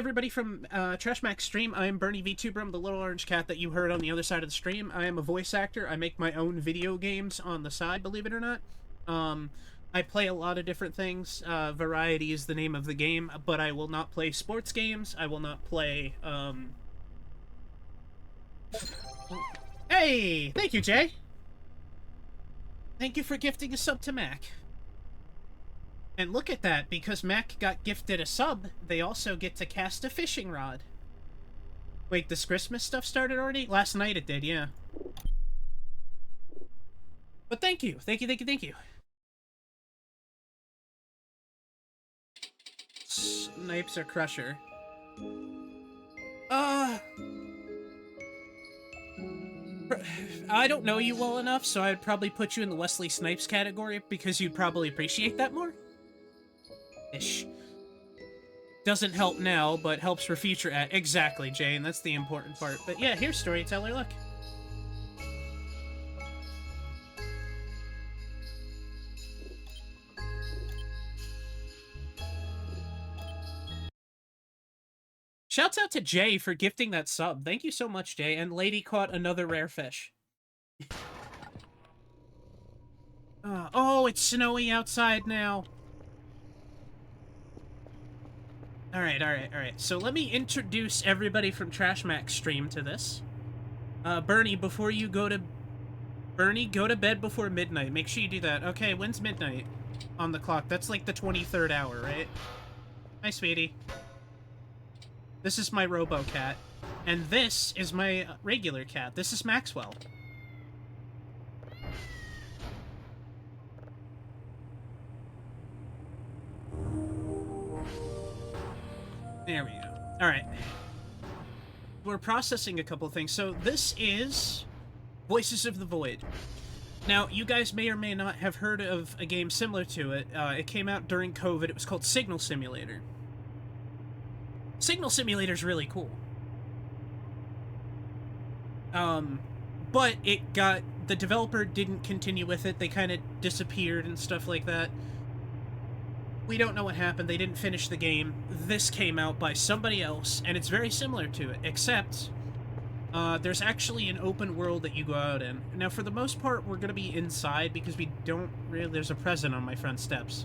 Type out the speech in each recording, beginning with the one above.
Everybody from Trash Max Stream. I am Bernie VTuber. I'm the little orange cat that you heard on the other side of the stream. I am a voice actor. I make my own video games on the side, believe it or not. I play a lot of different things. Variety is the name of the game, but I will not play sports games. I will not play. Hey! Thank you, Jay! Thank you for gifting a sub to Mac. And look at that, because Mac got gifted a sub, they also get to cast a fishing rod. Wait, this Christmas stuff started already? Last night it did, yeah. But thank you. Thank you, thank you, thank you. Snipes or Crusher? I don't know you well enough, so I'd probably put you in the Wesley Snipes category, because you'd probably appreciate that more. Ish. Doesn't help now, but helps for future exactly, Jane. That's the important part. But yeah, here's Storyteller, look. Shouts out to Jay for gifting that sub. Thank you so much, Jay. And Lady caught another rare fish. Oh, it's snowy outside now. Alright. So let me introduce everybody from Trash Max Stream to this. Bernie, before you go to... Bernie, go to bed before midnight. Make sure you do that. Okay, when's midnight on the clock? That's like the 23rd hour, right? Hi, sweetie. This is my robo-cat. And this is my regular cat. This is Maxwell. There we go. Alright. We're processing a couple things. So this is Voices of the Void. Now, you guys may or may not have heard of a game similar to it. It came out during COVID. It was called Signal Simulator. Signal Simulator's really cool. But it got... The developer didn't continue with it. They kind of disappeared and stuff like that. We don't know what happened. They didn't finish the game. This came out by somebody else, and it's very similar to it, except there's actually an open world that you go out in. Now, for the most part, we're going to be inside because we don't really... There's a present on my front steps.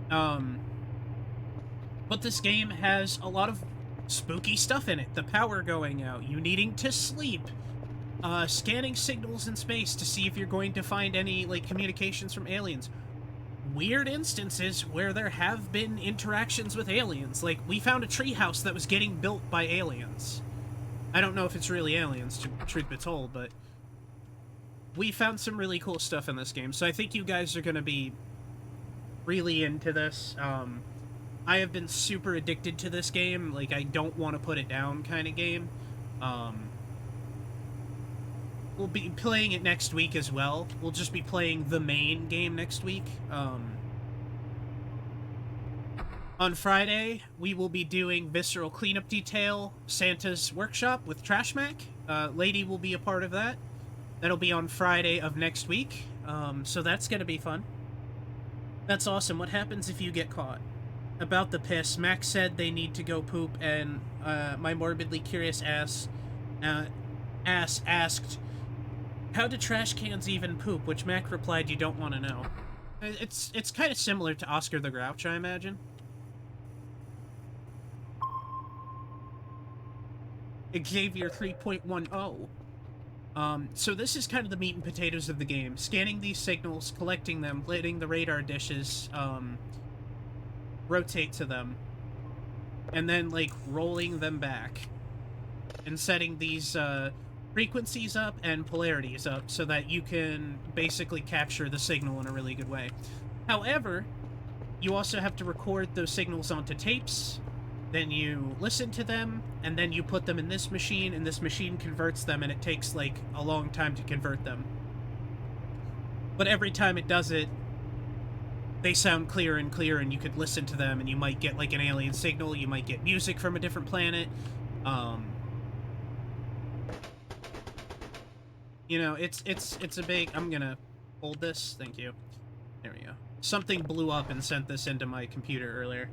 But this game has a lot of spooky stuff in it. The power going out, you needing to sleep, scanning signals in space to see if you're going to find any, like, communications from aliens. Weird instances where there have been interactions with aliens. Like, we found a treehouse that was getting built by aliens. I don't know if it's really aliens, truth be told, but we found some really cool stuff in this game, so I think you guys are going to be really into this. I have been super addicted to this game. Like, I don't want to put it down kind of game. We'll be playing it next week as well. We'll just be playing the main game next week. On Friday, we will be doing Visceral Cleanup Detail, Santa's Workshop with Trash Mac. Lady will be a part of that. That'll be on Friday of next week. So that's gonna be fun. That's awesome. What happens if you get caught? About the piss, Max said they need to go poop, and my morbidly curious ass asked, how do trash cans even poop? Which Mac replied, you don't want to know. It's kind of similar to Oscar the Grouch, I imagine. Xavier 3.10. So this is kind of the meat and potatoes of the game. Scanning these signals, collecting them, letting the radar dishes, rotate to them, and then, like, rolling them back. And setting these, frequencies up and polarities up so that you can basically capture the signal in a really good way. However, you also have to record those signals onto tapes, then you listen to them, and then you put them in this machine, and this machine converts them, and it takes, like, a long time to convert them. But every time it does it, they sound clearer and clearer, and you could listen to them, and you might get, like, an alien signal, you might get music from a different planet. You know, it's a big... I'm gonna hold this. Thank you. There we go. Something blew up and sent this into my computer earlier.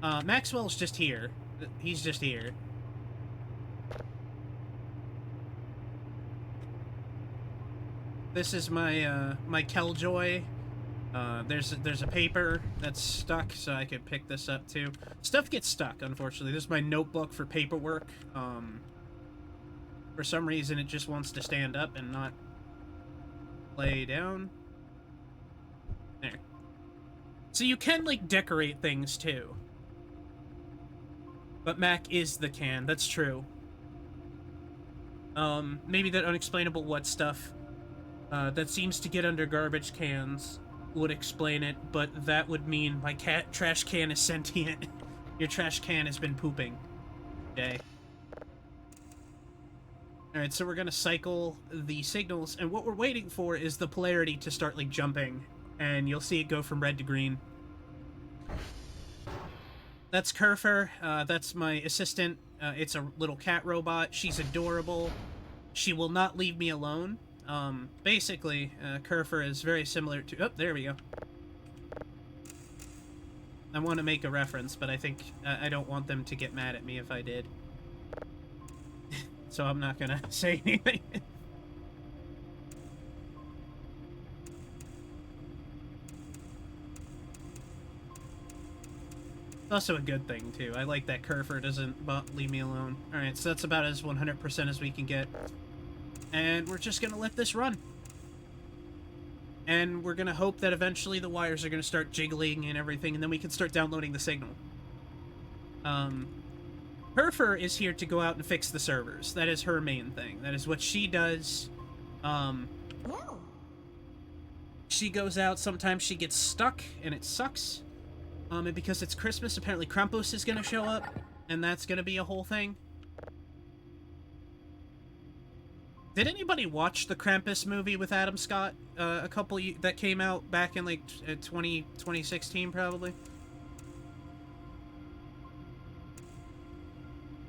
Maxwell's just here. He's just here. This is my, my Killjoy. There's a paper that's stuck, so I could pick this up too. Stuff gets stuck, unfortunately. This is my notebook for paperwork. For some reason, it just wants to stand up and not lay down. There. So you can, like, decorate things too. But Mac is the can, that's true. Maybe that unexplainable what stuff that seems to get under garbage cans would explain it, but that would mean my trash can is sentient. Your trash can has been pooping. Okay. Alright, so we're gonna cycle the signals, and what we're waiting for is the polarity to start, like, jumping, and you'll see it go from red to green. That's Kerfer. That's my assistant. It's a little cat robot. She's adorable. She will not leave me alone. Basically, Kerfer is very similar to... Oh, there we go. I want to make a reference, but I think I don't want them to get mad at me if I did. So I'm not gonna say anything. It's also a good thing, too. I like that Kerfer doesn't leave me alone. Alright, so that's about as 100% as we can get. And we're just gonna let this run. And we're gonna hope that eventually the wires are gonna start jiggling and everything, and then we can start downloading the signal. Kerfer is here to go out and fix the servers. That is her main thing. That is what she does. She goes out, sometimes she gets stuck, and it sucks. And because it's Christmas, apparently Krampus is gonna show up, and that's gonna be a whole thing. Did anybody watch the Krampus movie with Adam Scott? A couple that came out back in, like, 2016, probably?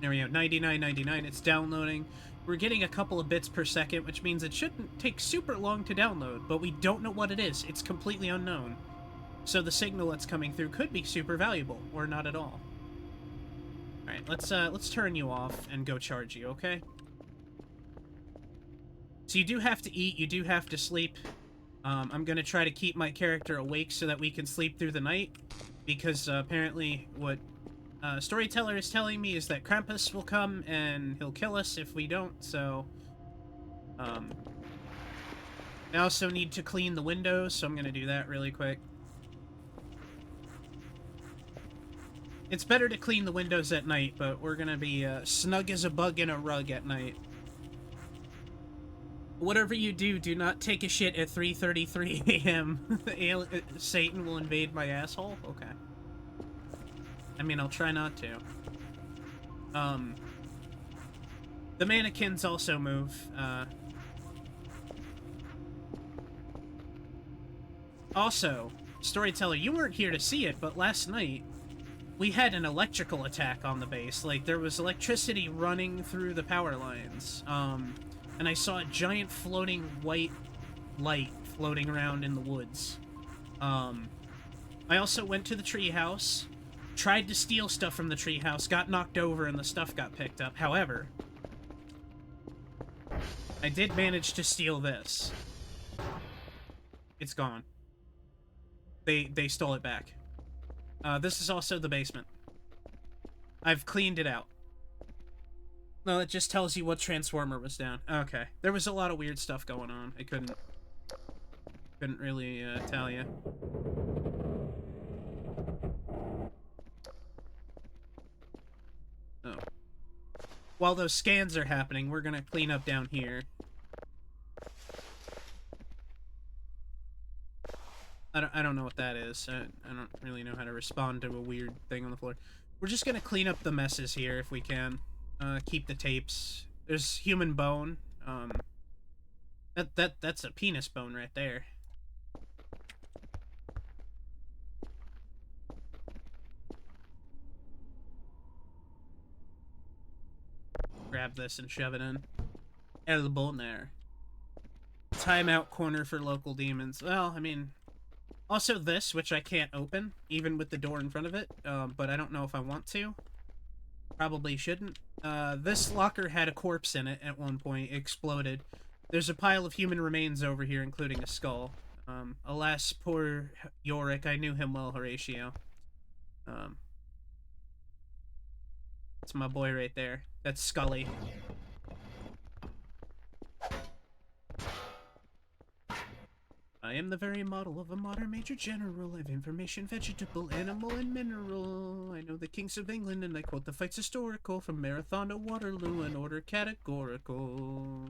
There we go, 99.99. It's downloading. We're getting a couple of bits per second, which means it shouldn't take super long to download, but we don't know what it is. It's completely unknown. So the signal that's coming through could be super valuable, or not at all. Alright, let's turn you off and go charge you, okay? So you do have to eat, you do have to sleep. I'm gonna try to keep my character awake so that we can sleep through the night, because apparently what Storyteller is telling me is that Krampus will come and he'll kill us if we don't, so... I also need to clean the windows, so I'm gonna do that really quick. It's better to clean the windows at night, but we're gonna be snug as a bug in a rug at night. Whatever you do, do not take a shit at 3:33 a.m. Satan will invade my asshole? Okay. I mean, I'll try not to. The mannequins also move. Also, Storyteller, you weren't here to see it, but last night, we had an electrical attack on the base. Like, there was electricity running through the power lines. And I saw a giant floating white light floating around in the woods. I also went to the treehouse, tried to steal stuff from the treehouse, got knocked over, and the stuff got picked up. However, I did manage to steal this. It's gone. They stole it back. This is also the basement. I've cleaned it out. No, it just tells you what transformer was down. Okay. There was a lot of weird stuff going on. I couldn't really tell you. Oh. While those scans are happening, we're gonna clean up down here. I don't know what that is. I don't really know how to respond to a weird thing on the floor. We're just gonna clean up the messes here if we can. Keep the tapes. There's human bone. That's a penis bone right there. Grab this and shove it in. El Boner. Timeout corner for local demons. Well, I mean, Also this, which I can't open, even with the door in front of it, but I don't know if I want to. Probably shouldn't. This locker had a corpse in it at one point. It exploded. There's a pile of human remains over here, including a skull. Alas, poor Yorick. I knew him well, Horatio. That's my boy right there. That's Scully. I am the very model of a modern major general. I have information, vegetable, animal, and mineral. I know the kings of England, and I quote the fights historical, from Marathon to Waterloo, in order categorical.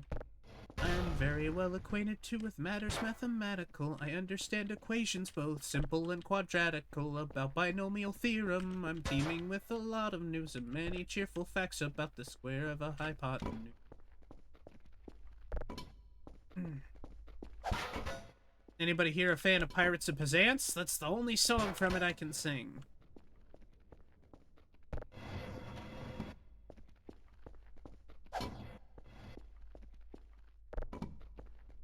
I am very well acquainted too with matters mathematical. I understand equations both simple and quadratical. About binomial theorem, I'm teeming with a lot of news and many cheerful facts about the square of a hypotenuse. Anybody here a fan of Pirates of Penzance? That's the only song from it I can sing.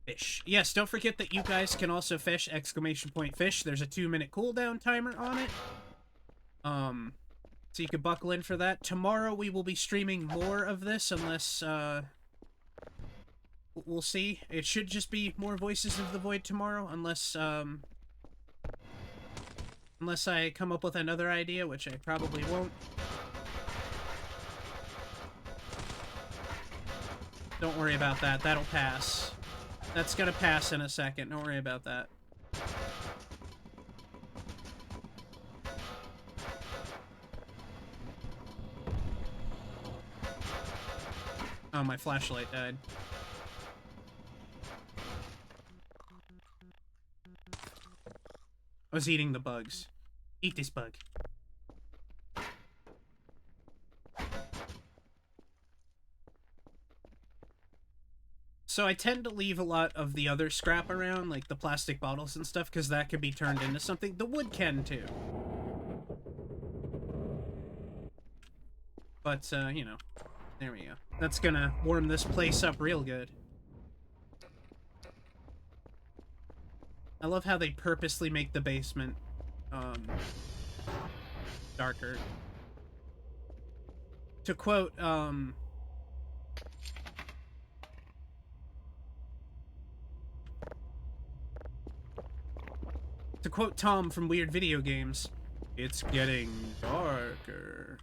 Fish. Yes, don't forget that you guys can also fish, exclamation point fish. There's a 2-minute cooldown timer on it. So you can buckle in for that. Tomorrow we will be streaming more of this, unless, we'll see. It should just be more Voices of the Void tomorrow, unless I come up with another idea, which I probably won't. Don't worry about that. That'll pass. That's gonna pass in a second. Don't worry about that. Oh, my flashlight died. I was eating the bugs. Eat this bug. So I tend to leave a lot of the other scrap around, like the plastic bottles and stuff, because that could be turned into something. The wood can, too. But, you know, there we go. That's gonna warm this place up real good. I love how they purposely make the basement, darker. To quote, to quote Tom from Weird Video Games, it's getting darker.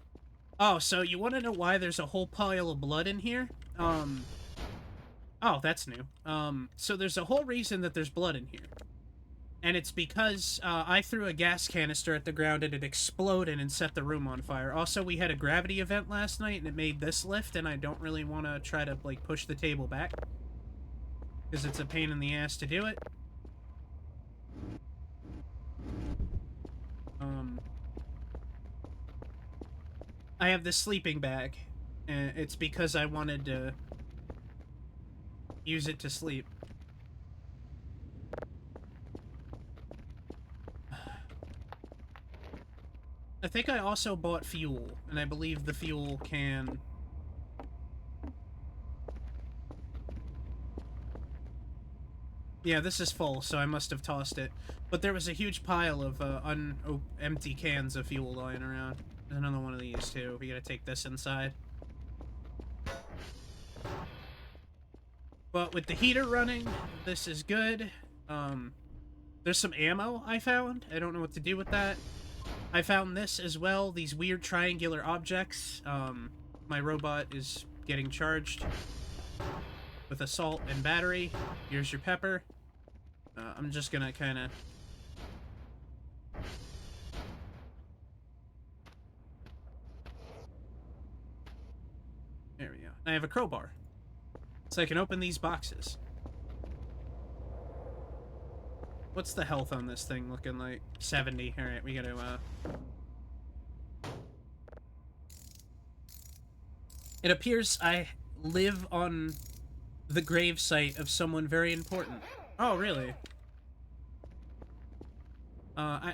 Oh, so you want to know why there's a whole pile of blood in here? Oh, that's new. So there's a whole reason that there's blood in here. And it's because, I threw a gas canister at the ground and it exploded and set the room on fire. Also, we had a gravity event last night and it made this lift, and I don't really want to try to, like, push the table back. Because it's a pain in the ass to do it. I have this sleeping bag, and it's because I wanted to use it to sleep. I think I also bought fuel, and I believe the fuel can... Yeah, this is full, so I must have tossed it. But there was a huge pile of empty cans of fuel lying around. There's another one of these, too. We gotta take this inside. But with the heater running, this is good. There's some ammo I found. I don't know what to do with that. I found this as well, these weird triangular objects. My robot is getting charged with assault and battery. Here's your pepper. I'm just gonna kind of... There we go. I have a crowbar, so I can open these boxes. What's the health on this thing looking like? 70. Alright, we gotta, It appears I live on the gravesite of someone very important. Oh, really?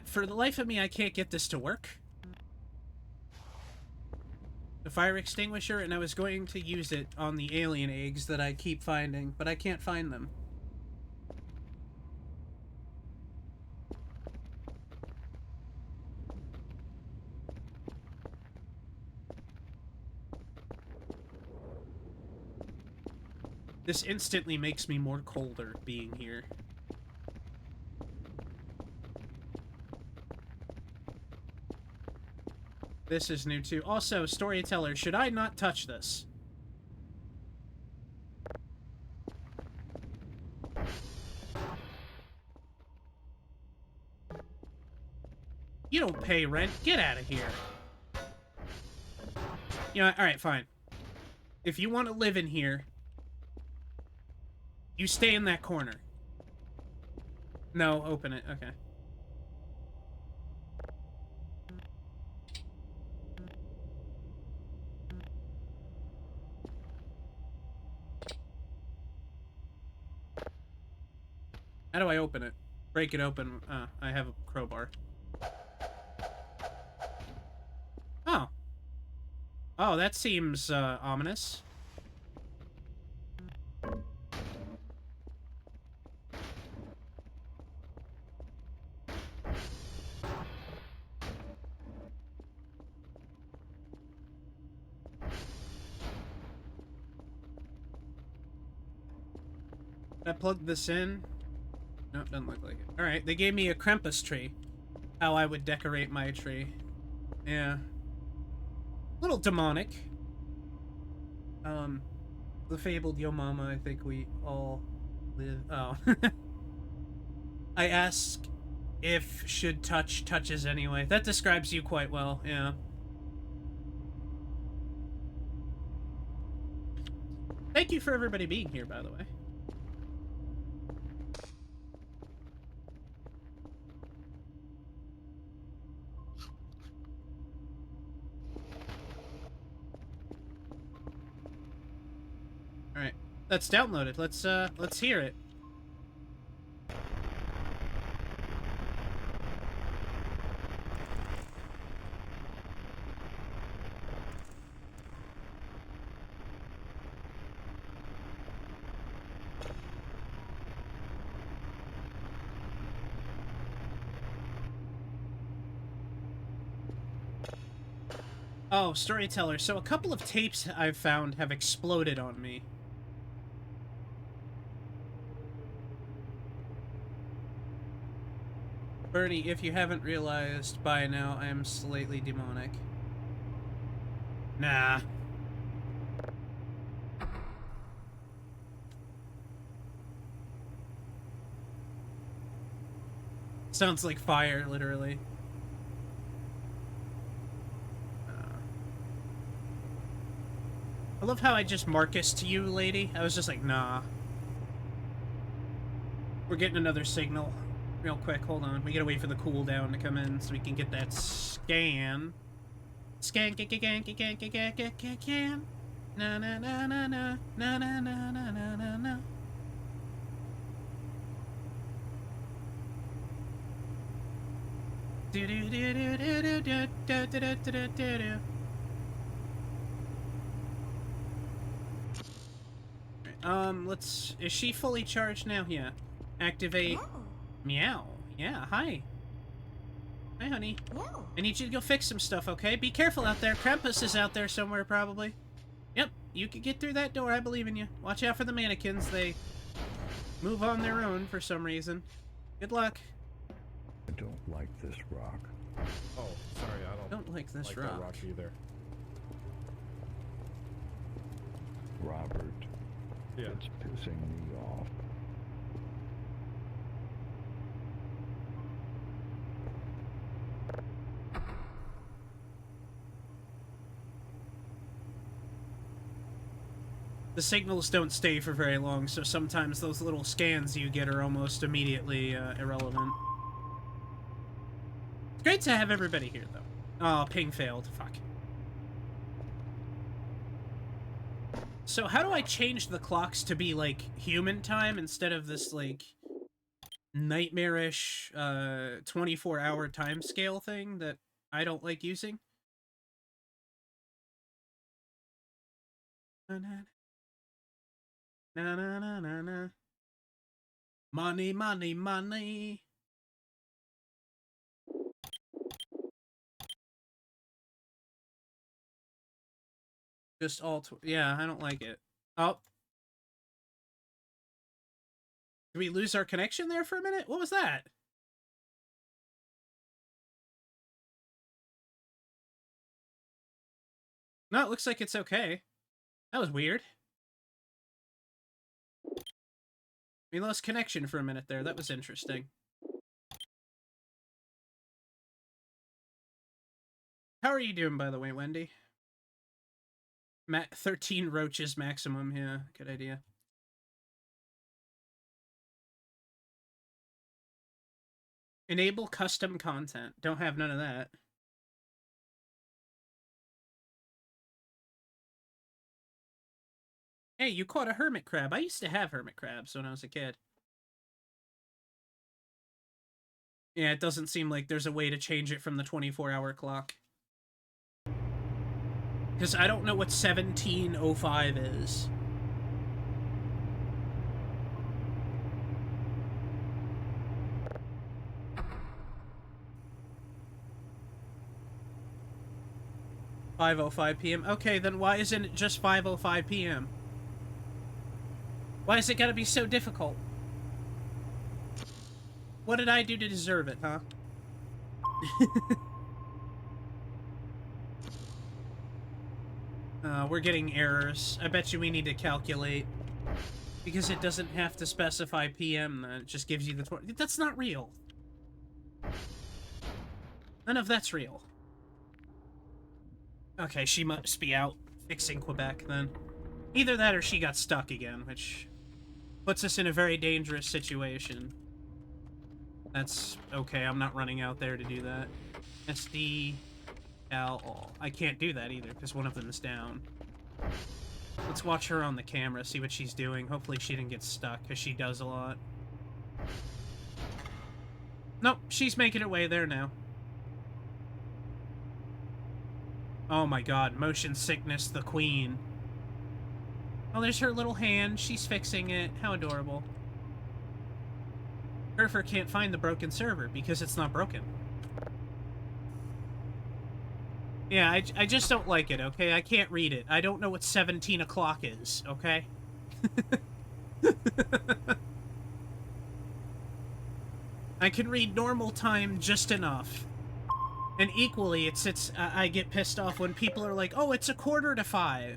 For the life of me, I can't get this to work. The fire extinguisher, and I was going to use it on the alien eggs that I keep finding, but I can't find them. This instantly makes me more colder being here. This is new too. Also, storyteller, should I not touch this? You don't pay rent. Get out of here. You know, alright, fine. If you want to live in here, you stay in that corner. No, open it. Okay. How do I open it? Break it open. I have a crowbar. Oh. Oh, that seems, ominous. I plugged this in. Nope, doesn't look like it. Alright, they gave me a Krampus tree. How I would decorate my tree. Yeah. Little demonic. The fabled Yo Mama, I think we all live. Oh. I ask if should touch touches anyway. That describes you quite well, yeah. Thank you for everybody being here, by the way. Alright. Let's download it. Let's hear it. Oh, storyteller. So a couple of tapes I've found have exploded on me. Bernie, if you haven't realized by now, I am slightly demonic. Nah. Sounds like fire, literally. I love how I just Marcus to you, lady. I was just like, nah. We're getting another signal. Real quick, hold on. We gotta wait for the cooldown to come in so we can get that scan. Scan, can. Na na na na na na na na na na na na. Do do do do do do do do do do do do. Let's... Is she fully charged now? Yeah. Activate... Meow. Yeah, hi. Hi, honey. Meow. I need you to go fix some stuff, okay? Be careful out there. Krampus is out there somewhere, probably. Yep, you can get through that door. I believe in you. Watch out for the mannequins. They move on their own for some reason. Good luck. I don't like this rock. Oh, sorry, I Don't like this that rock either. Robert, Yeah. it's pissing me off. The signals don't stay for very long, so sometimes those little scans you get are almost immediately irrelevant. It's great to have everybody here, though. Oh, ping failed. Fuck. So how do I change the clocks to be, like, human time instead of this, like, nightmarish 24-hour time scale thing that I don't like using? Na na na na na. Money, money, money. Just all... Yeah, I don't like it. Oh. Did we lose our connection there for a minute? What was that? No, it looks like it's okay. That was weird. We lost connection for a minute there. That was interesting. How are you doing, by the way, Wendy? 13 roaches maximum. Yeah, good idea. Enable custom content. Don't have none of that. Hey, you caught a hermit crab. I used to have hermit crabs when I was a kid. Yeah, it doesn't seem like there's a way to change it from the 24-hour clock. Because I don't know what 1705 is. (5:05 p.m.) Okay, then why isn't it just 5:05 p.m.? Why is it gotta be so difficult? What did I do to deserve it, huh? We're getting errors. I bet you we need to calculate. Because it doesn't have to specify PM, then it just gives you the... That's not real. None of that's real. Okay, she must be out fixing Quebec, then. Either that or she got stuck again, which puts us in a very dangerous situation. That's okay, I'm not running out there to do that. SD... All. I can't do that either, because one of them is down. Let's watch her on the camera, see what she's doing. Hopefully she didn't get stuck, because she does a lot. Nope, she's making her way there now. Oh my god, motion sickness, the queen. Oh, there's her little hand. She's fixing it. How adorable. Surfer can't find the broken server, because it's not broken. Yeah, I just don't like it, okay? I can't read it. I don't know what 17 o'clock is, okay? I can read normal time just enough. And equally, I get pissed off when people are like, oh, it's 4:45.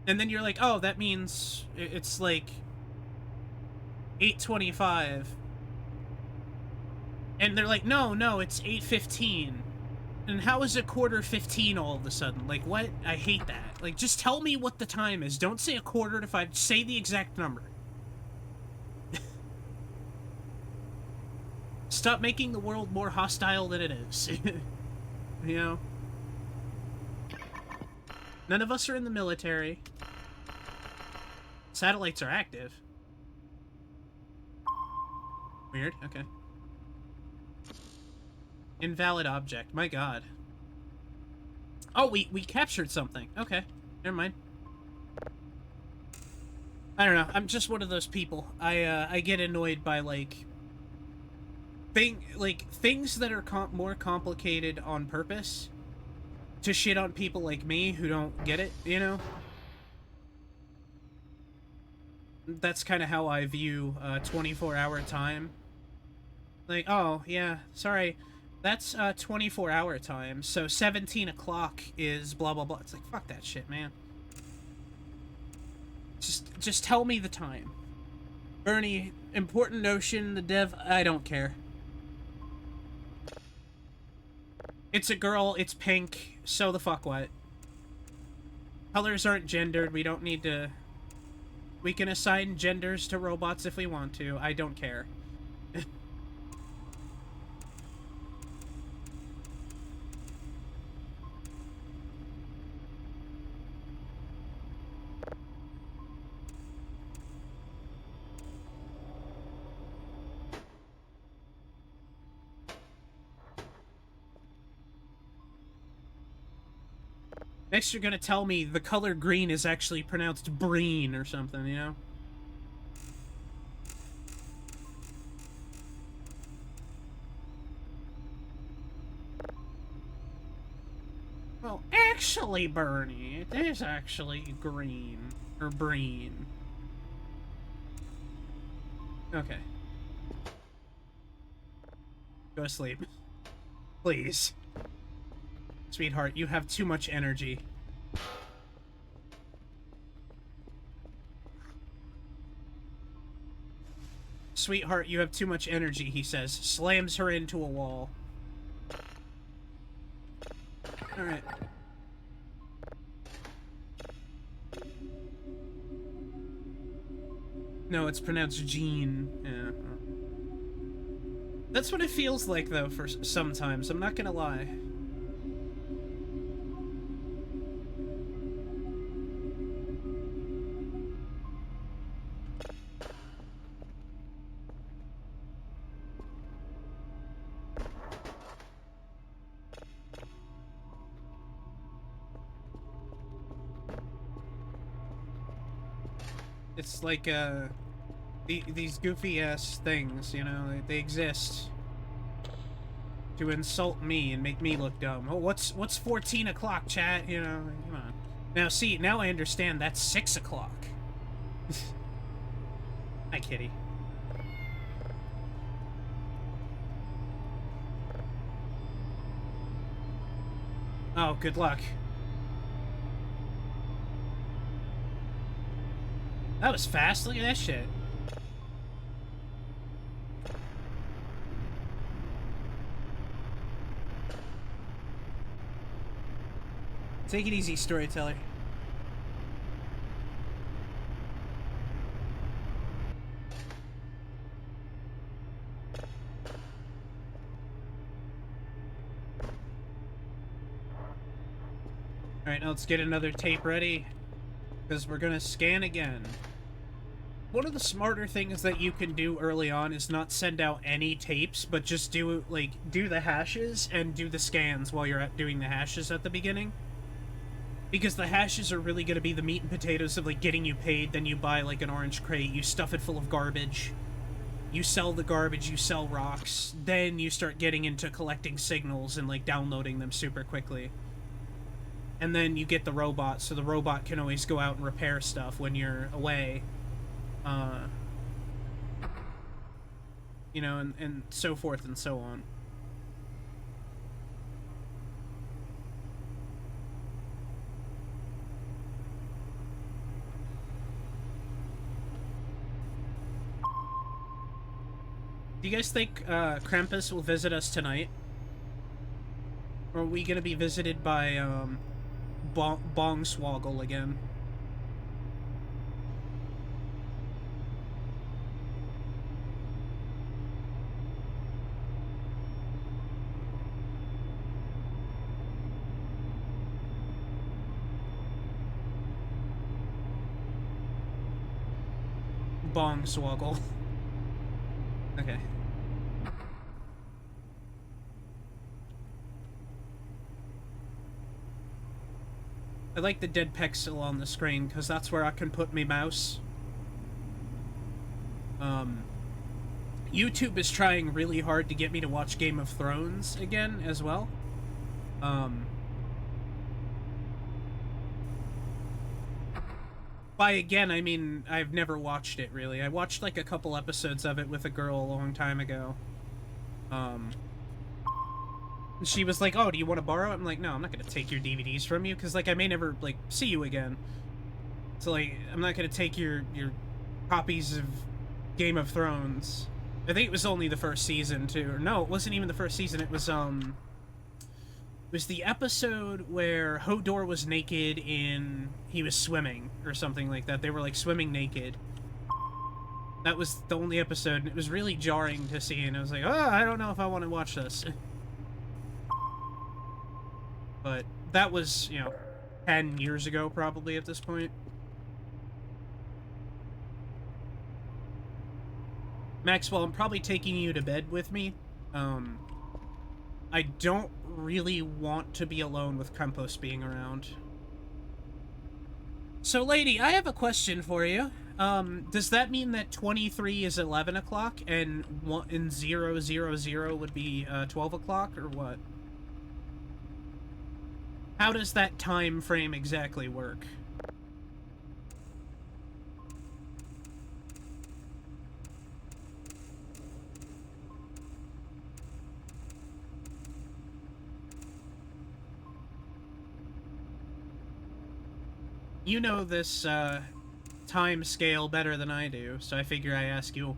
And then you're like, oh, that means it's like 8:25. And they're like, no, it's 8:15. And how is it 4:15 all of a sudden? Like, what? I hate that. Like, just tell me what the time is. Don't say 4:45. Say the exact number. Stop making the world more hostile than it is. You know? None of us are in the military. Satellites are active. Weird. Okay. Invalid object. My god. Oh, we captured something. Okay. Never mind. I don't know. I'm just one of those people. I get annoyed by, like... things that are more complicated on purpose to shit on people like me who don't get it, you know? That's kind of how I view 24-hour time. Like, oh, yeah, sorry. That's 24-hour time, so 17 o'clock is blah, blah, blah. It's like, fuck that shit, man. Just tell me the time. Bernie, important notion, the dev, I don't care. It's a girl, it's pink, so the fuck what? Colors aren't gendered, we don't need to... We can assign genders to robots if we want to, I don't care. Next you're gonna tell me the color green is actually pronounced breen or something, you know? Well, actually, Bernie, it is actually green. Or breen. Okay. Go to sleep. Please. Sweetheart, you have too much energy. Sweetheart, you have too much energy, he says. Slams her into a wall. Alright. No, it's pronounced Jean. Yeah. That's what it feels like, though, for sometimes. I'm not gonna lie. It's like, these goofy-ass things, you know, they exist to insult me and make me look dumb. Oh, what's 14 o'clock, chat? You know, come on. Now, see, now I understand that's 6 o'clock. Hi, kitty. Oh, good luck. That was fast. Look at that shit. Take it easy, storyteller. Alright, now let's get another tape ready, because we're gonna scan again. One of the smarter things that you can do early on is not send out any tapes, but just do, like, do the hashes and do the scans while you're doing the hashes at the beginning. Because the hashes are really going to be the meat and potatoes of, like, getting you paid. Then you buy, like, an orange crate, you stuff it full of garbage. You sell the garbage, you sell rocks. Then you start getting into collecting signals and, like, downloading them super quickly. And then you get the robot, so the robot can always go out and repair stuff when you're away. You know, and so forth and so on. Do you guys think Krampus will visit us tonight? Or are we gonna be visited by Bongswoggle again? Bongswoggle. Okay. I like the dead pixel on the screen, because that's where I can put my mouse. YouTube is trying really hard to get me to watch Game of Thrones again, as well. By again, I mean, I've never watched it, really. I watched, like, a couple episodes of it with a girl a long time ago. She was like, oh, do you want to borrow it? I'm like, no, I'm not going to take your DVDs from you, because, like, I may never, like, see you again. So, like, I'm not going to take your copies of Game of Thrones. I think it was only the first season, too. Or, no, it wasn't even the first season. It was the episode where Hodor was naked in... He was swimming, or something like that. They were, like, swimming naked. That was the only episode, and it was really jarring to see, and I was like, oh, I don't know if I want to watch this. But that was, you know, 10 years ago, probably, at this point. Maxwell, I'm probably taking you to bed with me. I don't really want to be alone with Campos being around. So, lady, I have a question for you. Does that mean that 23 is 11 o'clock and 000 would be 12 o'clock, or what? How does that time frame exactly work? You know this, time scale better than I do, so I figure I ask you.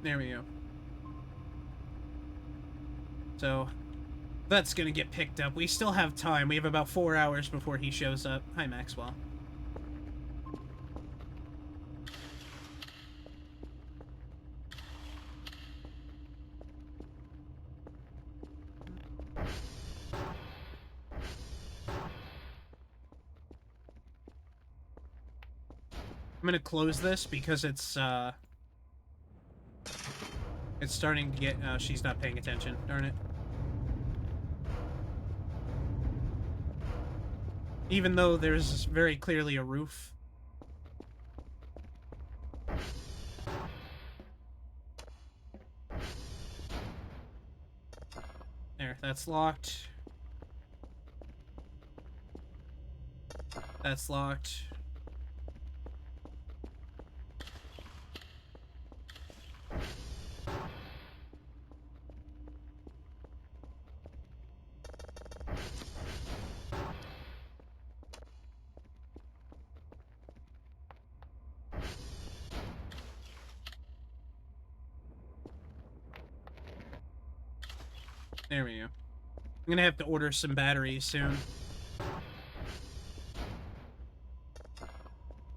There we go. So, that's gonna get picked up. We still have time. We have about 4 hours before he shows up. Hi, Maxwell. I'm gonna close this because it's starting to get, she's not paying attention. Darn it. Even though there's very clearly a roof. There, that's locked. That's locked. There we go. I'm gonna have to order some batteries soon.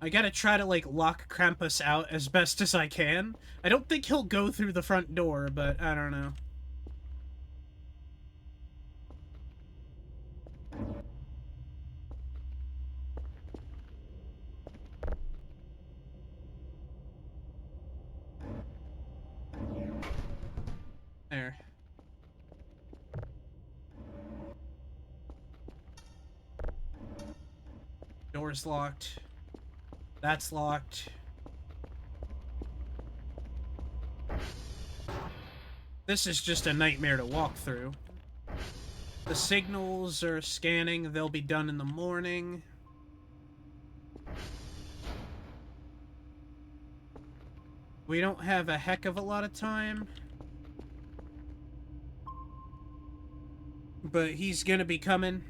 I gotta try to, like, lock Krampus out as best as I can. I don't think he'll go through the front door, but I don't know. There. Door's locked. That's locked. This is just a nightmare to walk through. The signals are scanning. They'll be done in the morning. We don't have a heck of a lot of time. But he's gonna be coming.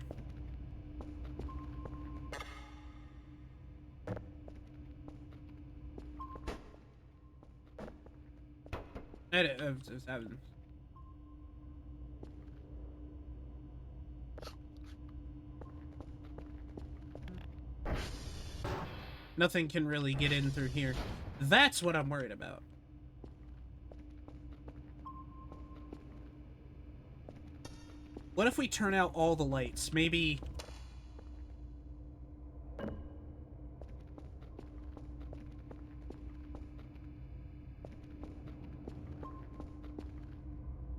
Nothing can really get in through here. That's what I'm worried about. What if we turn out all the lights? Maybe... I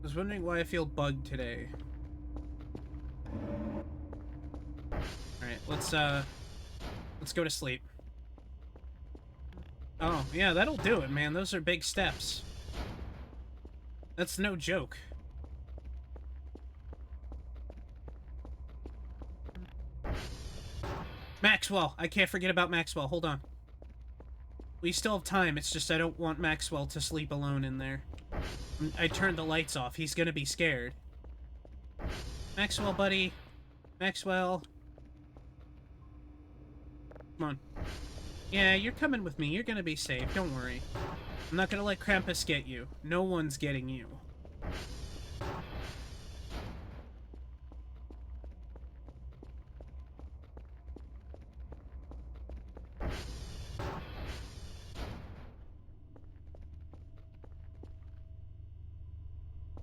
was wondering why I feel bugged today. Alright, let's go to sleep. Oh, yeah, that'll do it, man. Those are big steps. That's no joke. Maxwell! I can't forget about Maxwell. Hold on. We still have time. It's just I don't want Maxwell to sleep alone in there. I turned the lights off. He's gonna be scared. Maxwell, buddy. Maxwell. Come on. Yeah, you're coming with me. You're gonna be safe. Don't worry. I'm not gonna let Krampus get you. No one's getting you.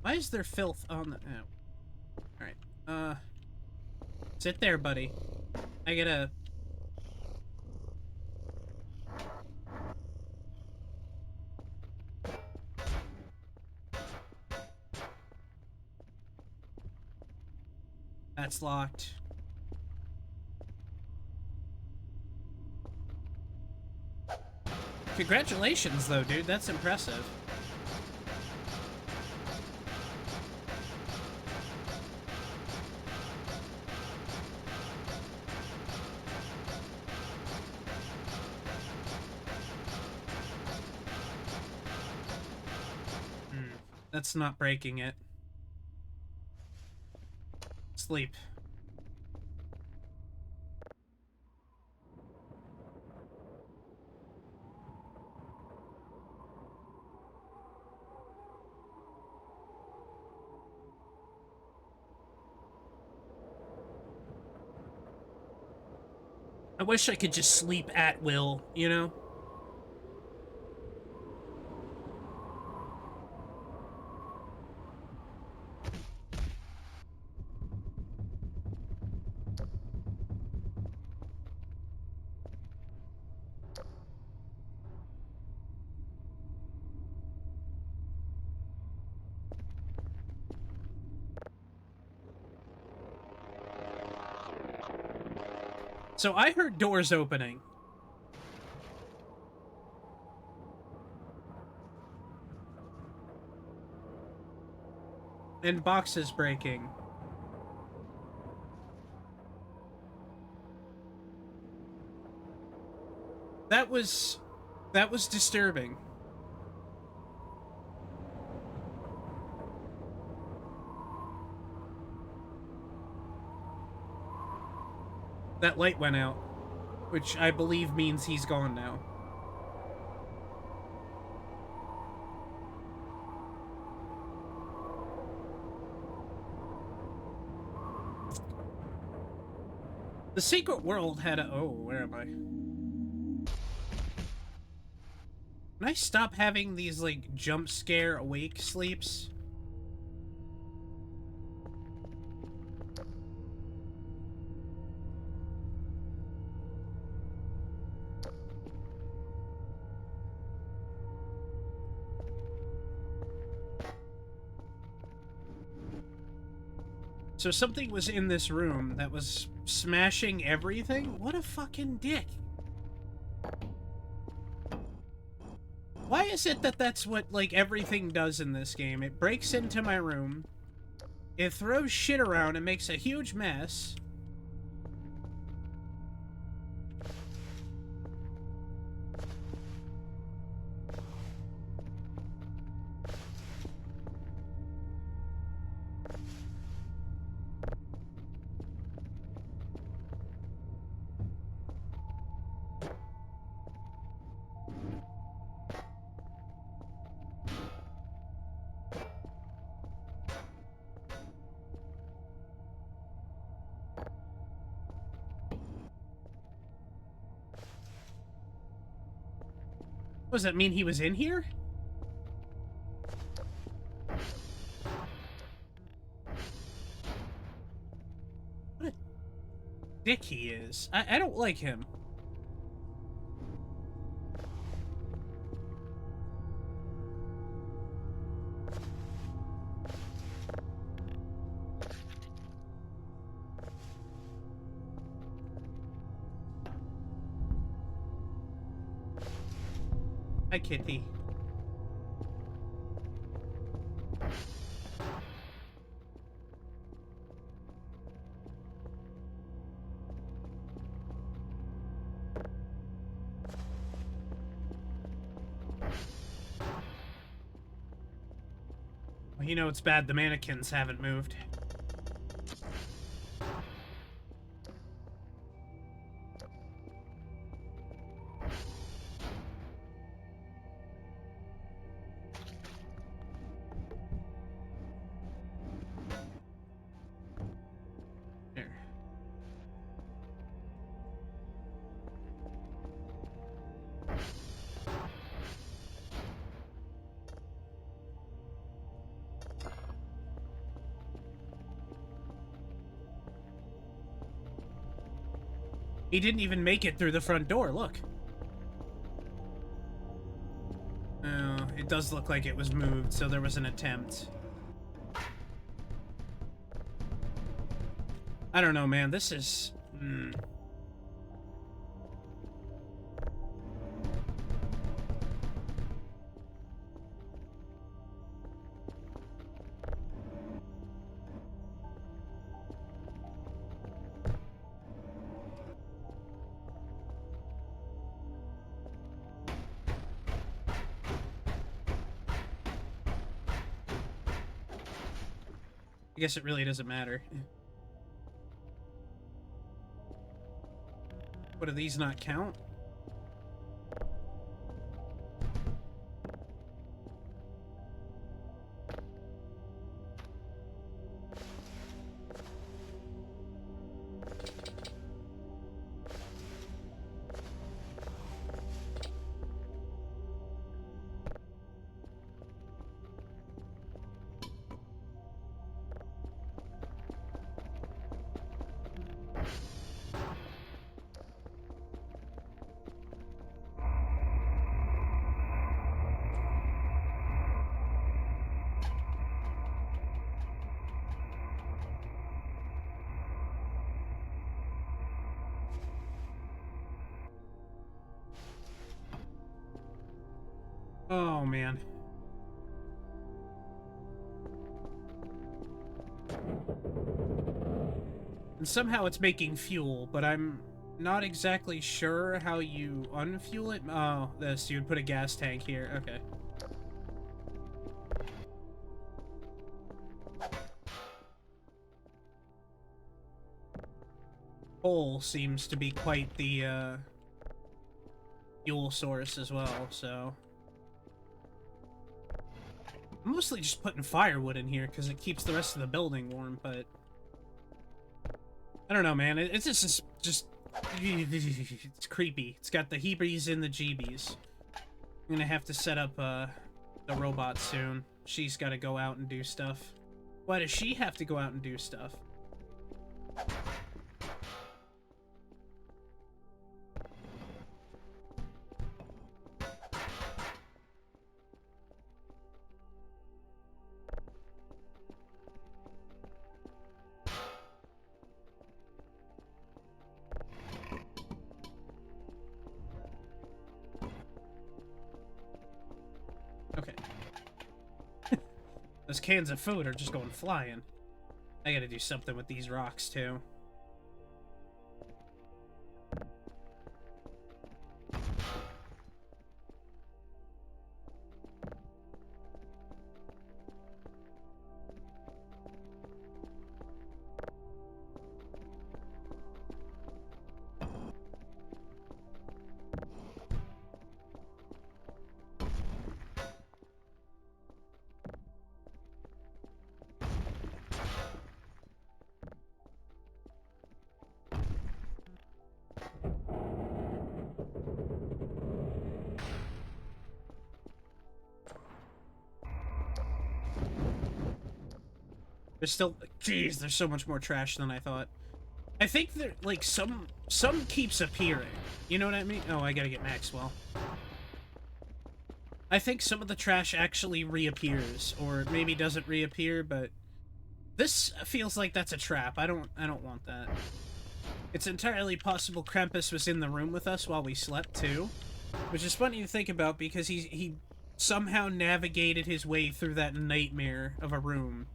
Why is there filth on the... Oh. Alright. Sit there, buddy. I gotta... That's locked. Congratulations, though, dude. That's impressive. That's not breaking it. Sleep. I wish I could just sleep at will, you know? So I heard doors opening. And boxes breaking. That was disturbing. That light went out, which I believe means he's gone now. The secret world had a... Oh, where am I? Can I stop having these, like, jump scare awake sleeps? So something was in this room that was smashing everything? What a fucking dick. Why is it that that's what, like, everything does in this game? It breaks into my room, it throws shit around and makes a huge mess. Does that mean he was in here? What a dick he is. I don't like him. Hi, Kitty. Well, you know it's bad the mannequins haven't moved. There. He didn't even make it through the front door, look. Oh, it does look like it was moved, so there was an attempt. I don't know, man. This is... I guess it really doesn't matter. What, do these not count? Oh, man. And somehow it's making fuel, but I'm not exactly sure how you unfuel it. Oh, this, you would put a gas tank here. Okay. Coal seems to be quite the, fuel source as well, so... I'm mostly just putting firewood in here because it keeps the rest of the building warm, but... I don't know, man. It's just... It's creepy. It's got the heebies and the jeebies. I'm gonna have to set up, the robot soon. She's gotta go out and do stuff. Why does she have to go out and do stuff? Okay. Those cans of food are just going flying. I gotta do something with these rocks, too. There's still... Jeez, there's so much more trash than I thought. I think that, like, some keeps appearing. You know what I mean? Oh, I gotta get Maxwell. I think some of the trash actually reappears, or maybe doesn't reappear, but... This feels like that's a trap. I don't want that. It's entirely possible Krampus was in the room with us while we slept, too. Which is funny to think about, because he somehow navigated his way through that nightmare of a room.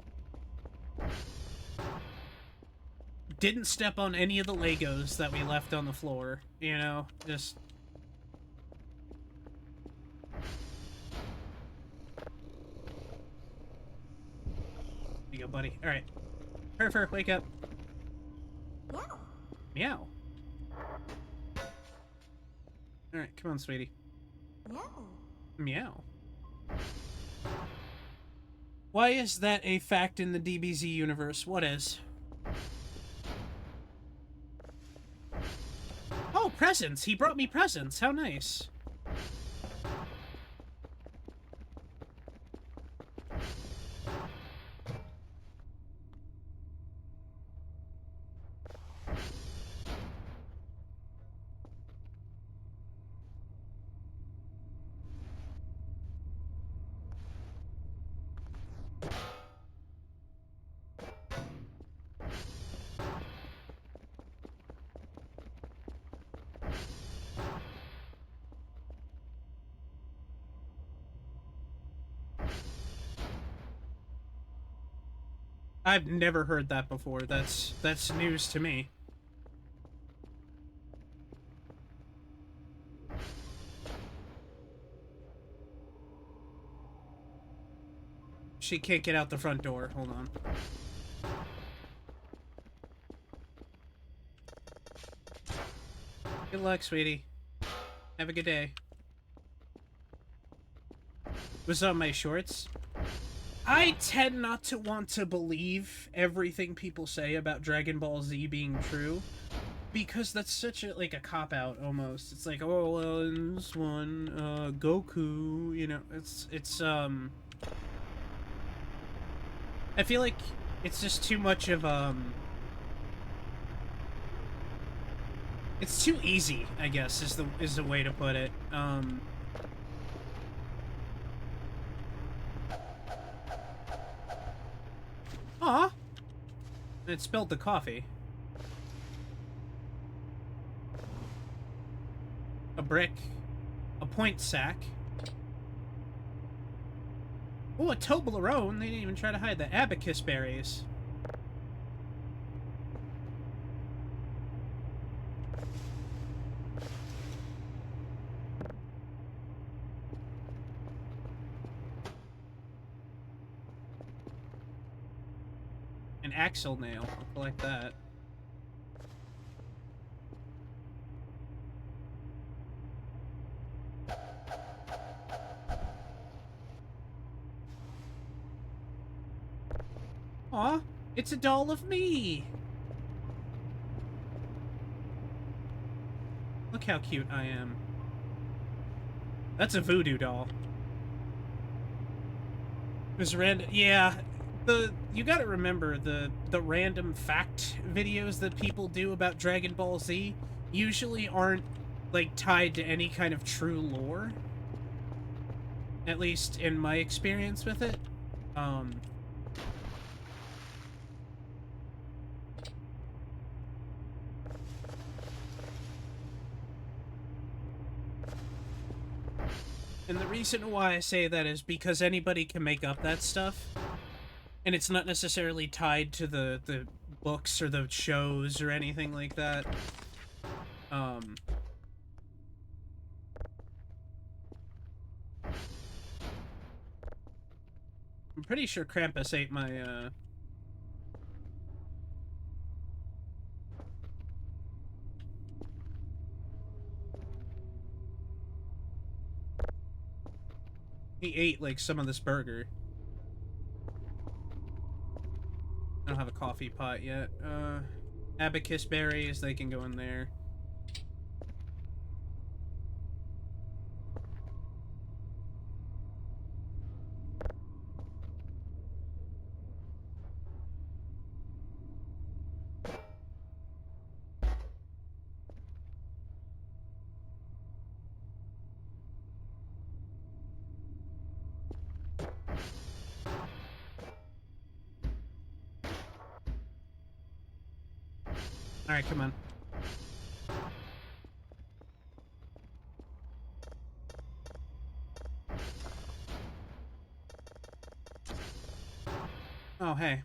Didn't step on any of the Legos that we left on the floor, you know, just... There you go, buddy. Alright. Fur, wake up. Meow. Meow. Alright, come on, sweetie. Meow. Meow. Why is that a fact in the DBZ universe? What is? Oh, presents! He brought me presents! How nice. I've never heard that before. That's news to me. She can't get out the front door. Hold on. Good luck, sweetie. Have a good day. Was on my shorts. I tend not to want to believe everything people say about Dragon Ball Z being true, because that's such a, like, a cop-out, almost. It's like, oh, well, in this one, Goku, you know, it's, I feel like it's just too much of, it's too easy, I guess, is the way to put it. Aw! It spilled the coffee. A brick. A point sack. Oh, a Toblerone. They didn't even try to hide the abacus berries. An axle nail. I'll collect that. Aw, it's a doll of me! Look how cute I am. That's a voodoo doll. There's random... Yeah, you gotta remember, the random fact videos that people do about Dragon Ball Z usually aren't, like, tied to any kind of true lore. At least in my experience with it. And the reason why I say that is because anybody can make up that stuff. And it's not necessarily tied to the books or the shows or anything like that. I'm pretty sure Krampus ate my, He ate, like, some of this burger. I don't have a coffee pot yet. Abacus berries, they can go in there. Alright, come on. Oh, hey.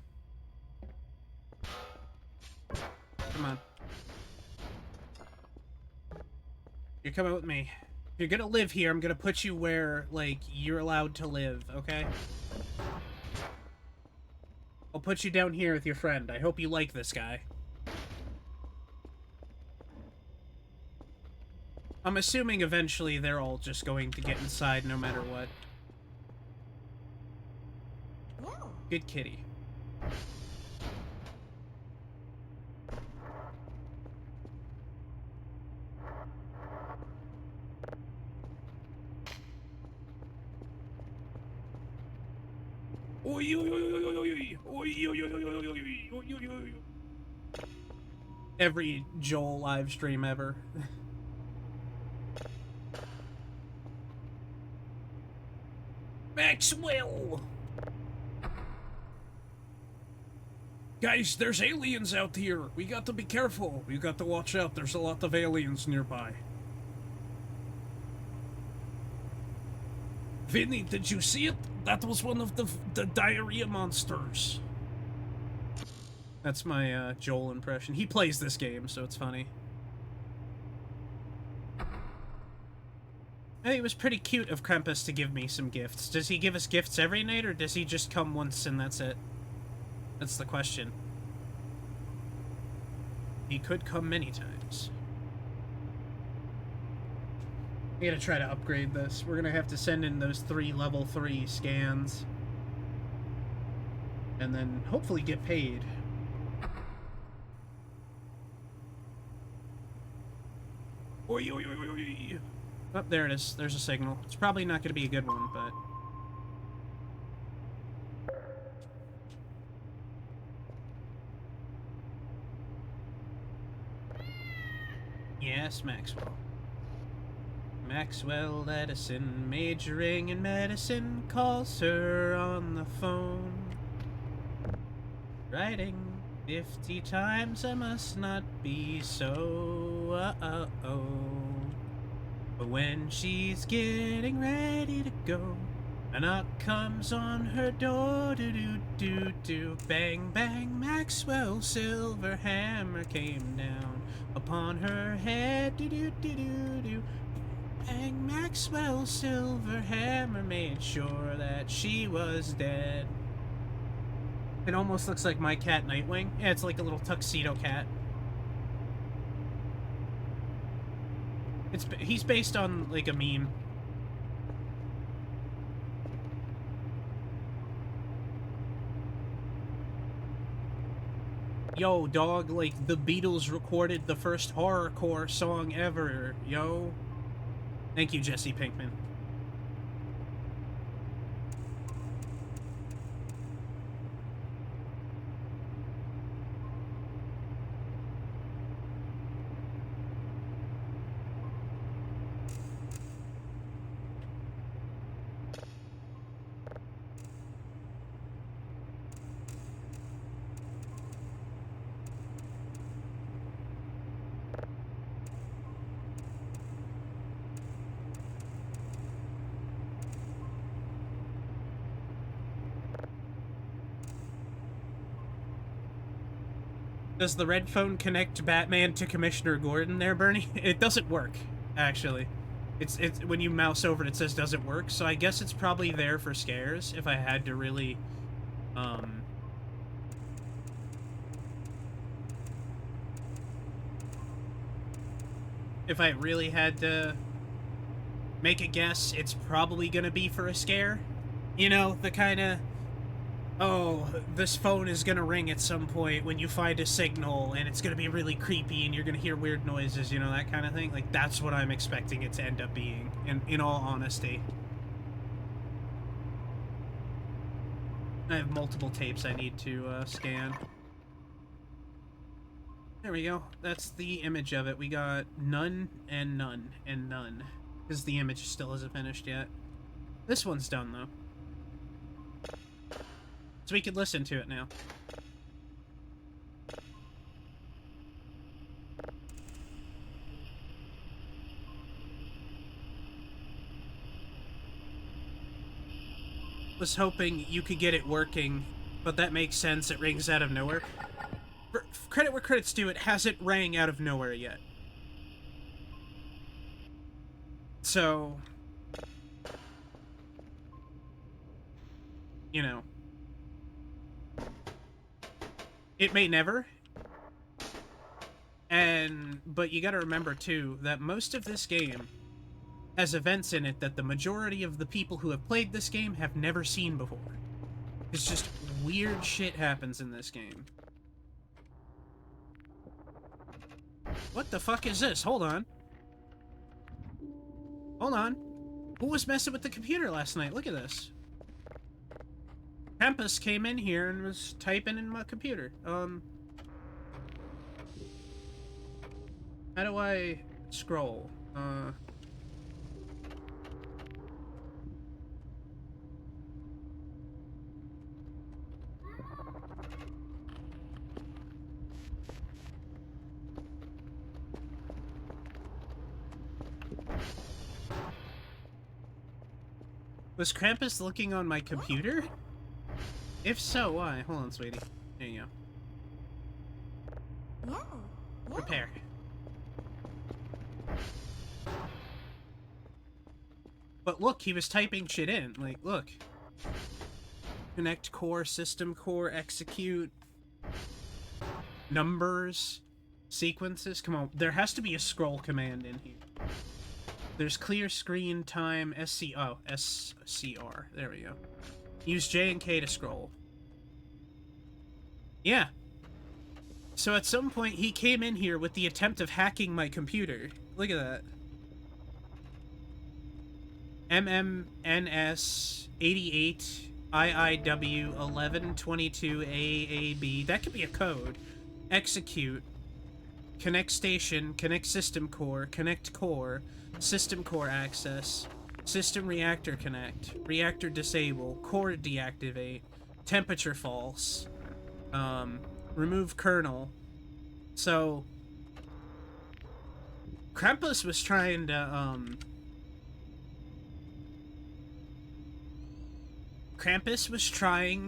Come on. You're coming with me. If you're gonna live here, I'm gonna put you where, like, you're allowed to live, okay? I'll put you down here with your friend. I hope you like this guy. I'm assuming eventually they're all just going to get inside no matter what. Yeah. Good kitty. Every Joel live stream ever. Maxwell! Guys, there's aliens out here. We got to be careful. We got to watch out. There's a lot of aliens nearby. Vinny, did you see it? That was one of the diarrhea monsters. That's my Joel impression. He plays this game, so it's funny. I think it was pretty cute of Krampus to give me some gifts. Does he give us gifts every night, or does he just come once and that's it? That's the question. He could come many times. I gotta try to upgrade this. We're gonna have to send in those 3 level 3 scans. And then hopefully get paid. Oi, oi, oi, oi, oi. Oh, there it is. There's a signal. It's probably not gonna be a good one, but... Yes, Maxwell. Maxwell Edison, majoring in medicine, calls her on the phone. Writing 50 times, I must not be so. But when she's getting ready to go, a knock comes on her door. Do do do do. Bang bang, Maxwell's silver hammer came down upon her head. Do do do do do. Bang, Maxwell's silver hammer made sure that she was dead. It almost looks like my cat Nightwing. Yeah, it's like a little tuxedo cat. He's based on like a meme. Yo, dog, like the Beatles recorded the first horrorcore song ever, yo. Thank you, Jesse Pinkman. Does the red phone connect Batman to Commissioner Gordon there, Bernie? It doesn't work, actually. It's when you mouse over it, it says doesn't work, so I guess it's probably there for scares, if I had to really, if I really had to make a guess, it's probably gonna be for a scare. You know, the kinda... Oh, this phone is gonna ring at some point when you find a signal, and it's gonna be really creepy, and you're gonna hear weird noises, you know, that kind of thing. Like, that's what I'm expecting it to end up being, in all honesty. I have multiple tapes I need to, scan. There we go. That's the image of it. We got none, and none, and none. Because the image still isn't finished yet. This one's done, though. So we can listen to it now. Was hoping you could get it working, but that makes sense. It rings out of nowhere. For credit where credit's due, it hasn't rang out of nowhere yet. So, you know. It may never. But you gotta remember, too, that most of this game has events in it that the majority of the people who have played this game have never seen before. It's just weird shit happens in this game. What the fuck is this? Hold on. Hold on. Who was messing with the computer last night? Look at this. Tempest came in here and was typing in my computer. How do I scroll? Was Krampus looking on my computer? If so, why? Hold on, sweetie. There you go. Yeah. Repair. But look, he was typing shit in. Like, look. Connect core, system core, execute. Numbers. Sequences. Come on, there has to be a scroll command in here. There's clear screen time, SCR. There we go. Use J and K to scroll. Yeah. So at some point, he came in here with the attempt of hacking my computer. Look at that. MMNS 88 IIW 1122 AAB. That could be a code. Execute. Connect station. Connect system core. Connect core. System core access. System reactor connect. Reactor disable. Core deactivate. Temperature false. Remove kernel. So Krampus was trying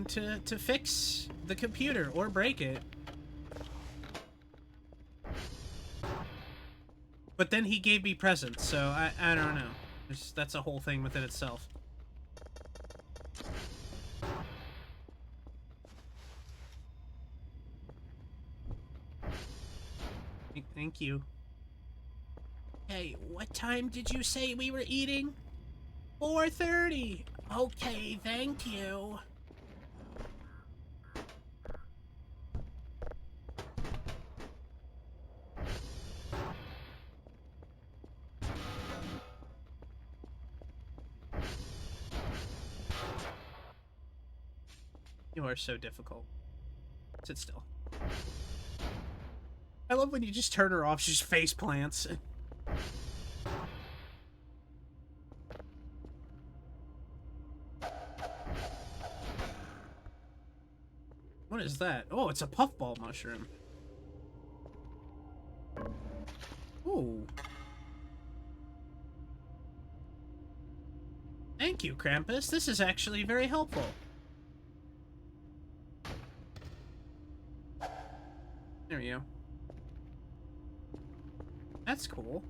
to fix the computer or break it. But then he gave me presents, so I don't know. That's a whole thing within itself. Thank you. Hey, what time did you say we were eating? 4:30. Okay, thank you. You are so difficult. Sit still. I love when you just turn her off, she just face plants. What is that? Oh, it's a puffball mushroom. Ooh. Thank you, Krampus. This is actually very helpful. There we go. That's cool.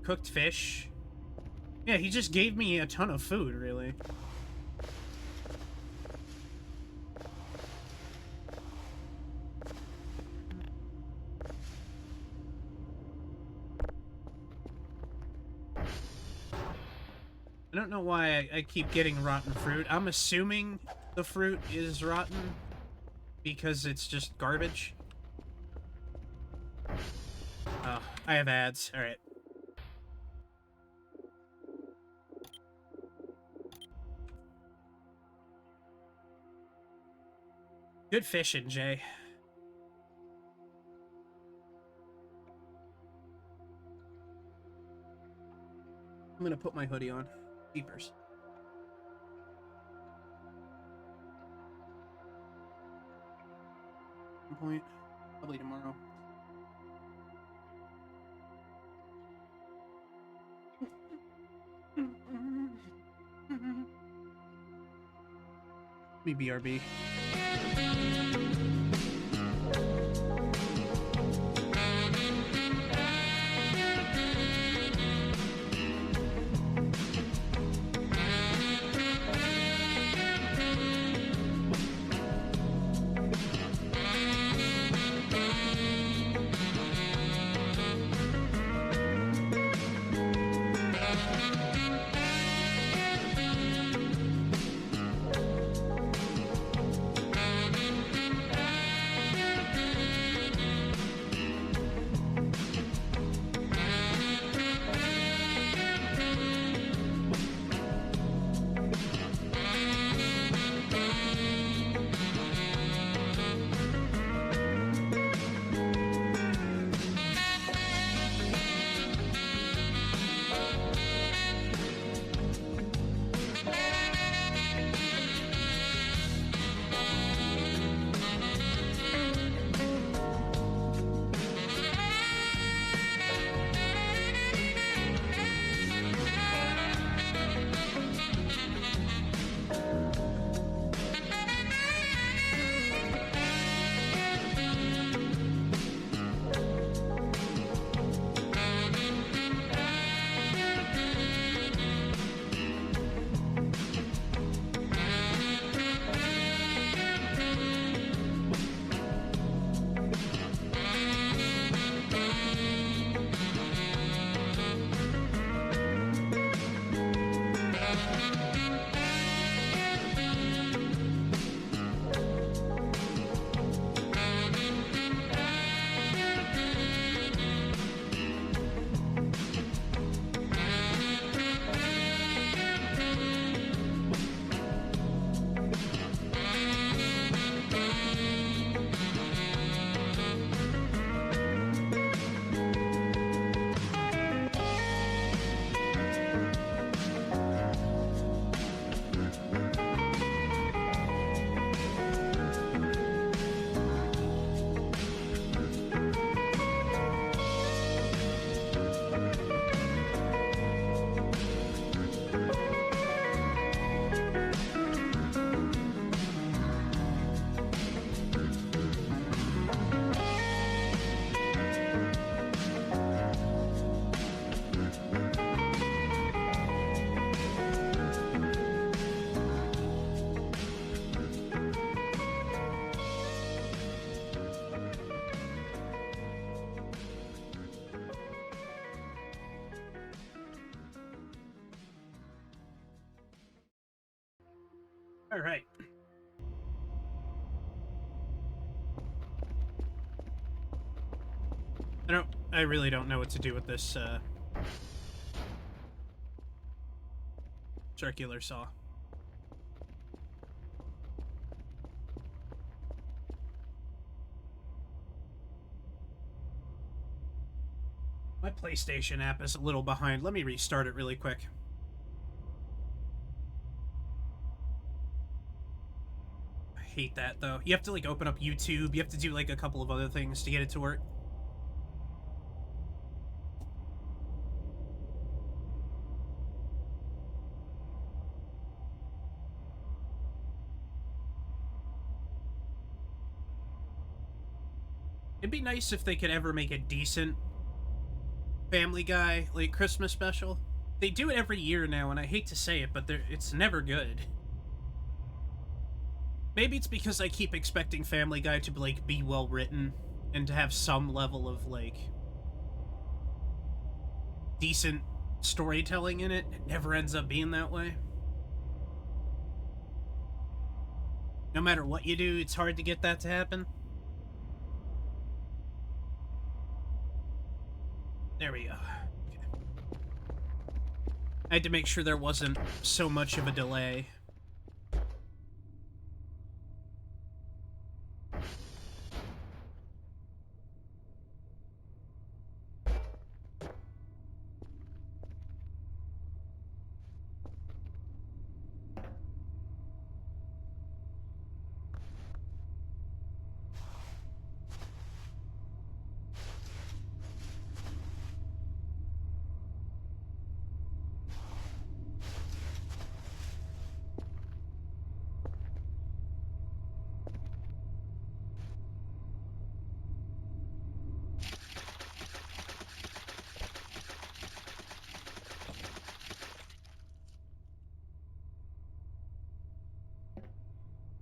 Cooked fish. Yeah, he just gave me a ton of food, really. I don't know why I keep getting rotten fruit. I'm assuming the fruit is rotten because it's just garbage. Oh, I have ads. Alright. Good fishing, Jay. I'm gonna put my hoodie on. Keepers. Some point. Probably tomorrow. Me BRB. All right. I really don't know what to do with this, circular saw. My PlayStation app is a little behind. Let me restart it really quick. I hate that, though. You have to, like, open up YouTube. You have to do, like, a couple of other things to get it to work. It'd be nice if they could ever make a decent Family Guy, like, Christmas special. They do it every year now, and I hate to say it, but it's never good. Maybe it's because I keep expecting Family Guy to, like, be well written and to have some level of, like, decent storytelling in it. It never ends up being that way. No matter what you do, it's hard to get that to happen. There we go. Okay. I had to make sure there wasn't so much of a delay.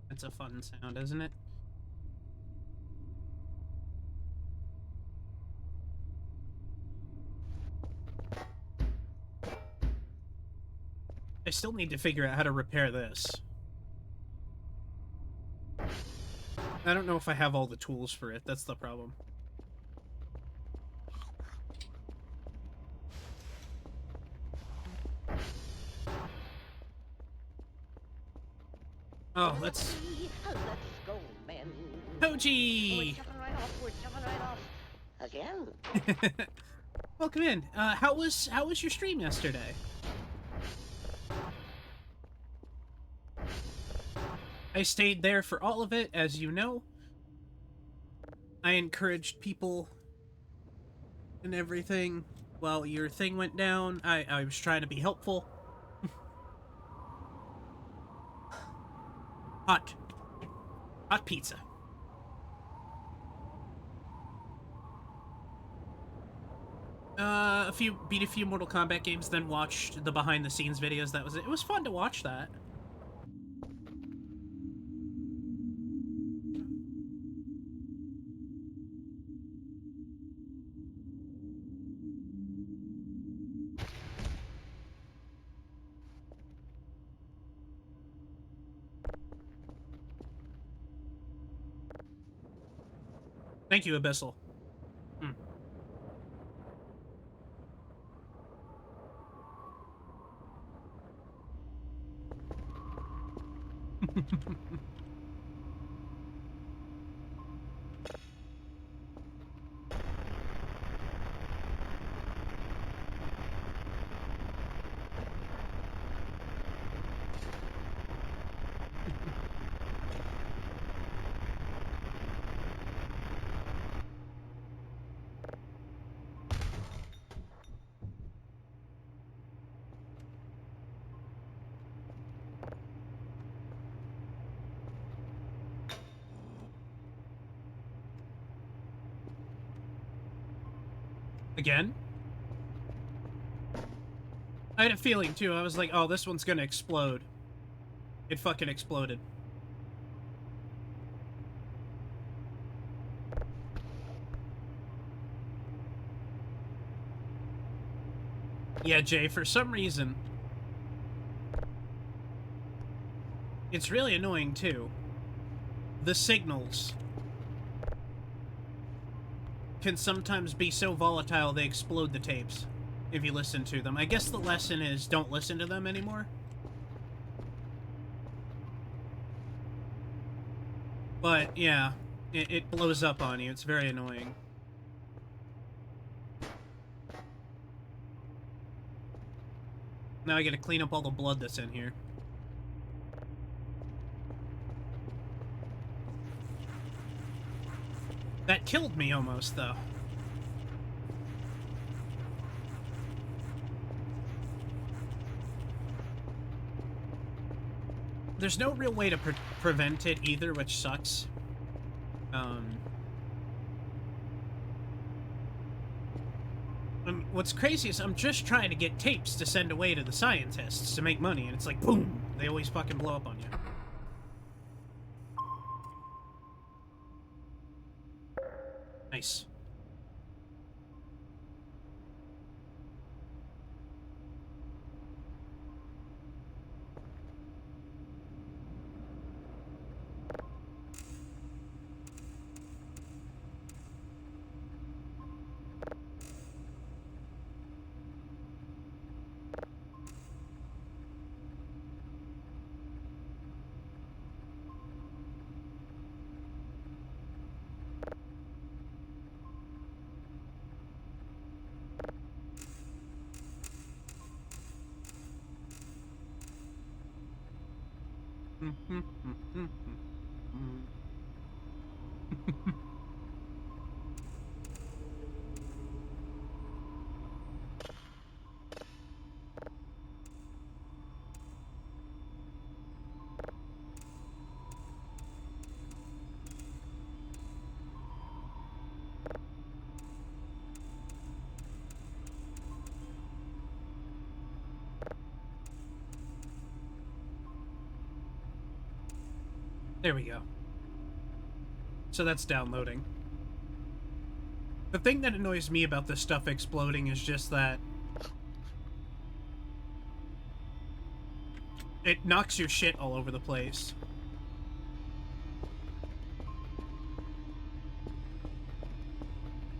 That's a fun sound, isn't it? I still need to figure out how to repair this. I don't know if I have all the tools for it. That's the problem. Oh, let's go, men. Koji! We're jumping right off. Again? Welcome in. How was your stream yesterday? I stayed there for all of it, as you know. I encouraged people and everything while your thing went down. I was trying to be helpful. Hot pizza. Beat a few Mortal Kombat games, then watched the behind the scenes videos. That was it. It was fun to watch that. Thank you, Abyssal. Again? I had a feeling, too. I was like, oh, this one's gonna explode. It fucking exploded. Yeah, Jay, for some reason... It's really annoying, too. The signals can sometimes be so volatile they explode the tapes if you listen to them. I guess the lesson is don't listen to them anymore. But, yeah, it blows up on you. It's very annoying. Now I gotta clean up all the blood that's in here. That killed me almost, though. There's no real way to prevent it either, which sucks. What's crazy is I'm just trying to get tapes to send away to the scientists to make money, and it's like, boom! They always fucking blow up on you. Nice. There we go. So that's downloading. The thing that annoys me about this stuff exploding is just that it knocks your shit all over the place.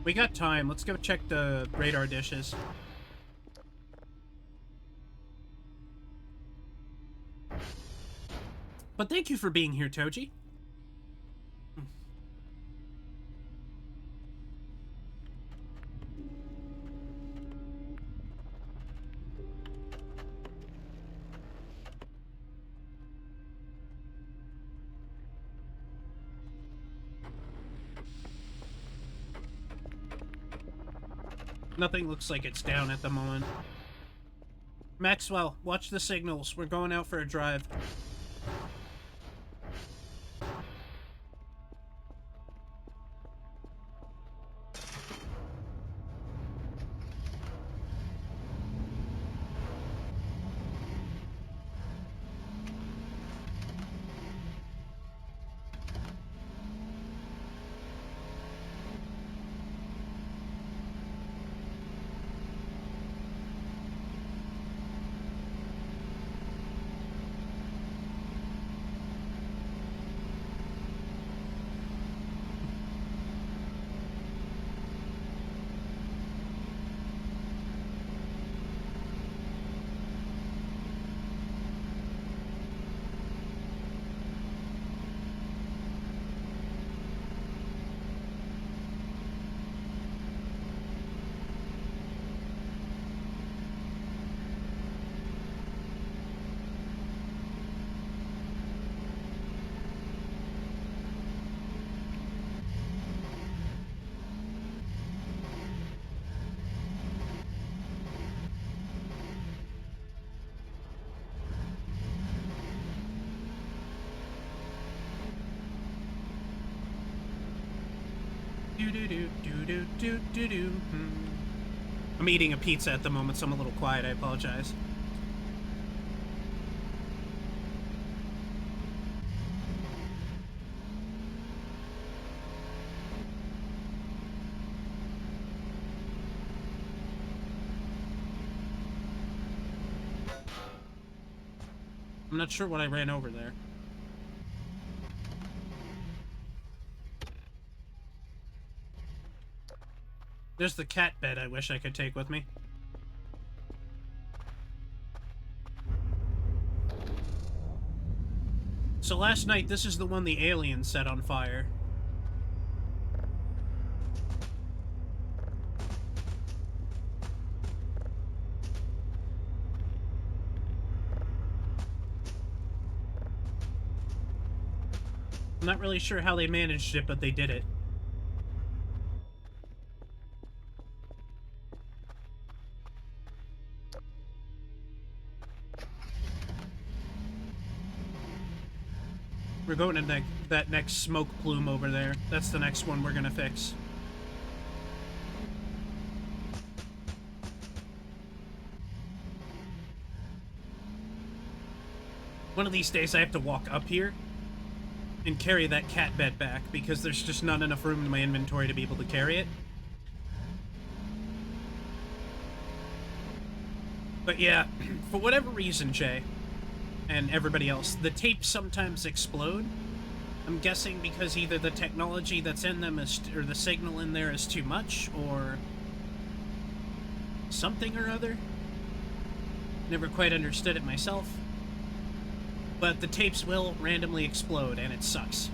We got time. Let's go check the radar dishes. But thank you for being here, Toji. Nothing looks like it's down at the moment. Maxwell, watch the signals. We're going out for a drive. I'm eating a pizza at the moment, so I'm a little quiet. I apologize. I'm not sure what I ran over there. There's the cat bed I wish I could take with me. So last night, this is the one the aliens set on fire. I'm not really sure how they managed it, but they did it. We're going to that next smoke plume over there. That's the next one we're gonna fix. One of these days I have to walk up here and carry that cat bed back because there's just not enough room in my inventory to be able to carry it. But yeah, for whatever reason, Jay, and everybody else, the tapes sometimes explode. I'm guessing because either the technology that's in them is, or the signal in there is too much, or something or other. Never quite understood it myself. But the tapes will randomly explode, and it sucks.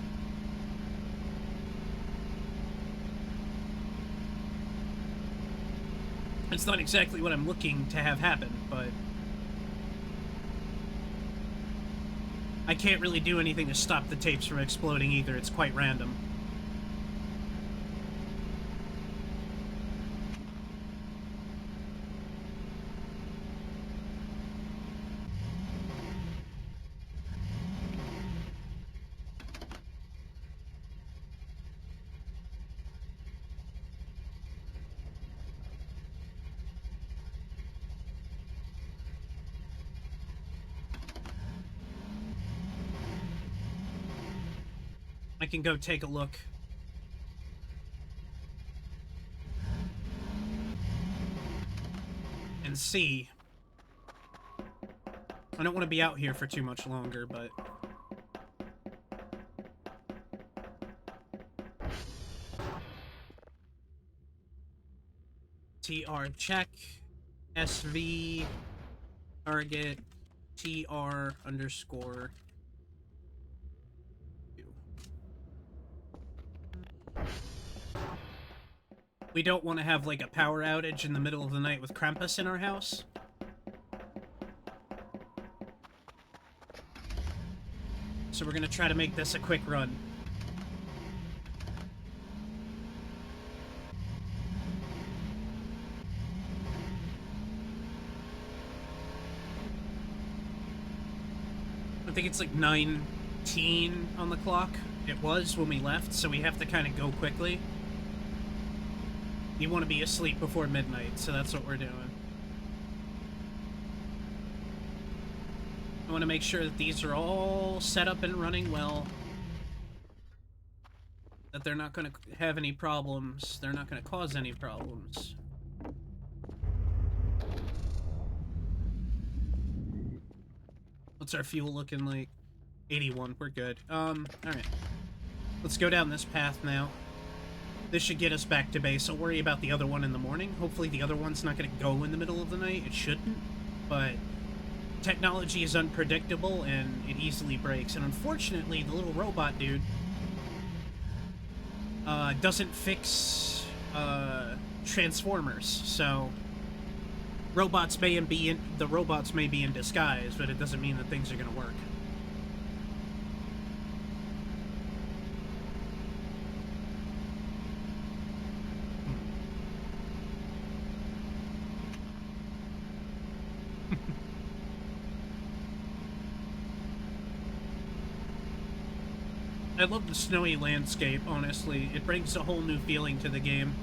It's not exactly what I'm looking to have happen, but I can't really do anything to stop the tapes from exploding either. It's quite random. I can go take a look. And see. I don't want to be out here for too much longer, but TR check. SV target TR underscore. We don't want to have, like, a power outage in the middle of the night with Krampus in our house. So we're gonna try to make this a quick run. I think it's like 19 on the clock. It was when we left, so we have to kind of go quickly. You want to be asleep before midnight, so that's what we're doing. I want to make sure that these are all set up and running well. That they're not going to have any problems. They're not going to cause any problems. What's our fuel looking like? 81, we're good. Alright. Let's go down this path now. This should get us back to base. I'll worry about the other one in the morning. Hopefully the other one's not going to go in the middle of the night. It shouldn't. But technology is unpredictable, and it easily breaks. And unfortunately, the little robot dude doesn't fix transformers. So robots may be in disguise, but it doesn't mean that things are going to work. I love the snowy landscape, honestly. It brings a whole new feeling to the game.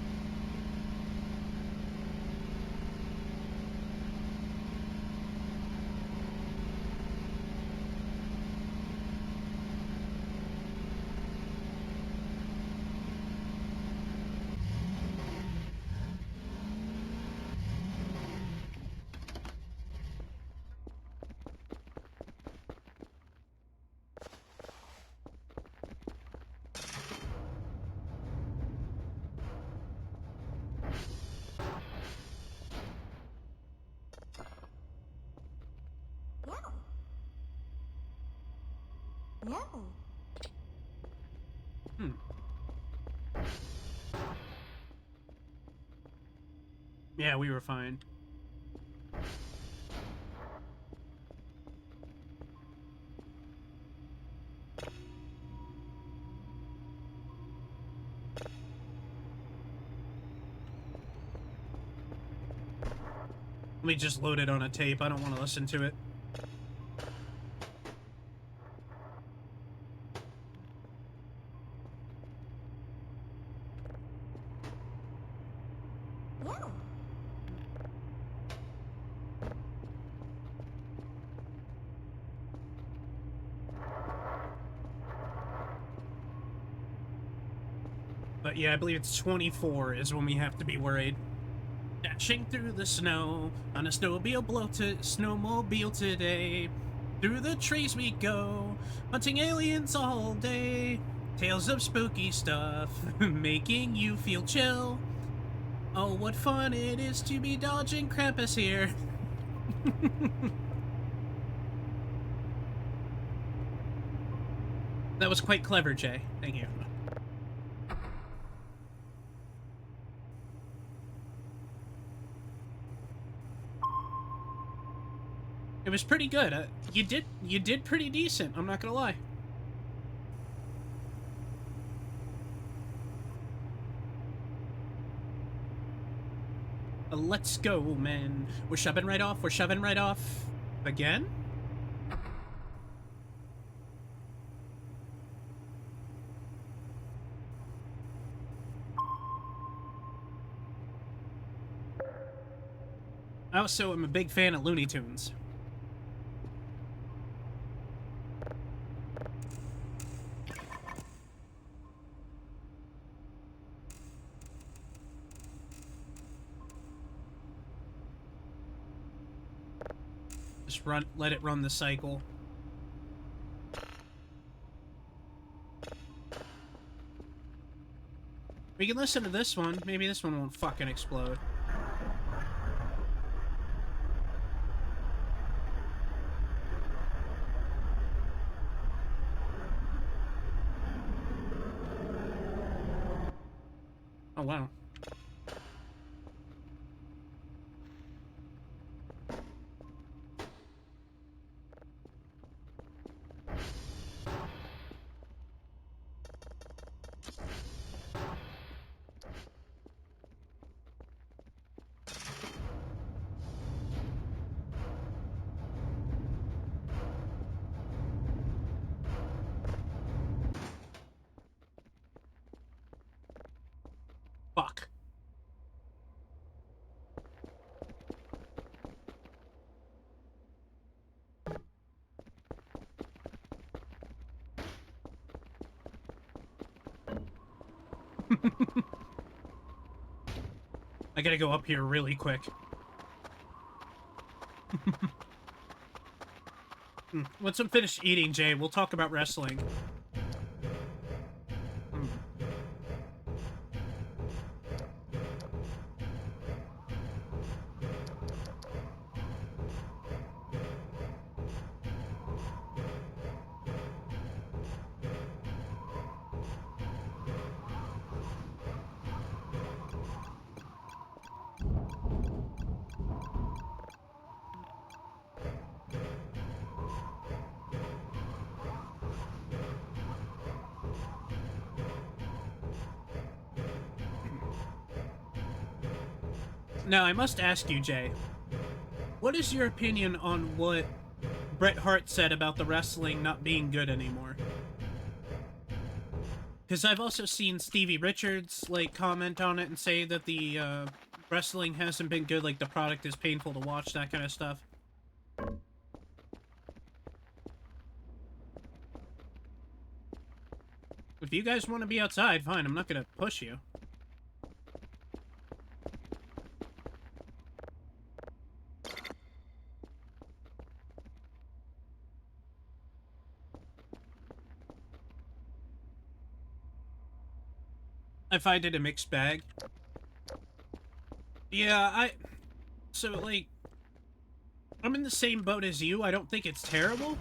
Yeah. Hmm. Yeah, we were fine. Let me just load it on a tape. I don't want to listen to it. Yeah. But yeah, I believe it's 24 is when we have to be worried. Dashing through the snow on a snowmobile today. Through the trees we go, hunting aliens all day. Tales of spooky stuff, making you feel chill. Oh, what fun it is to be dodging Krampus here. That was quite clever, Jay. Thank you. It was pretty good. You did pretty decent. I'm not gonna lie. Let's go, man. We're shoving right off. We're shoving right off. Again? I also am a big fan of Looney Tunes. Just let it run the cycle. We can listen to this one. Maybe this one won't fucking explode. Oh, wow. Fuck. I gotta go up here really quick. Once I'm finished eating, Jay, we'll talk about wrestling. Now, I must ask you, Jay, what is your opinion on what Bret Hart said about the wrestling not being good anymore? Because I've also seen Stevie Richards, like, comment on it and say that the, wrestling hasn't been good, like, the product is painful to watch, that kind of stuff. If you guys want to be outside, fine, I'm not gonna push you. I find it a mixed bag. Yeah, so, like, I'm in the same boat as you. I don't think it's terrible.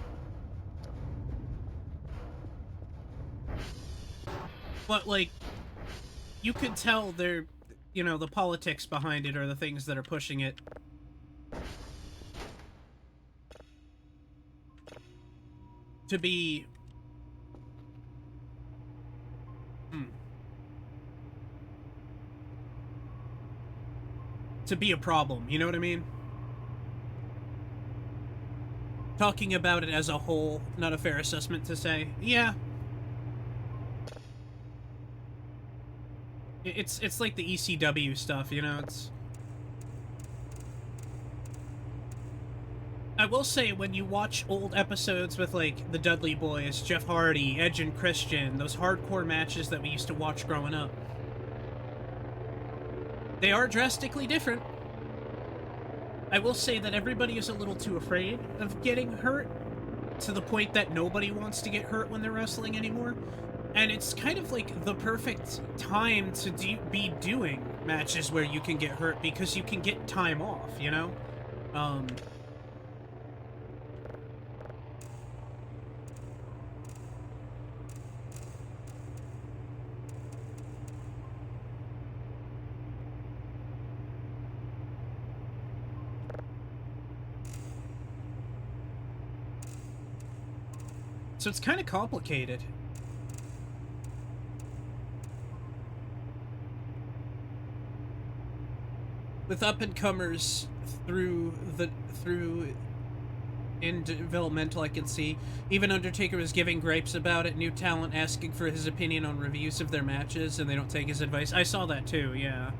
But, like, you can tell they're, you know, the politics behind it are the things that are pushing it. To be... to be a problem, you know what I mean? Talking about it as a whole, not a fair assessment to say, yeah. It's like the ECW stuff, you know, it's... I will say, when you watch old episodes with, like, the Dudley Boys, Jeff Hardy, Edge and Christian, those hardcore matches that we used to watch growing up, they are drastically different. I will say that everybody is a little too afraid of getting hurt, to the point that nobody wants to get hurt when they're wrestling anymore. And it's kind of like the perfect time to be doing matches where you can get hurt, because you can get time off, you know? So it's kind of complicated. With up-and-comers in developmental, I can see. Even Undertaker was giving gripes about it, new talent asking for his opinion on reviews of their matches, and they don't take his advice. I saw that too, yeah.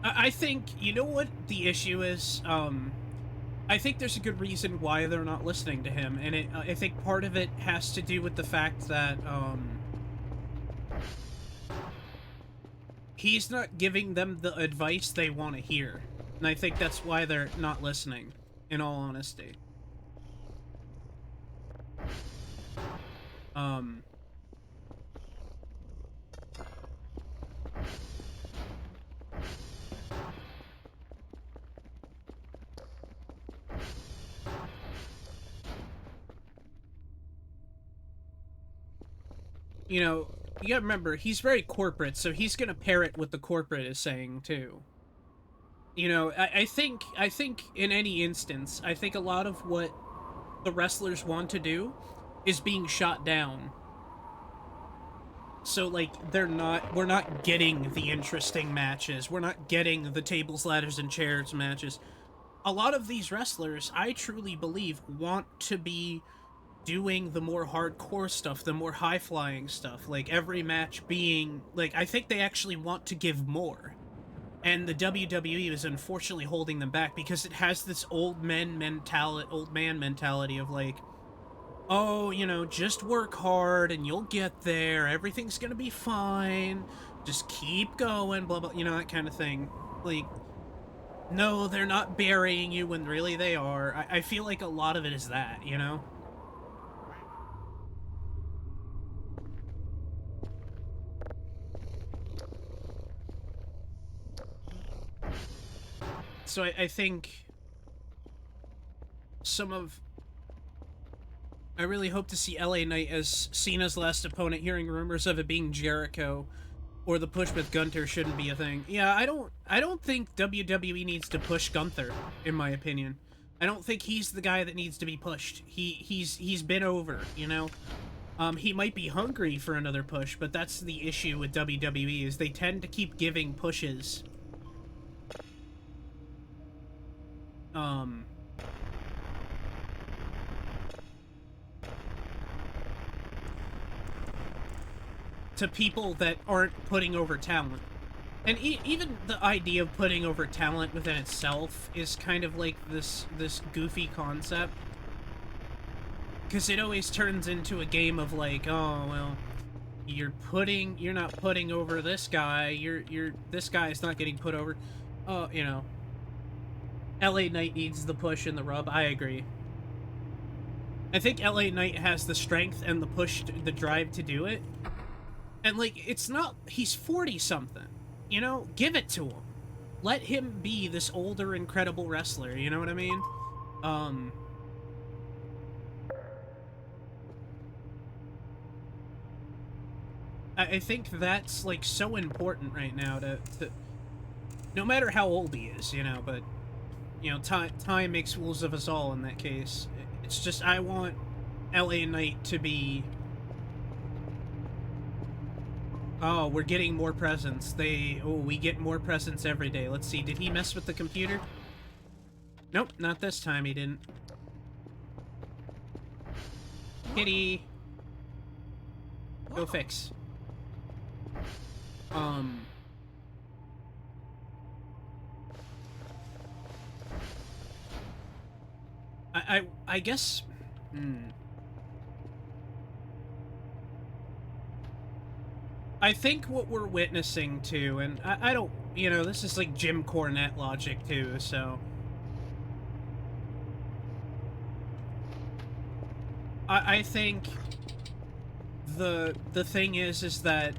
I think, you know what the issue is? I think there's a good reason why they're not listening to him, and I think part of it has to do with the fact that, he's not giving them the advice they want to hear. And I think that's why they're not listening, in all honesty. You know, you gotta remember, he's very corporate, so he's gonna parrot what the corporate is saying, too. You know, I think in any instance, I think a lot of what the wrestlers want to do is being shot down. So, like, we're not getting the interesting matches. We're not getting the tables, ladders, and chairs matches. A lot of these wrestlers, I truly believe, want to be doing the more hardcore stuff, the more high-flying stuff, like every match being, like, I think they actually want to give more. And the WWE is unfortunately holding them back because it has this old man mentality of like, oh, you know, just work hard and you'll get there, everything's gonna be fine, just keep going, blah blah, you know, that kind of thing. Like, no, they're not burying you when really they are. I feel like a lot of it is that, you know? So I think I really hope to see LA Knight as Cena's last opponent, hearing rumors of it being Jericho, or the push with Gunther shouldn't be a thing. Yeah, I don't think WWE needs to push Gunther, in my opinion. I don't think he's the guy that needs to be pushed. He's been over, you know? He might be hungry for another push, but that's the issue with WWE, is they tend to keep giving pushes. To people that aren't putting over talent. And even the idea of putting over talent within itself is kind of like this goofy concept. Because it always turns into a game of like, oh, well, you're not putting over this guy, this guy is not getting put over. Oh, you know. LA Knight needs the push and the rub, I agree. I think LA Knight has the strength and the push, the drive to do it. And, like, it's not... He's 40-something. You know? Give it to him. Let him be this older, incredible wrestler. You know what I mean? I think that's, like, so important right now to no matter how old he is, you know, but, you know, time makes fools of us all in that case. It's just, I want LA Knight to be... Oh, we're getting more presents. We get more presents every day. Let's see, did he mess with the computer? Nope, not this time he didn't. Kitty! Go fix. I guess... I think what we're witnessing to, and I don't... You know, this is like Jim Cornette logic too, so... I think the thing is that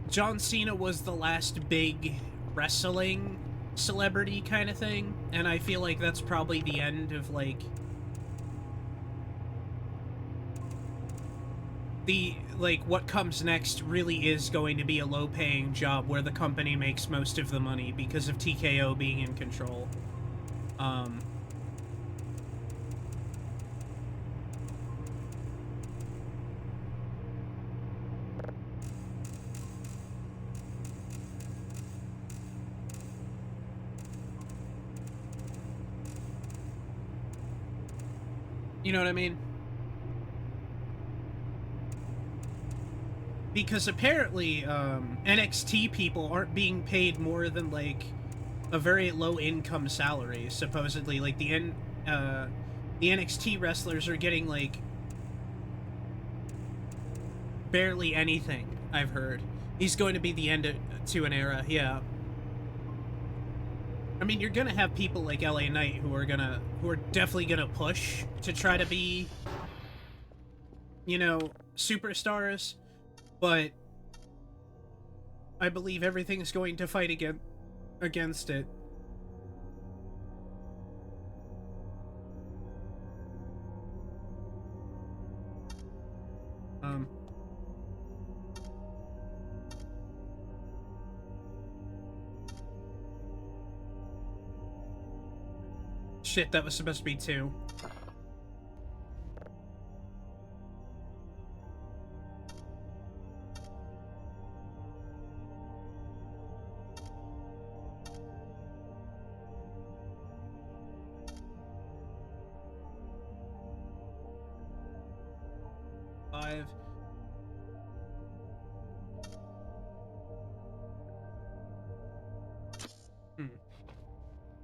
John Cena was the last big wrestling celebrity kind of thing, and I feel like that's probably the end of, like, what comes next really is going to be a low-paying job where the company makes most of the money because of TKO being in control. You know what I mean? Because apparently, NXT people aren't being paid more than, like, a very low-income salary, supposedly. Like, the NXT wrestlers are getting, like, barely anything, I've heard. He's going to be the end to an era, yeah. I mean, you're gonna have people like LA Knight who are definitely gonna push to try to be, you know, superstars, but I believe everything's going to fight against it. Shit, that was supposed to be 2. Five.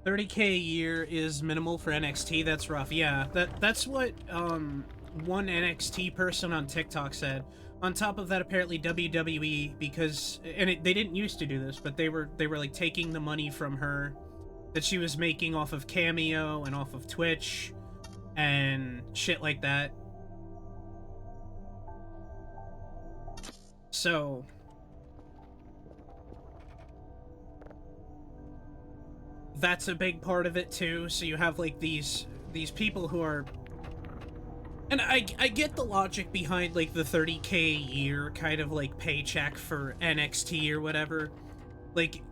30K a year is minimal for NXT. That's rough. Yeah, that's what one NXT person on TikTok said. On top of that, apparently WWE, because they didn't used to do this, but they were like taking the money from her that she was making off of Cameo and off of Twitch and shit like that. So that's a big part of it too. So you have like these people who are, and I get the logic behind like the 30K a year kind of like paycheck for NXT or whatever. Like,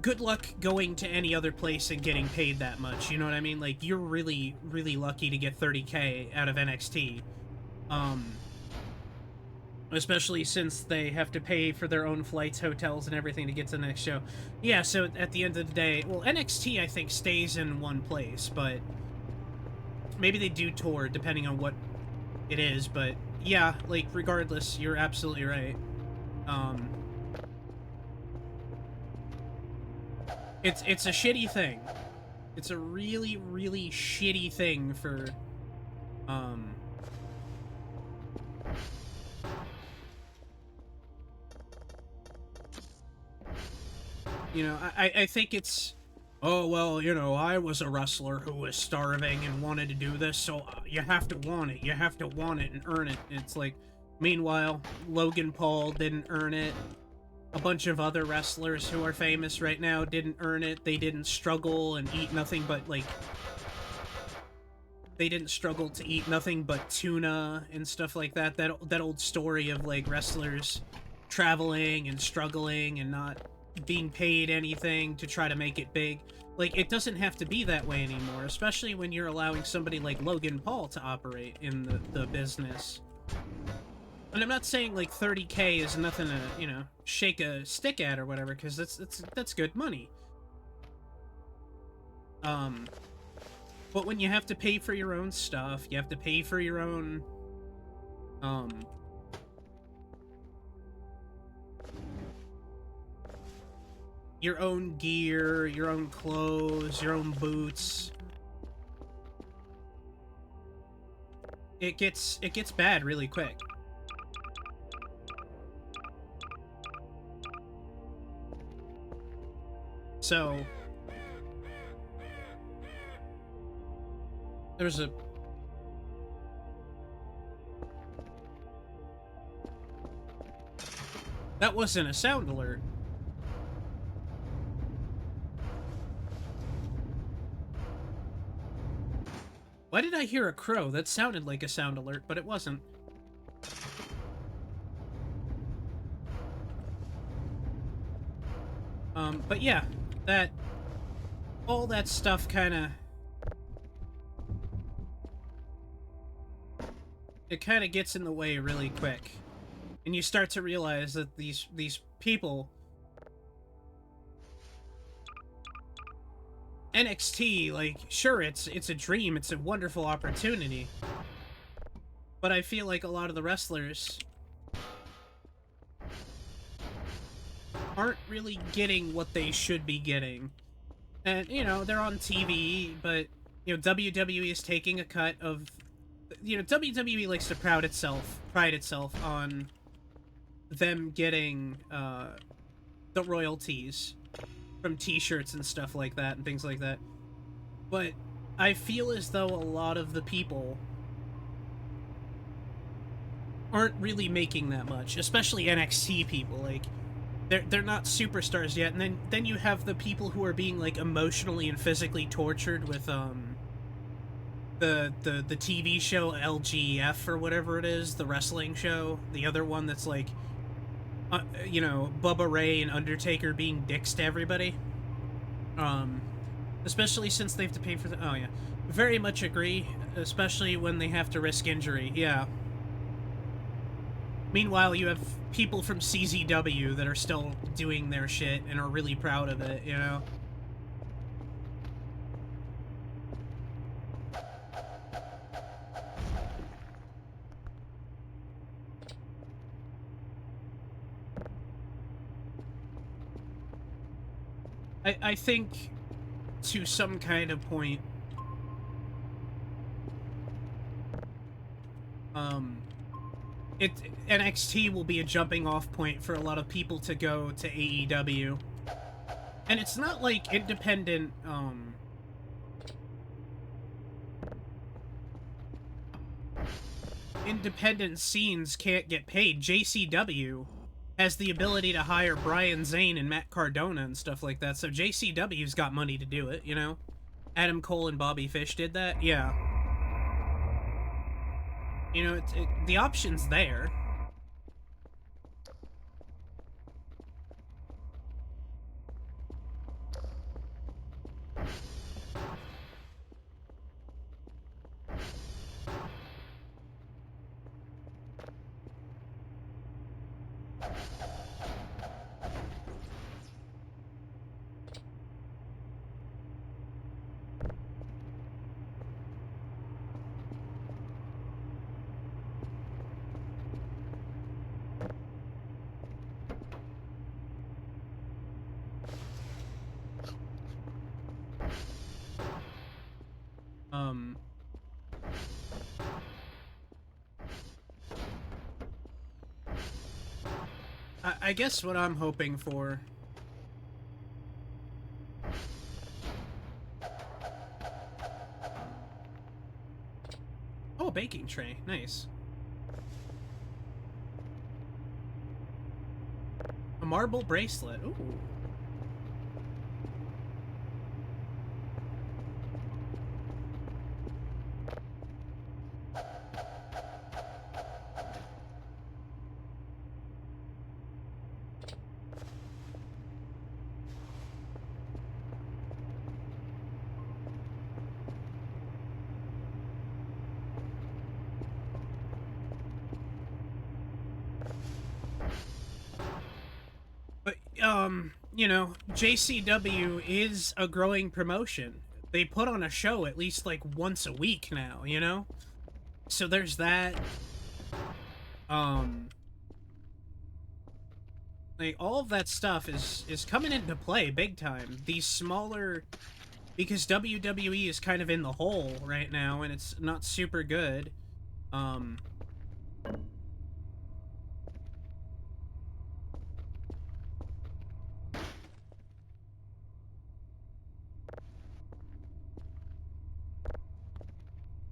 good luck going to any other place and getting paid that much. You know what I mean? Like, you're really lucky to get 30K out of NXT. Especially since they have to pay for their own flights, hotels, and everything to get to the next show. Yeah, so at the end of the day... Well, NXT, I think, stays in one place, but... Maybe they do tour, depending on what it is, but... Yeah, like, regardless, you're absolutely right. It's a shitty thing. It's a really shitty thing for... You know, I think it's, oh, well, you know, I was a wrestler who was starving and wanted to do this, so you have to want it. You have to want it and earn it. It's like, meanwhile, Logan Paul didn't earn it. A bunch of other wrestlers who are famous right now didn't earn it. They didn't struggle and eat nothing but, like, they didn't struggle to eat nothing but tuna and stuff like that. That old story of like wrestlers traveling and struggling and not being paid anything to try to make it big. Like, it doesn't have to be that way anymore, especially when you're allowing somebody like Logan Paul to operate in the business. And I'm not saying like 30K is nothing to, you know, shake a stick at or whatever, because that's good money. But when you have to pay for your own stuff, you have to pay for your own, your own gear, your own clothes, your own boots. It gets bad really quick. So there's a that wasn't a sound alert. Why did I hear a crow? That sounded like a sound alert, but it wasn't. But yeah, all that stuff kinda... It kinda gets in the way really quick. And you start to realize that these people... NXT, like, sure, it's a dream, it's a wonderful opportunity. But I feel like a lot of the wrestlers aren't really getting what they should be getting. And, you know, they're on TV, but, you know, WWE is taking a cut of... You know, WWE likes to pride itself on them getting, the royalties from t-shirts and stuff like that and things like that. But I feel as though a lot of the people aren't really making that much, especially NXT people. Like, they're not superstars yet, and then you have the people who are being like emotionally and physically tortured with the TV show LGF or whatever it is, the wrestling show, the other one that's like you know, Bubba Ray and Undertaker being dicks to everybody. Especially since they have to pay for the... Oh, yeah. Very much agree, especially when they have to risk injury, yeah. Meanwhile, you have people from CZW that are still doing their shit and are really proud of it, you know? I think, to some kind of point, NXT will be a jumping off point for a lot of people to go to AEW. And it's not like independent, independent scenes can't get paid. JCW has the ability to hire Brian Zane and Matt Cardona and stuff like that, so JCW's got money to do it, you know? Adam Cole and Bobby Fish did that? Yeah. You know, the option's there. I guess what I'm hoping for... Oh, a baking tray. Nice. A marble bracelet. Ooh. you know, JCW is a growing promotion. They put on a show at least like once a week now, you know? So there's that. Like, all of that stuff is coming into play big time. These smaller, because WWE is kind of in the hole right now and it's not super good.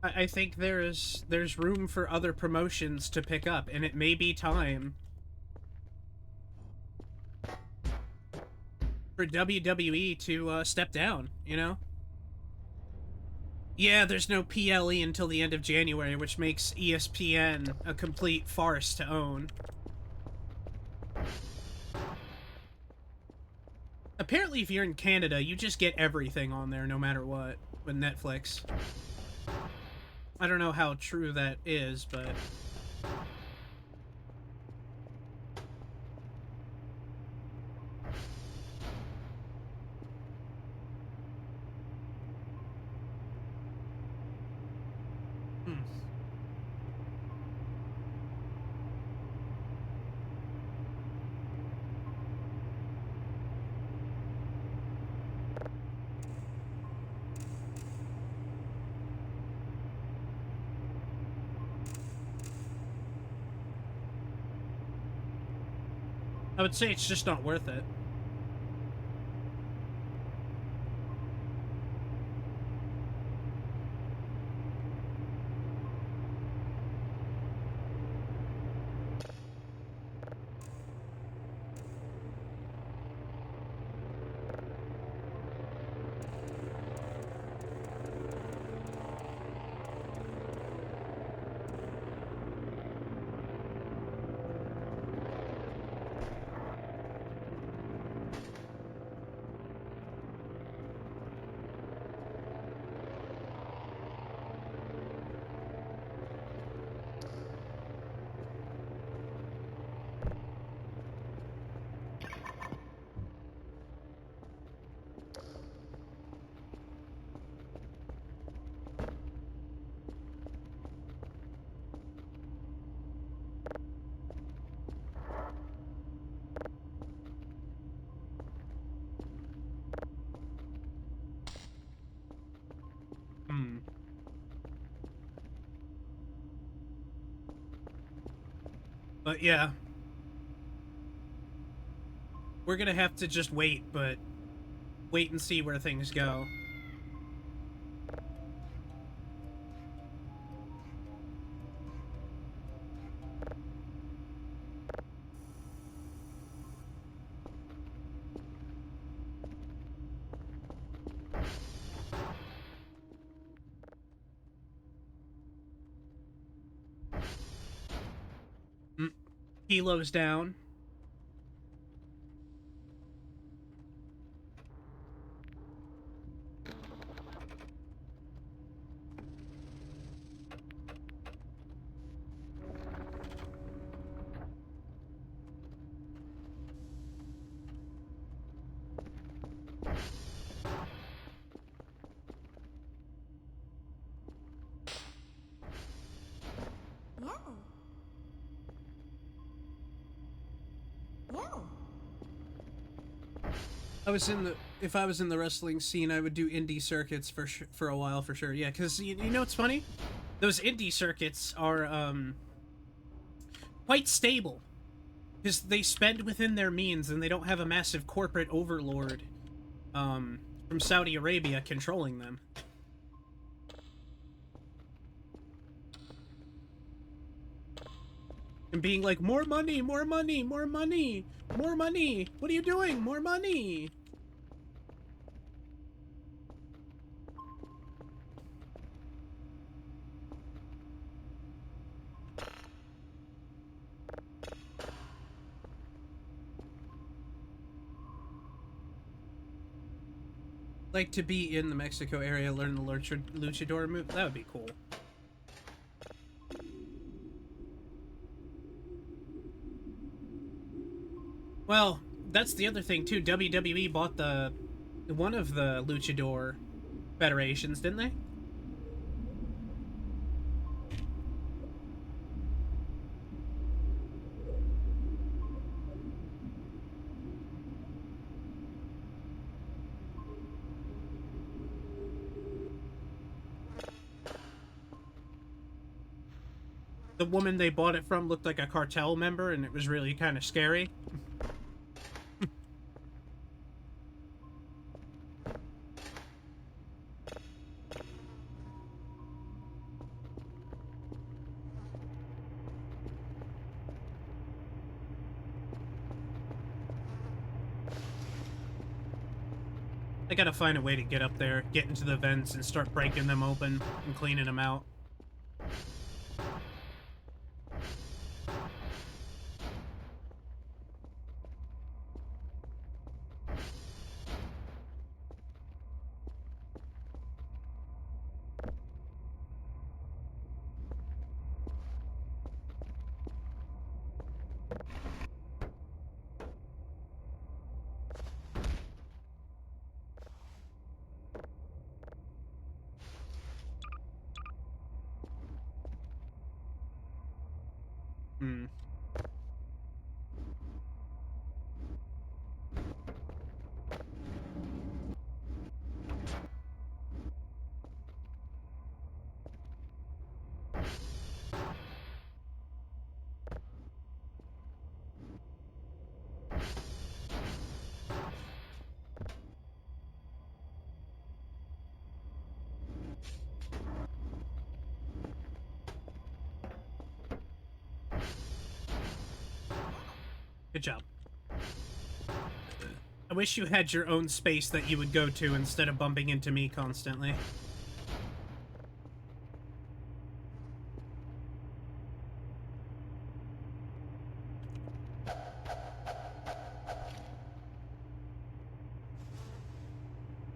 I think there's room for other promotions to pick up, and it may be time for WWE to step down, you know? Yeah, there's no PLE until the end of January, which makes ESPN a complete farce to own. Apparently, if you're in Canada, you just get everything on there no matter what with Netflix. I don't know how true that is, but... I would say it's just not worth it. But yeah. We're gonna have to just wait, but wait and see where things go. Kilo's down. Yeah. Yeah. If I was in the wrestling scene, I would do indie circuits for a while for sure. Yeah, because you know what's funny? Those indie circuits are quite stable because they spend within their means and they don't have a massive corporate overlord from Saudi Arabia controlling them. And being like, more money, more money, more money, more money. What are you doing? More money. Like to be in the Mexico area, learn the luchador move. That would be cool. Well, that's the other thing too. WWE bought one of the luchador federations, didn't they? The woman they bought it from looked like a cartel member, and it was really kind of scary. I gotta find a way to get up there, get into the vents, and start breaking them open and cleaning them out. Hmm. Good job. I wish you had your own space that you would go to instead of bumping into me constantly.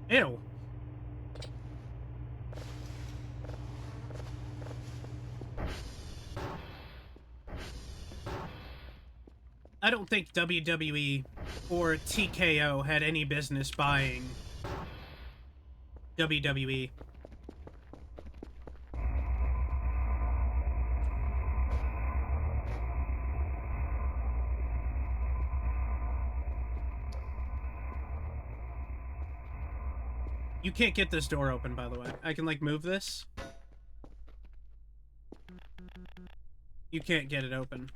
Ew. I don't think WWE or TKO had any business buying WWE. You can't get this door open, by the way. I can, like, move this. You can't get it open.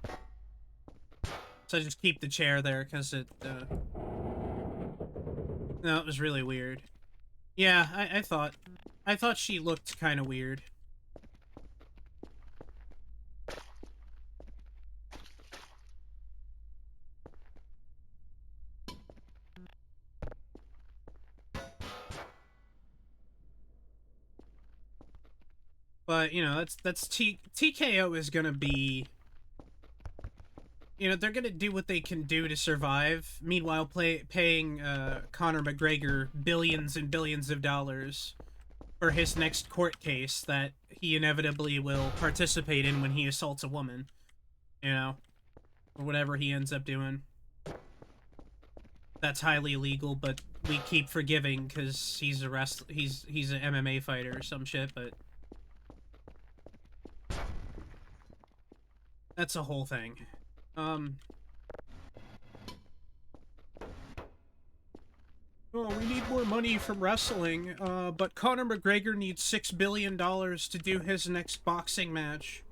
So I just keep the chair there, because it, No, it was really weird. Yeah, I thought she looked kind of weird. But, you know, TKO is gonna be... You know, they're gonna do what they can do to survive, meanwhile paying Conor McGregor billions and billions of dollars for his next court case that he inevitably will participate in when he assaults a woman. You know? Or whatever he ends up doing. That's highly illegal, but we keep forgiving because he's a he's an MMA fighter or some shit, but... That's a whole thing. Oh, we need more money from wrestling, but Conor McGregor needs $6 billion to do his next boxing match.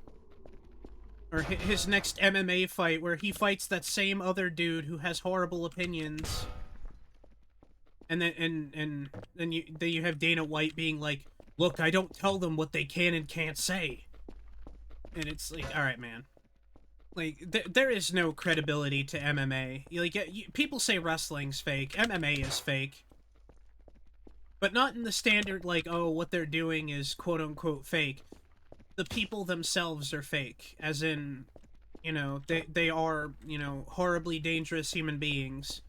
Or his next MMA fight, where he fights that same other dude who has horrible opinions. And then you have Dana White being like, look, I don't tell them what they can and can't say. And it's like, alright, man. Like, there is no credibility to MMA. People say wrestling's fake. MMA is fake. But not in the standard, like, oh, what they're doing is quote-unquote fake. The people themselves are fake. As in, you know, they are, you know, horribly dangerous human beings.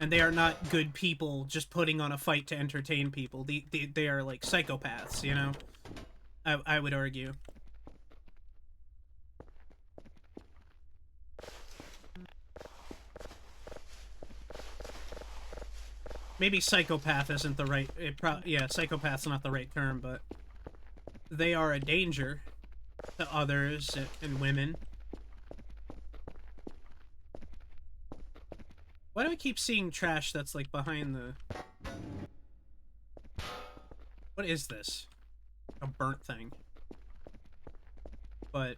And they are not good people just putting on a fight to entertain people. They are, like, psychopaths, you know? I would argue. maybe psychopath isn't the right... yeah, psychopath's not the right term, but they are a danger to others and women. Why do I keep seeing trash that's, like, behind the... What is this? A burnt thing. But...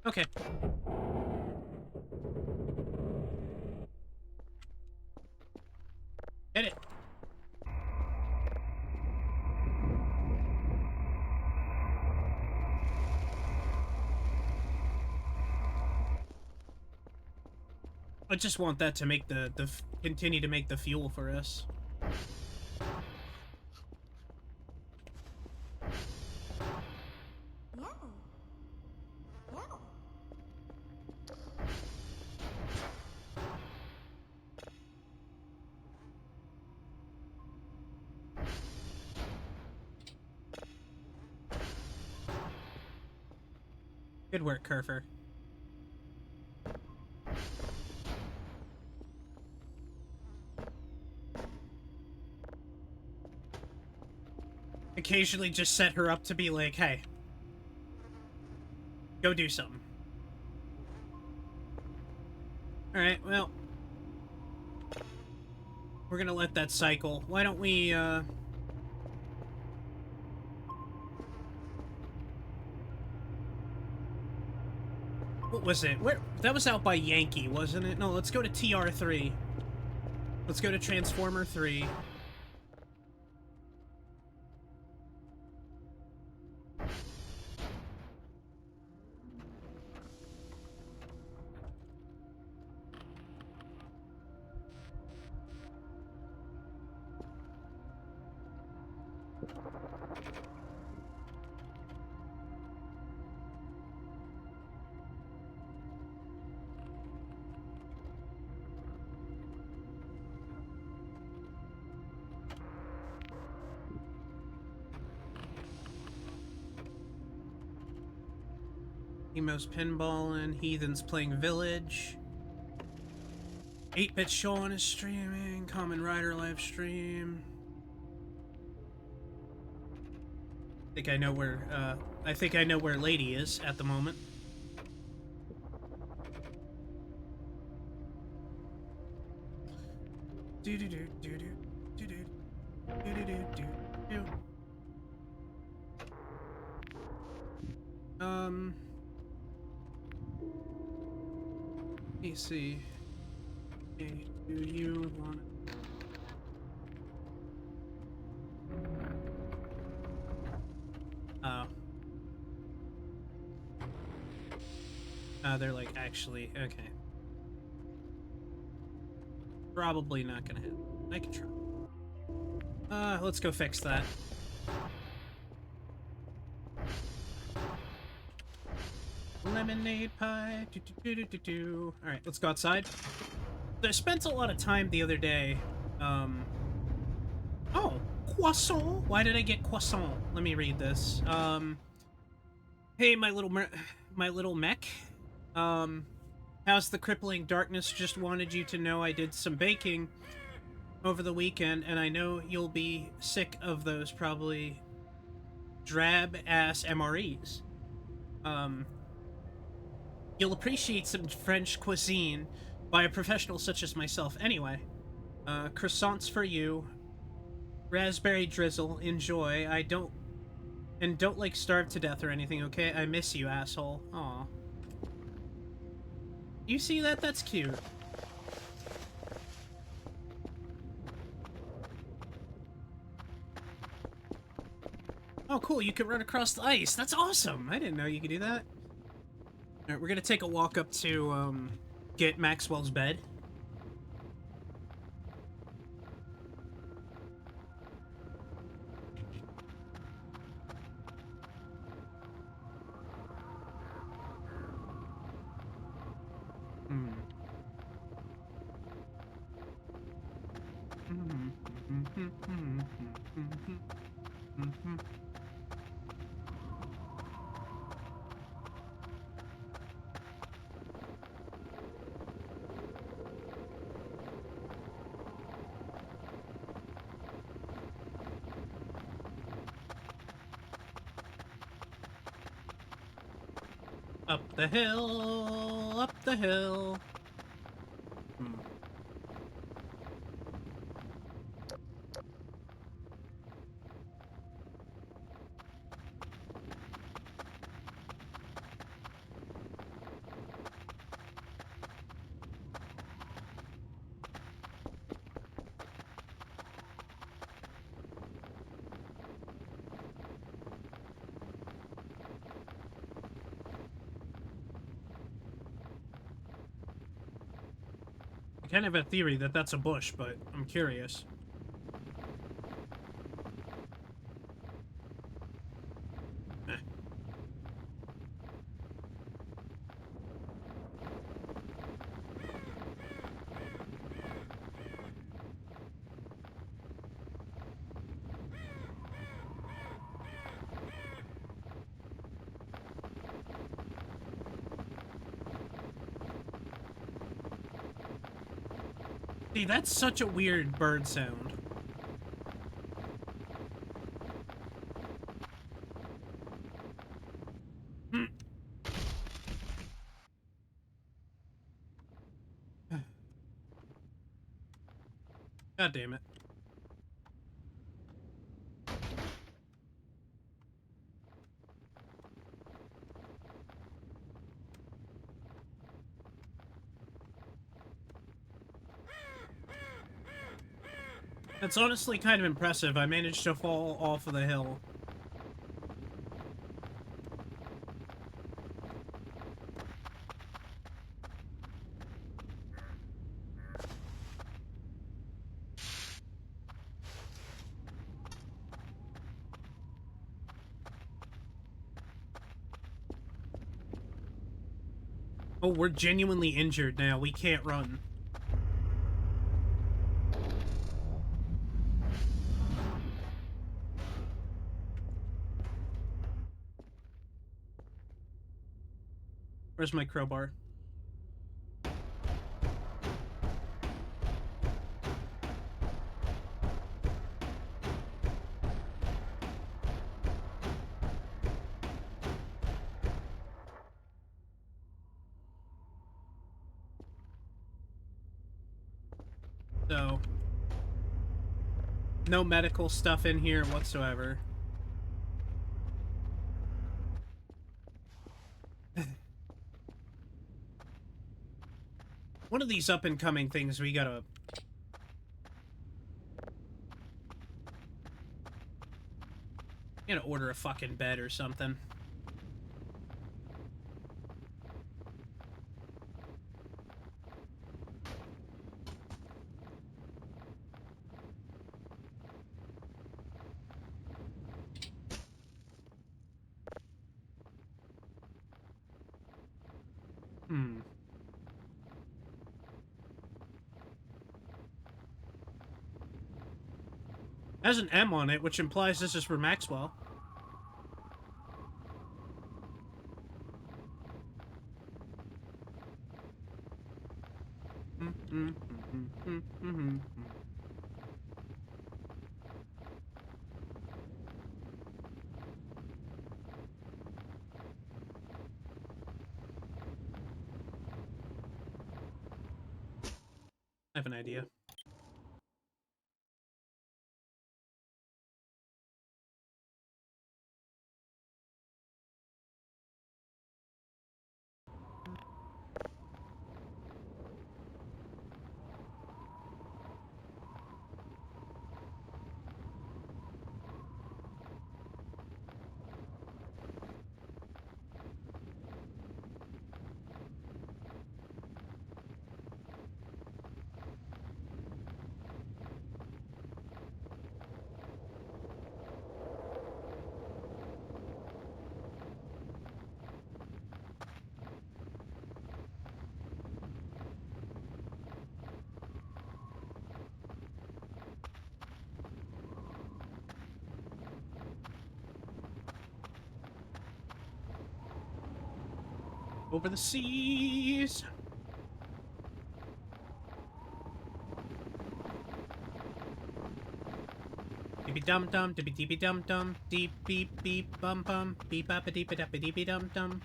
Okay. Hit it. I just want that to make continue to make the fuel for us. Yeah. Yeah. Good work, Kerfer. Occasionally just set her up to be like, hey, go do something. Alright, well, we're gonna let that cycle. Why don't we, what was it? Where? That was out by Yankee, wasn't it? No, let's go to TR3. Let's go to Transformer 3. Emo's pinballing, Heathen's playing Village. 8-Bit Sean is streaming, Common Rider live stream. I think I know where Lady is at the moment. Do do do do do do do do do do do. Let me see. Okay, do you want they're like, actually, okay. Probably not gonna happen. I can try. Let's go fix that. Lemonade pie. Alright, let's go outside. I spent a lot of time the other day. Oh, croissant. Why did I get croissant? Let me read this. Hey, my little mech. How's the crippling darkness? Just wanted you to know I did some baking over the weekend, and I know you'll be sick of those probably drab-ass MREs. You'll appreciate some French cuisine by a professional such as myself. Anyway, croissants for you. Raspberry drizzle. Enjoy. Don't like starve to death or anything, okay? I miss you, asshole. Aw. You see that? That's cute. Oh, cool, you can run across the ice. That's awesome. I didn't know you could do that. Alright, we're gonna take a walk up to, get Maxwell's bed. Up the hill, up the hill. I kind of have a theory that that's a bush, but I'm curious. Eh. See, that's such a weird bird sound. God damn it. That's honestly kind of impressive. I managed to fall off of the hill. Oh, we're genuinely injured now. We can't run. Where's my crowbar? So, no medical stuff in here whatsoever. One of these up-and-coming things we gotta... order a fucking bed or something. Has an M on it, which implies this is for Maxwell. I have an idea. Over the seas. Deepy dum dum, dippy deepy dum dum, deep beep beep bum bum, beep up a deep a deepy dum dum.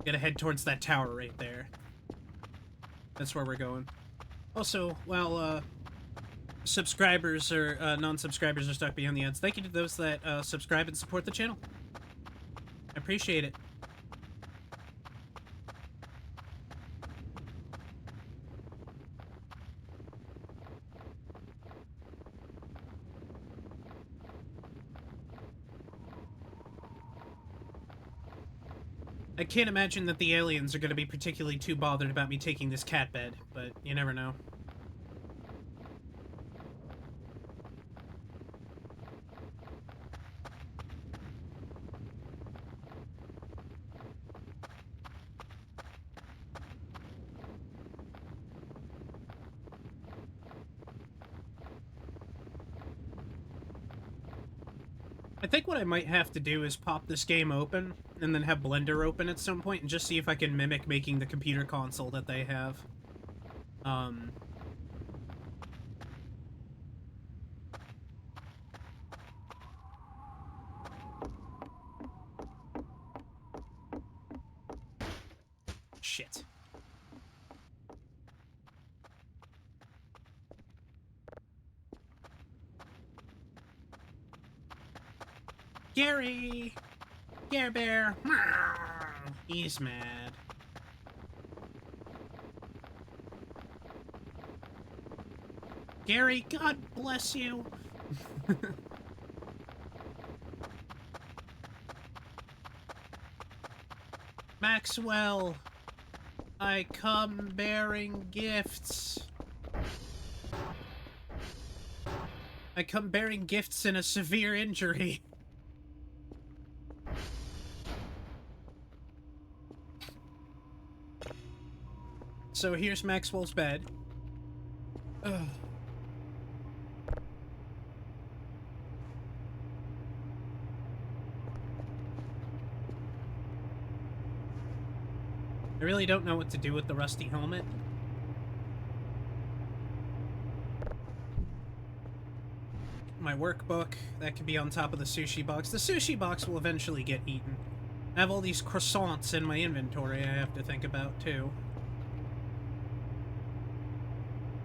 Gotta head towards that tower right there. That's where we're going. Also, while subscribers or non-subscribers are stuck behind the ads, thank you to those that subscribe and support the channel. I appreciate it. I can't imagine that the aliens are going to be particularly too bothered about me taking this cat bed, but you never know. I think what I might have to do is pop this game open and then have Blender open at some point and just see if I can mimic making the computer console that they have. Shit. Gary! Gare Bear! He's mad. Gary, God bless you! Maxwell! I come bearing gifts. I come bearing gifts in a severe injury. So here's Maxwell's bed. Ugh. I really don't know what to do with the rusty helmet. My workbook, that could be on top of the sushi box. The sushi box will eventually get eaten. I have all these croissants in my inventory I have to think about, too.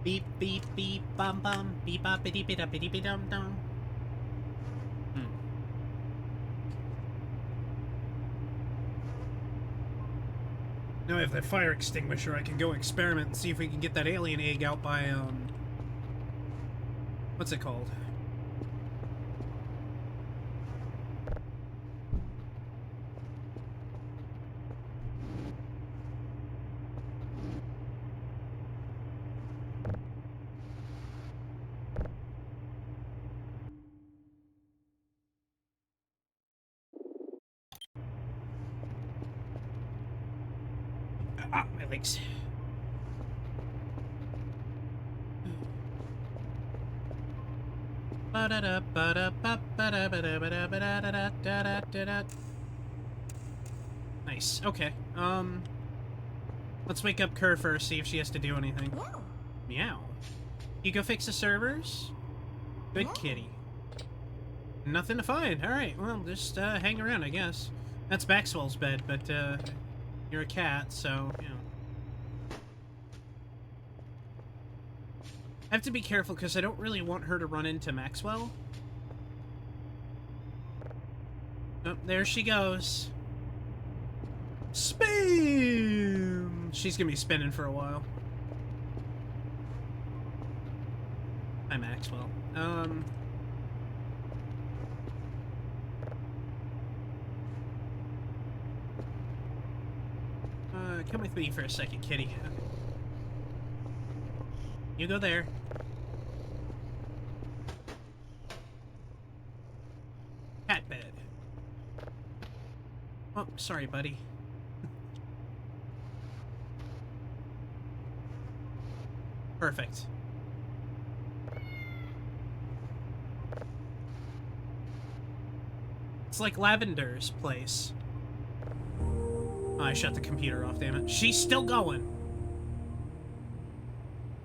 Beep, beep, beep, bum, bum, beep, bop, biddy, biddy, biddy, biddy, dum, dum. Now I have that fire extinguisher, I can go experiment and see if we can get that alien egg out by, what's it called? Ah, my legs. Nice. Okay. Let's wake up Kerr first, see if she has to do anything. Whoa. Meow. You go fix the servers? Good Whoa. kitty. Nothing to find. Alright, well, just hang around, I guess. That's Maxwell's bed, but you're a cat, so, you know. I have to be careful because I don't really want her to run into Maxwell. Oh, there she goes. Spam! She's gonna be spinning for a while. Hi, Maxwell. Come with me for a second, kitty. You go there. Cat bed. Oh, sorry, buddy. Perfect. It's like Lavender's place. Oh, I shut the computer off, damn it. She's still going.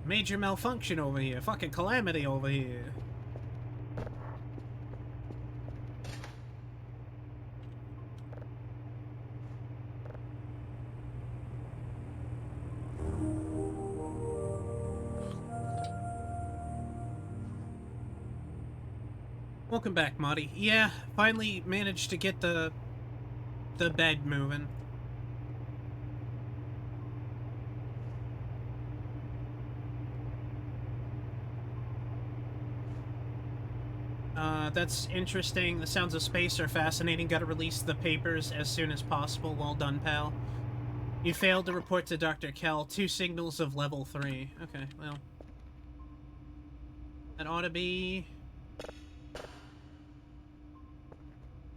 Major malfunction over here. Fucking calamity over here. Welcome back, Marty. Yeah, finally managed to get the bed moving. That's interesting. The sounds of space are fascinating. Gotta release the papers as soon as possible. Well done, pal. You failed to report to Dr. Kell. 2 signals of level 3. Okay, well. That ought to be...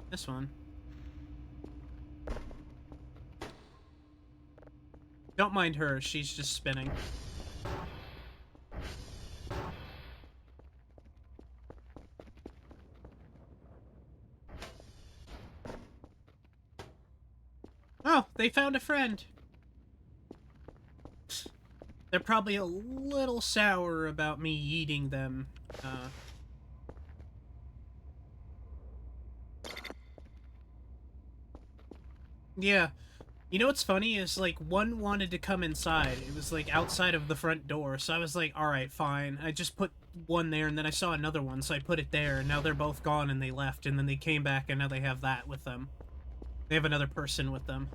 this one. Don't mind her, she's just spinning. Oh, they found a friend. They're probably a little sour about me eating them. Yeah. You know what's funny is, like, one wanted to come inside. It was, like, outside of the front door, so I was like, alright, fine. I just put one there, and then I saw another one, so I put it there, and now they're both gone, and they left, and then they came back, and now they have that with them. They have another person with them.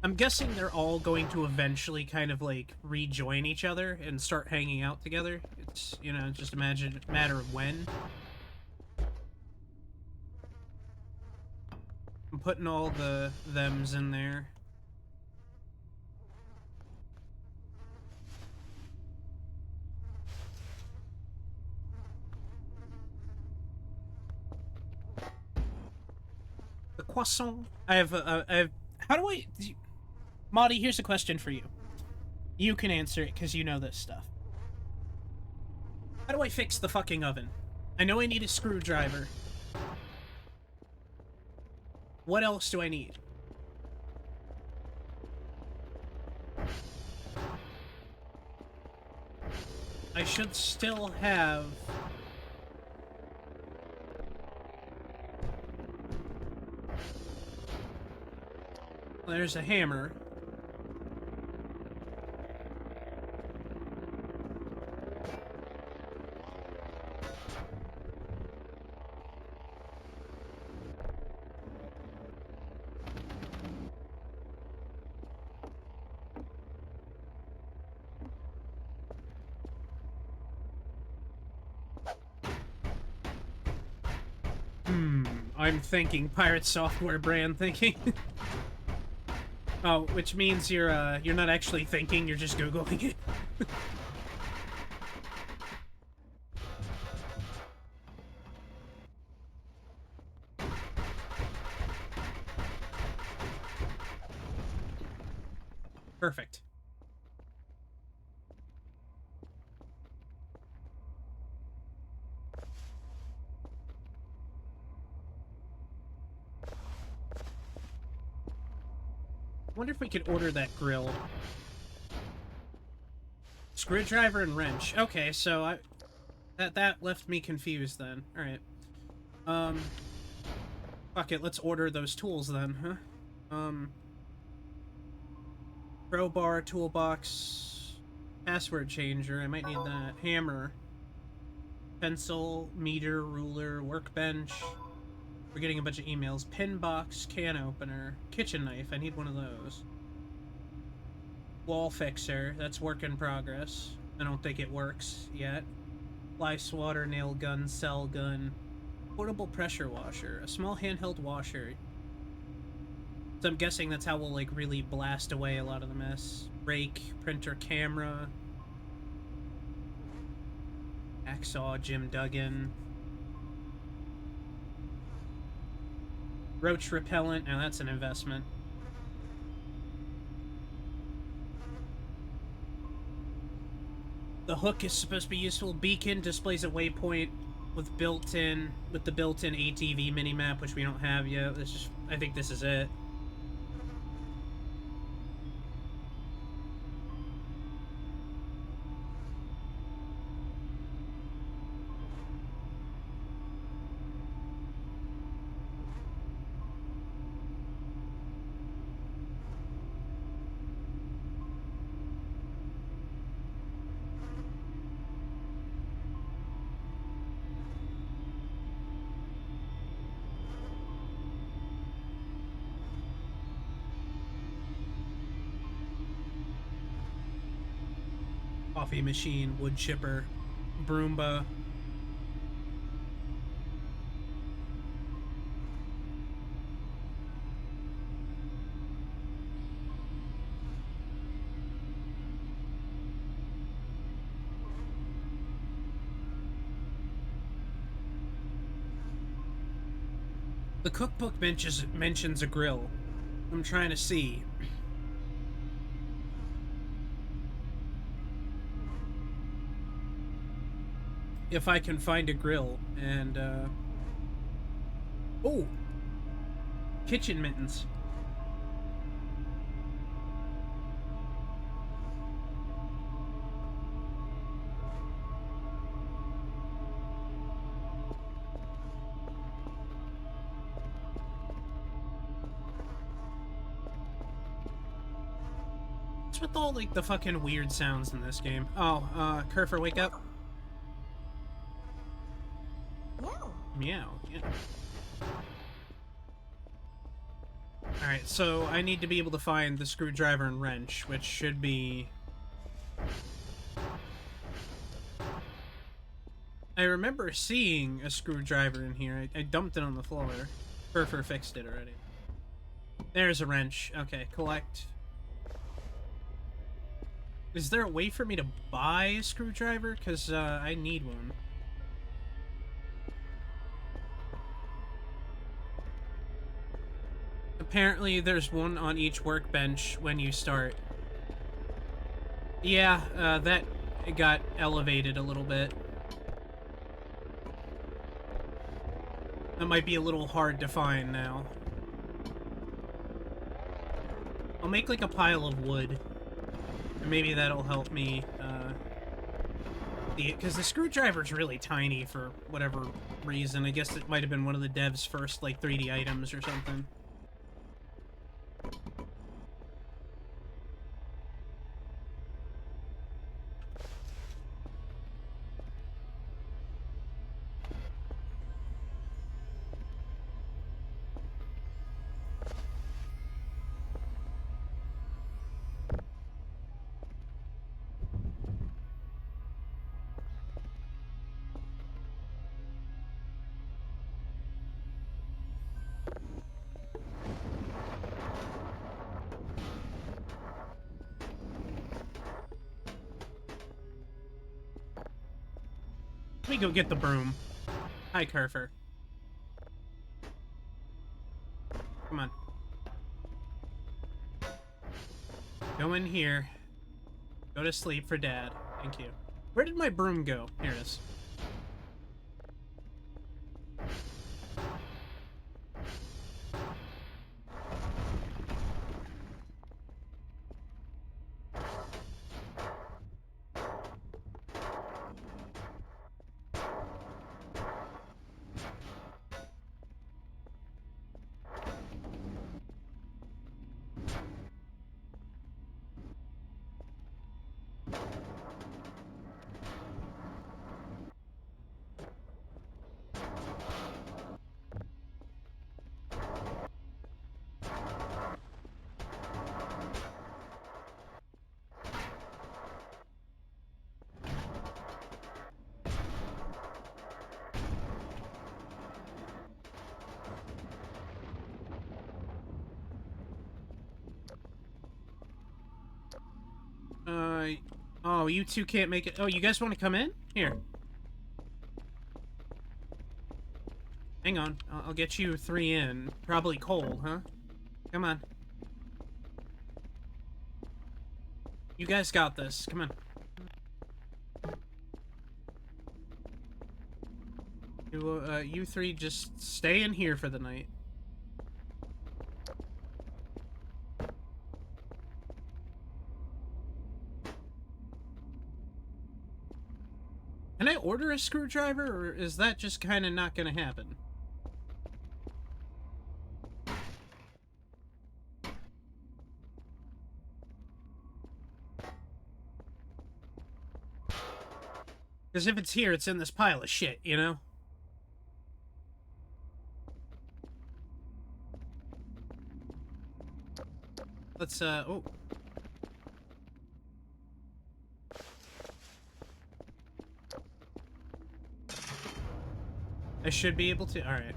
I'm guessing they're all going to eventually kind of, like, rejoin each other and start hanging out together. It's, you know, just a matter of when. I'm putting all the thems in there. The croissant. I have, how do I... Marty, here's a question for you. You can answer it, because you know this stuff. How do I fix the fucking oven? I know I need a screwdriver. What else do I need? I should still have... there's a hammer. I'm thinking Pirate Software brand thinking. Oh, which means you're not actually thinking, you're just Googling it. Perfect. I wonder if we could order that grill. Screwdriver and wrench. Okay, so that left me confused then. Alright. Fuck it, let's order those tools then, huh? Crowbar, toolbox, password changer, I might need that. Hammer. Pencil, meter, ruler, workbench. We're getting a bunch of emails. Pin box, can opener, kitchen knife. I need one of those. Wall fixer. That's work in progress. I don't think it works yet. Fly swatter, nail gun, cell gun. Portable pressure washer. A small handheld washer. So I'm guessing that's how we'll, like, really blast away a lot of the mess. Rake, printer, camera. Hacksaw, Jim Duggan. Roach repellent. Now that's an investment. The hook is supposed to be useful. Beacon displays a waypoint. with the built-in ATV minimap, which we don't have yet. I think this is it. Coffee machine, wood chipper, Broomba. The cookbook mentions a grill. I'm trying to see. If I can find a grill and oh, kitchen mittens. What's with all like the fucking weird sounds in this game? Oh, Kerfer, wake up. Meow. Meow. Yeah. Alright, so I need to be able to find the screwdriver and wrench, which should be... I remember seeing a screwdriver in here. I dumped it on the floor. Kerfer fixed it already. There's a wrench. Okay, collect. Is there a way for me to buy a screwdriver? Because I need one. Apparently, there's one on each workbench when you start. Yeah, that got elevated a little bit. That might be a little hard to find now. I'll make like a pile of wood. And maybe that'll help me, because the screwdriver's really tiny for whatever reason. I guess it might have been one of the devs' first, like, 3D items or something. Let me go get the broom. Hi, Kerfer. Come on. Go in here. Go to sleep for Dad. Thank you. Where did my broom go? Here it is. Oh, you two can't make it. Oh, you guys want to come in? Here. Hang on. I'll get you 3 in. Probably cold, huh? Come on. You guys got this. Come on. you three just stay in here for the night. Can I order a screwdriver, or is that just kind of not going to happen? Because if it's here, it's in this pile of shit, you know? Let's, oh. I should be able to. Alright.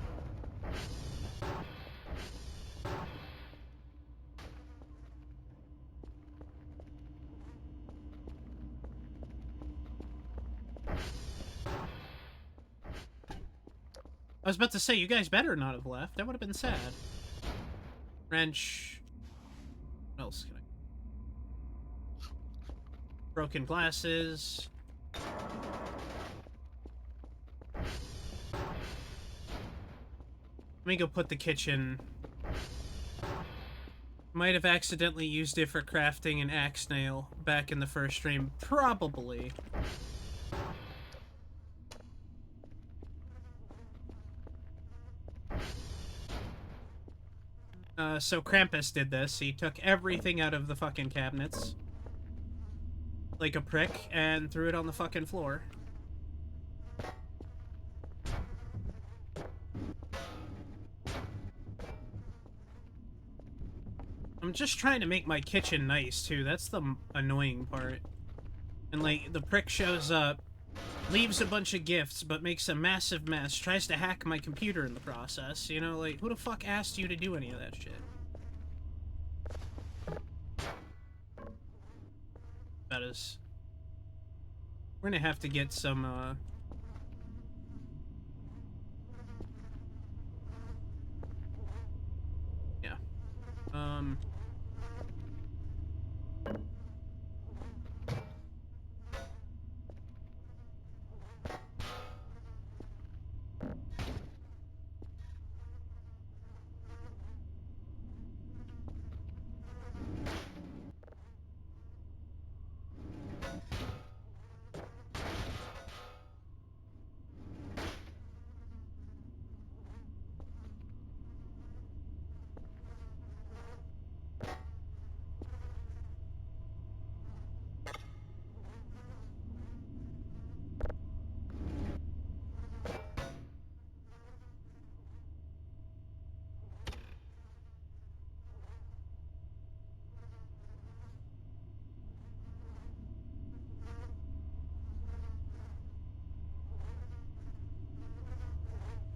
I was about to say, you guys better not have left. That would have been sad. Wrench. What else can I... Broken glasses. Let me go put the kitchen. Might have accidentally used it for crafting an axe nail back in the first stream. Probably. So Krampus did this. He took everything out of the fucking cabinets. Like a prick, and threw it on the fucking floor. I'm just trying to make my kitchen nice, too. That's the annoying part. And, like, the prick shows up, leaves a bunch of gifts, but makes a massive mess, tries to hack my computer in the process. You know, like, who the fuck asked you to do any of that shit? That is... We're gonna have to get some, Yeah.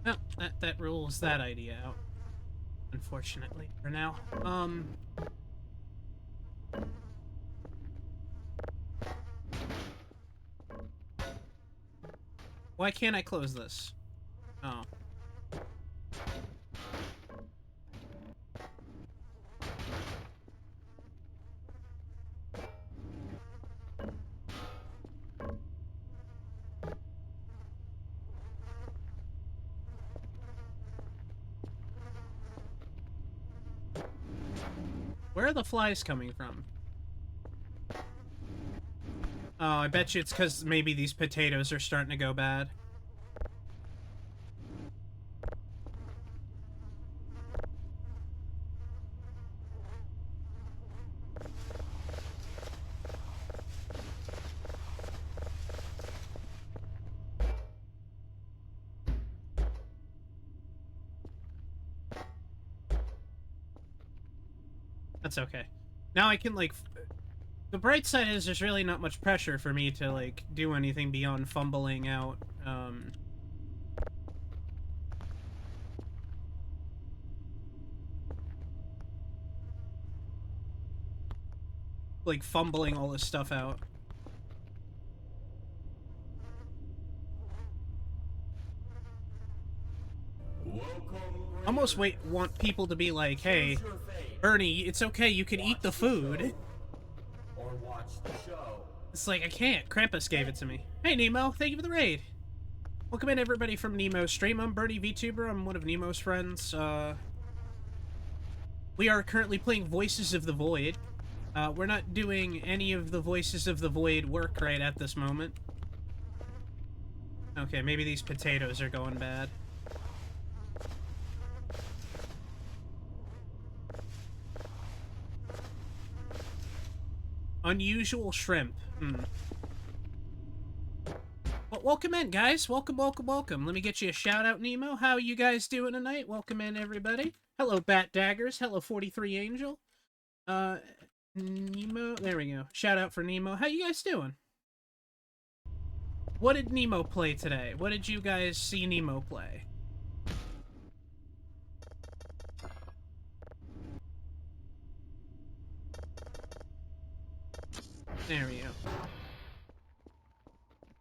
Oh, that rules that idea out. Unfortunately, for now. Why can't I close this? Oh. Where are the flies coming from? Oh, I bet you it's because maybe these potatoes are starting to go bad. That's okay. Now I can, like... The bright side is there's really not much pressure for me to, like, do anything beyond fumbling out, like, fumbling all this stuff out. Almost want people to be like, hey, Bernie, it's okay, you can eat the food. Or watch the show. It's like, I can't. Krampus gave it to me. Hey, Nemo, thank you for the raid. Welcome in, everybody, from Nemo Stream. I'm Bernie VTuber. I'm one of Nemo's friends. We are currently playing Voices of the Void. We're not doing any of the Voices of the Void work right at this moment. Okay, maybe these potatoes are going bad. Unusual shrimp. Well, welcome in, guys. Welcome, welcome, welcome. Let me get you a shout-out, Nemo. How you guys doing tonight? Welcome in, everybody. Hello, Bat Daggers. Hello, 43 Angel. Nemo. There we go. Shout-out for Nemo. How you guys doing? What did Nemo play today? What did you guys see Nemo play? There we go.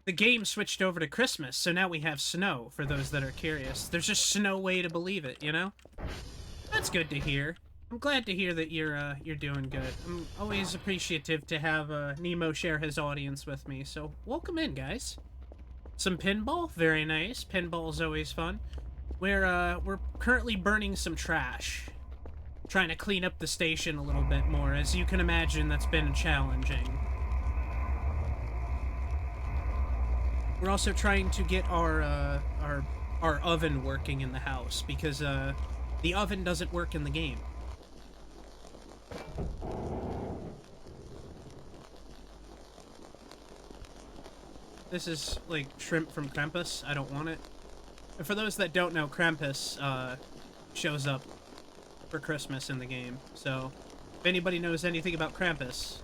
The game switched over to Christmas, so now we have snow, for those that are curious. There's just no way to believe it, you know? That's good to hear. I'm glad to hear that you're doing good. I'm always appreciative to have Nemo share his audience with me, so welcome in, guys. Some pinball, very nice. Pinball is always fun. We're currently burning some trash. Trying to clean up the station a little bit more. As you can imagine, that's been challenging. We're also trying to get our oven working in the house, because the oven doesn't work in the game. This is like shrimp from Krampus. I don't want it. And for those that don't know, Krampus shows up for Christmas in the game. So if anybody knows anything about Krampus,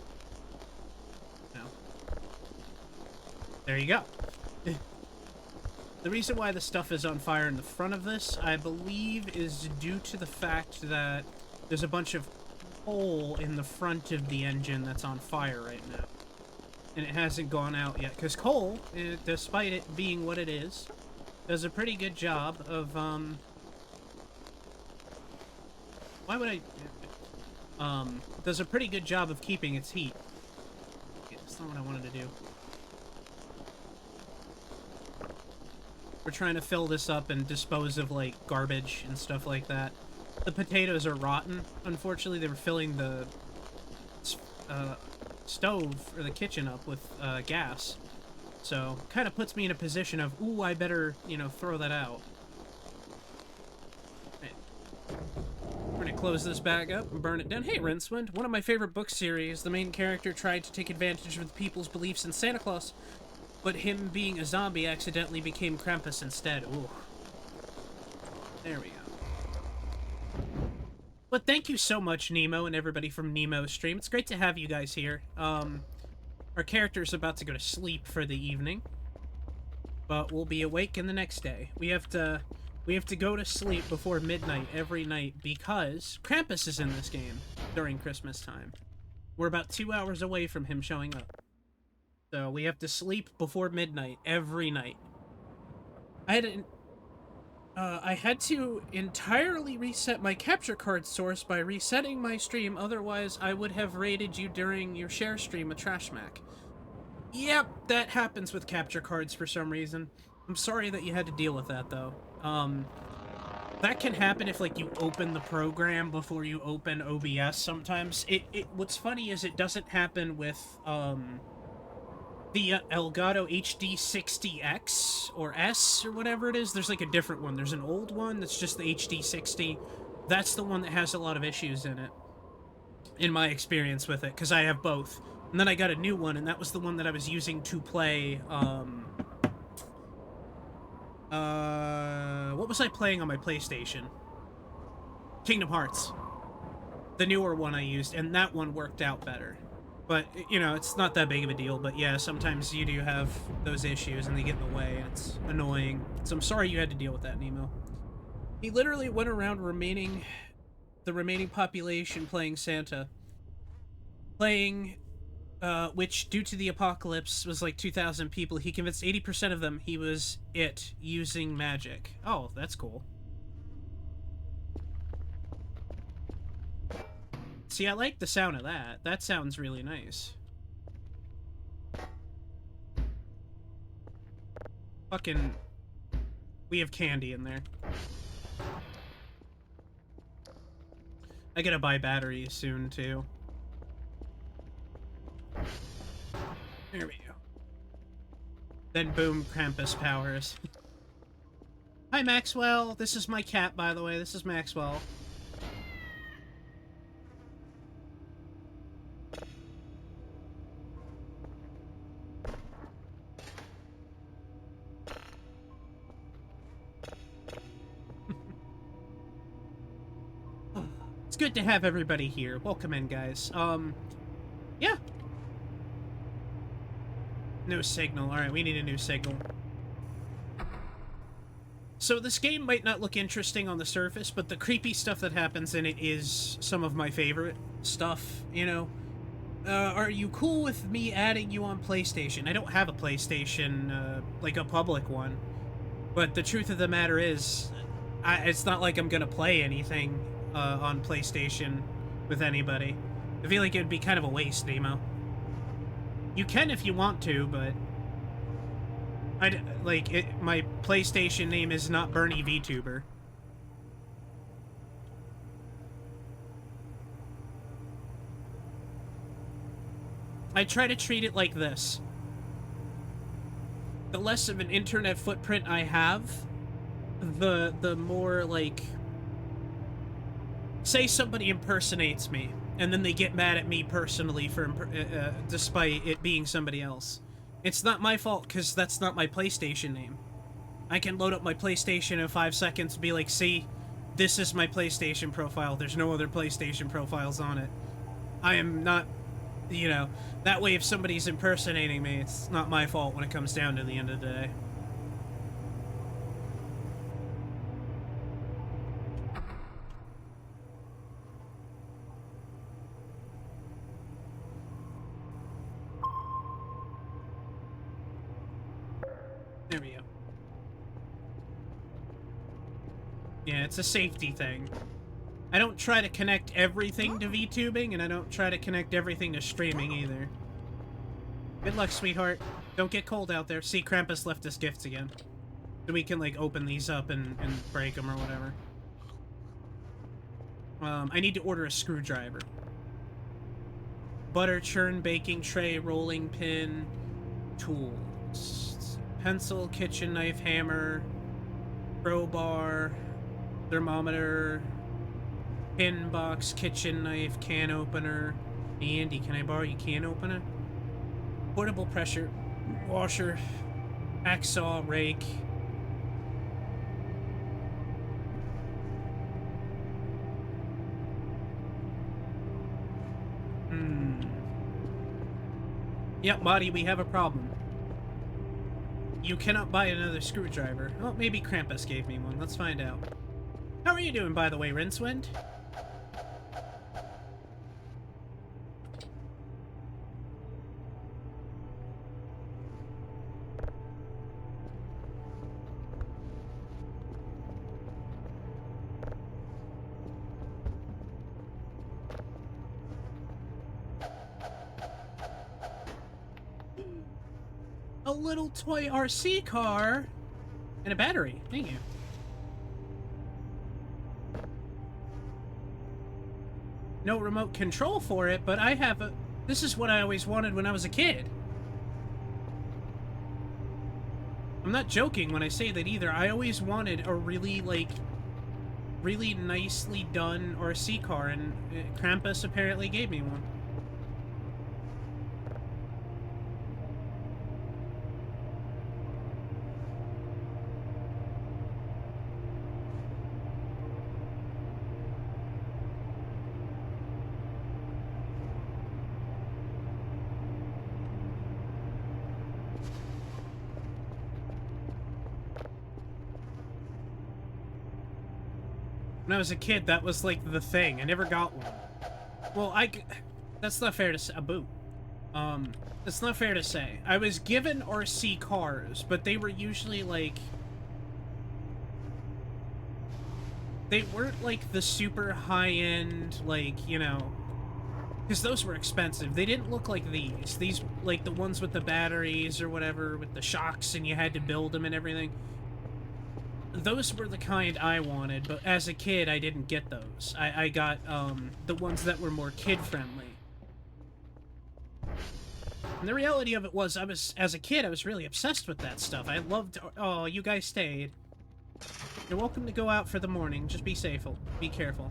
no. There you go. The reason why the stuff is on fire in the front of this, I believe, is due to the fact that there's a bunch of coal in the front of the engine that's on fire right now. And it hasn't gone out yet. Because coal, despite it being what it is, does a pretty good job of, why would I... does a pretty good job of keeping its heat. Okay, that's not what I wanted to do. We're trying to fill this up and dispose of, like, garbage and stuff like that. The potatoes are rotten. Unfortunately, they were filling the stove, or the kitchen, up with gas. So, kind of puts me in a position of, ooh, I better, you know, throw that out. Right. We're gonna close this bag up and burn it down. Hey, Rincewind, one of my favorite book series, the main character tried to take advantage of the people's beliefs in Santa Claus, but him being a zombie accidentally became Krampus instead. Ooh. There we go. But thank you so much, Nemo, and everybody from Nemo Stream. It's great to have you guys here. Our character's about to go to sleep for the evening, but we'll be awake in the next day. We have to go to sleep before midnight every night because Krampus is in this game during Christmas time. We're about 2 hours away from him showing up. So we have to sleep before midnight every night. I had to entirely reset my capture card source by resetting my stream, otherwise I would have raided you during your share stream with Trashmac. Yep, that happens with capture cards for some reason. I'm sorry that you had to deal with that, though. That can happen if, like, you open the program before you open OBS sometimes. What's funny is it doesn't happen with, the Elgato HD60X, or S, or whatever it is. There's, like, a different one. There's an old one that's just the HD60. That's the one that has a lot of issues in it, in my experience with it, because I have both. And then I got a new one, and that was the one that I was using to play, what was I playing on my PlayStation? Kingdom Hearts. The newer one I used, and that one worked out better. But, you know, it's not that big of a deal, but yeah, sometimes you do have those issues and they get in the way, and it's annoying. So I'm sorry you had to deal with that, Nemo. He literally went around the remaining population playing Santa. Playing, which, due to the apocalypse, was like 2,000 people. He convinced 80% of them he was it, using magic. Oh, that's cool. See, I like the sound of that. That sounds really nice. Fucking We have candy in there. I gotta buy batteries soon, too. There we go. Then boom, Krampus powers. Hi, Maxwell. This is my cat, by the way. This is Maxwell. It's good to have everybody here. Welcome in, guys. Yeah. No signal. Alright, we need a new signal. So this game might not look interesting on the surface, but the creepy stuff that happens in it is some of my favorite stuff, you know? Are you cool with me adding you on PlayStation? I don't have a PlayStation, like a public one. But the truth of the matter is, it's not like I'm gonna play anything on PlayStation with anybody. I feel like it would be kind of a waste, Nemo. You can if you want to, but my PlayStation name is not Bernie VTuber. I try to treat it like this. The less of an internet footprint I have, the more, like... Say somebody impersonates me, and then they get mad at me personally for despite it being somebody else. It's not my fault, because that's not my PlayStation name. I can load up my PlayStation in 5 seconds and be like, see, this is my PlayStation profile. There's no other PlayStation profiles on it. I am not, you know, that way if somebody's impersonating me, it's not my fault when it comes down to the end of the day. There we go. Yeah, it's a safety thing. I don't try to connect everything to VTubing, and I don't try to connect everything to streaming either. Good luck, sweetheart. Don't get cold out there. See, Krampus left us gifts again. So we can, like, open these up and break them or whatever. I need to order a screwdriver. Butter churn, baking tray, rolling pin, tools. Pencil, kitchen knife, hammer, crowbar, thermometer, pin box, kitchen knife, can opener. Andy, can I borrow your can opener? Portable pressure washer, hacksaw, rake. Yep, Marty, we have a problem. You cannot buy another screwdriver. Oh, maybe Krampus gave me one. Let's find out. How are you doing, by the way, Rincewind? A little toy RC car and a battery. Thank you. No remote control for it, but I have a... This is what I always wanted when I was a kid. I'm not joking when I say that either. I always wanted a really, like, really nicely done RC car, and Krampus apparently gave me one. When I was a kid, that was, like, the thing. I never got one. Well, that's not fair to say. A boot. It's not fair to say. I was given RC cars, but they were usually, like... They weren't, like, the super high-end, like, you know... Because those were expensive. They didn't look like these. These, like, the ones with the batteries or whatever, with the shocks, and you had to build them and everything. those were the kind I wanted, but as a kid, I didn't get those. I got, the ones that were more kid-friendly. And the reality of it was, as a kid, I was really obsessed with that stuff. I loved... Oh, you guys stayed. You're welcome to go out for the morning. Just be safe. Be careful.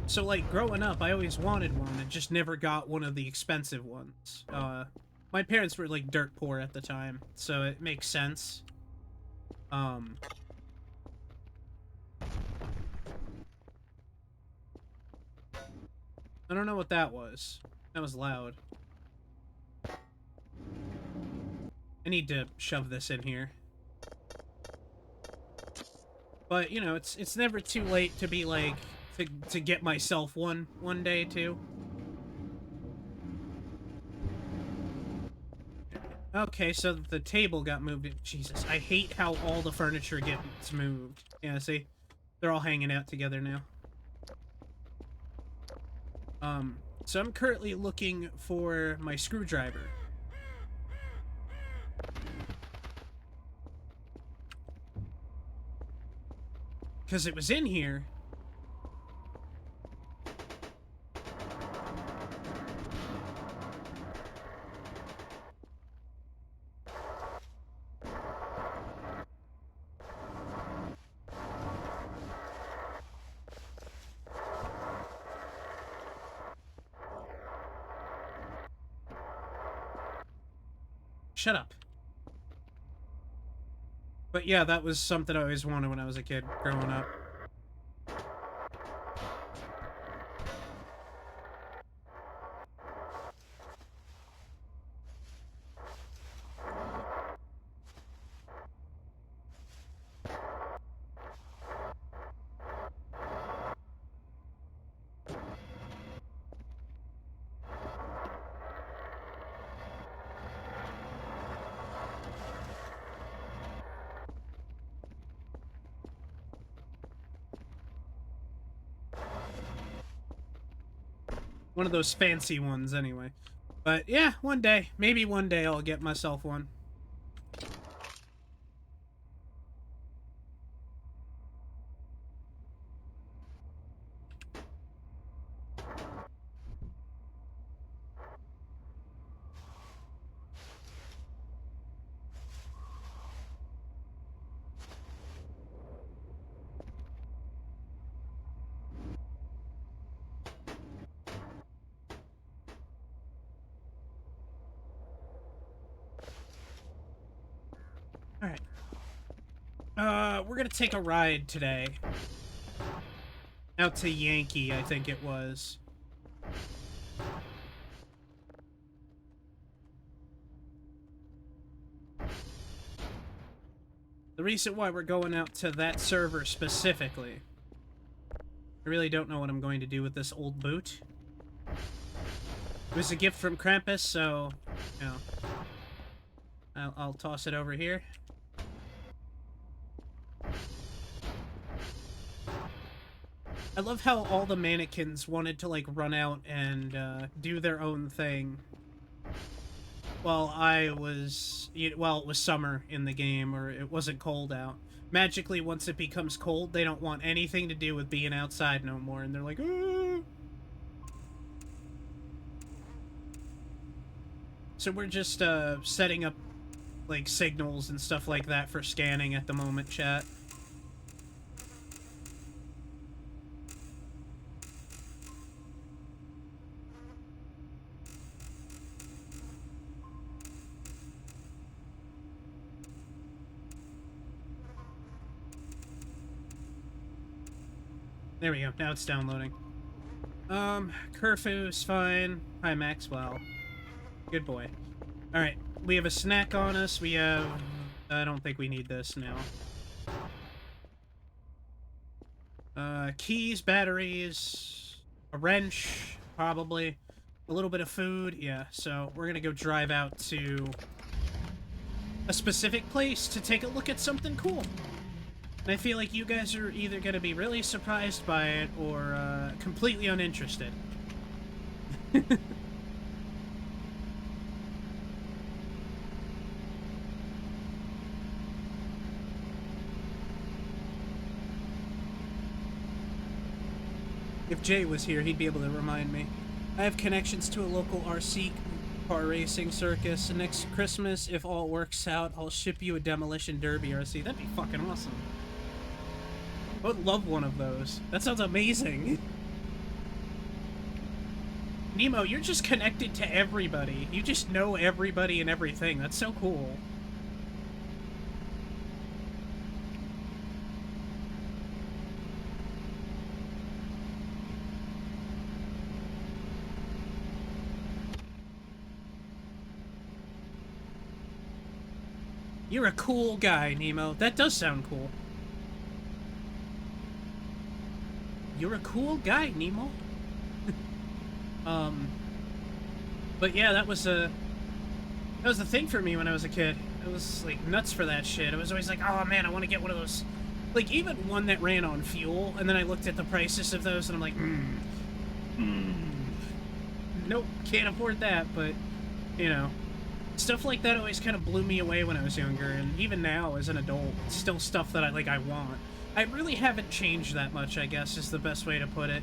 So, like, growing up, I always wanted one and just never got one of the expensive ones. My parents were, like, dirt poor at the time, so it makes sense. I don't know what that was. That was loud. I need to shove this in here. But, you know, it's never too late to be, like, to get myself one day, too. Okay, so the table got moved. Jesus, I hate how all the furniture gets moved. Yeah, see? They're all hanging out together now. So I'm currently looking for my screwdriver. Because it was in here. Shut up. But yeah, that was something I always wanted when I was a kid, growing up. One of those fancy ones, anyway. But yeah, one day. Maybe one day I'll get myself one. Alright. We're gonna take a ride today. Out to Yankee, I think it was. The reason why we're going out to that server specifically. I really don't know what I'm going to do with this old boot. It was a gift from Krampus, so, you know. I'll toss it over here. I love how all the mannequins wanted to, like, run out and do their own thing. While it was summer in the game, or it wasn't cold out. Magically, once it becomes cold, they don't want anything to do with being outside no more, and they're like, "Ooh." So we're just, setting up, like, signals and stuff like that for scanning at the moment, chat. There we go. Now it's downloading. Curfew's fine. Hi, Maxwell. Good boy. Alright. We have a snack on us. We have... I don't think we need this now. Keys, batteries, a wrench, probably. A little bit of food. Yeah, so we're gonna go drive out to a specific place to take a look at something cool. And I feel like you guys are either going to be really surprised by it or completely uninterested. If Jay was here, he'd be able to remind me. I have connections to a local RC car racing circus, and next Christmas, if all works out, I'll ship you a Demolition Derby RC. That'd be fucking awesome. I would love one of those. That sounds amazing. Nemo, you're just connected to everybody. You just know everybody and everything. That's so cool. You're a cool guy, Nemo. That does sound cool. You're a cool guy, Nemo. But yeah, that was the thing for me when I was a kid. I was like nuts for that shit. I was always like, oh man, I want to get one of those. Like even one that ran on fuel, and then I looked at the prices of those, and I'm like, nope, can't afford that. But you know, stuff like that always kind of blew me away when I was younger, and even now as an adult, it's still stuff that I want. I really haven't changed that much, I guess, is the best way to put it.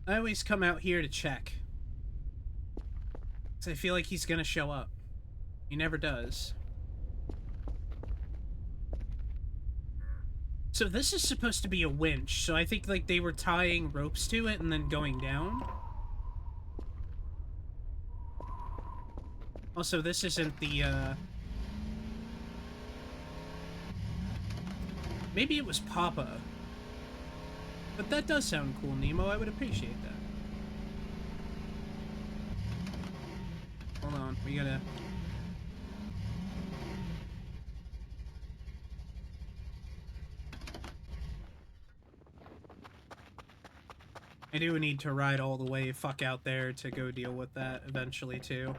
I always come out here to check. 'Cause I feel like he's gonna show up. He never does. So this is supposed to be a winch, so I think like they were tying ropes to it and then going down. Also, this isn't the, maybe it was Papa. But that does sound cool, Nemo. I would appreciate that. Hold on, we gotta... I do need to ride all the way fuck out there to go deal with that eventually, too.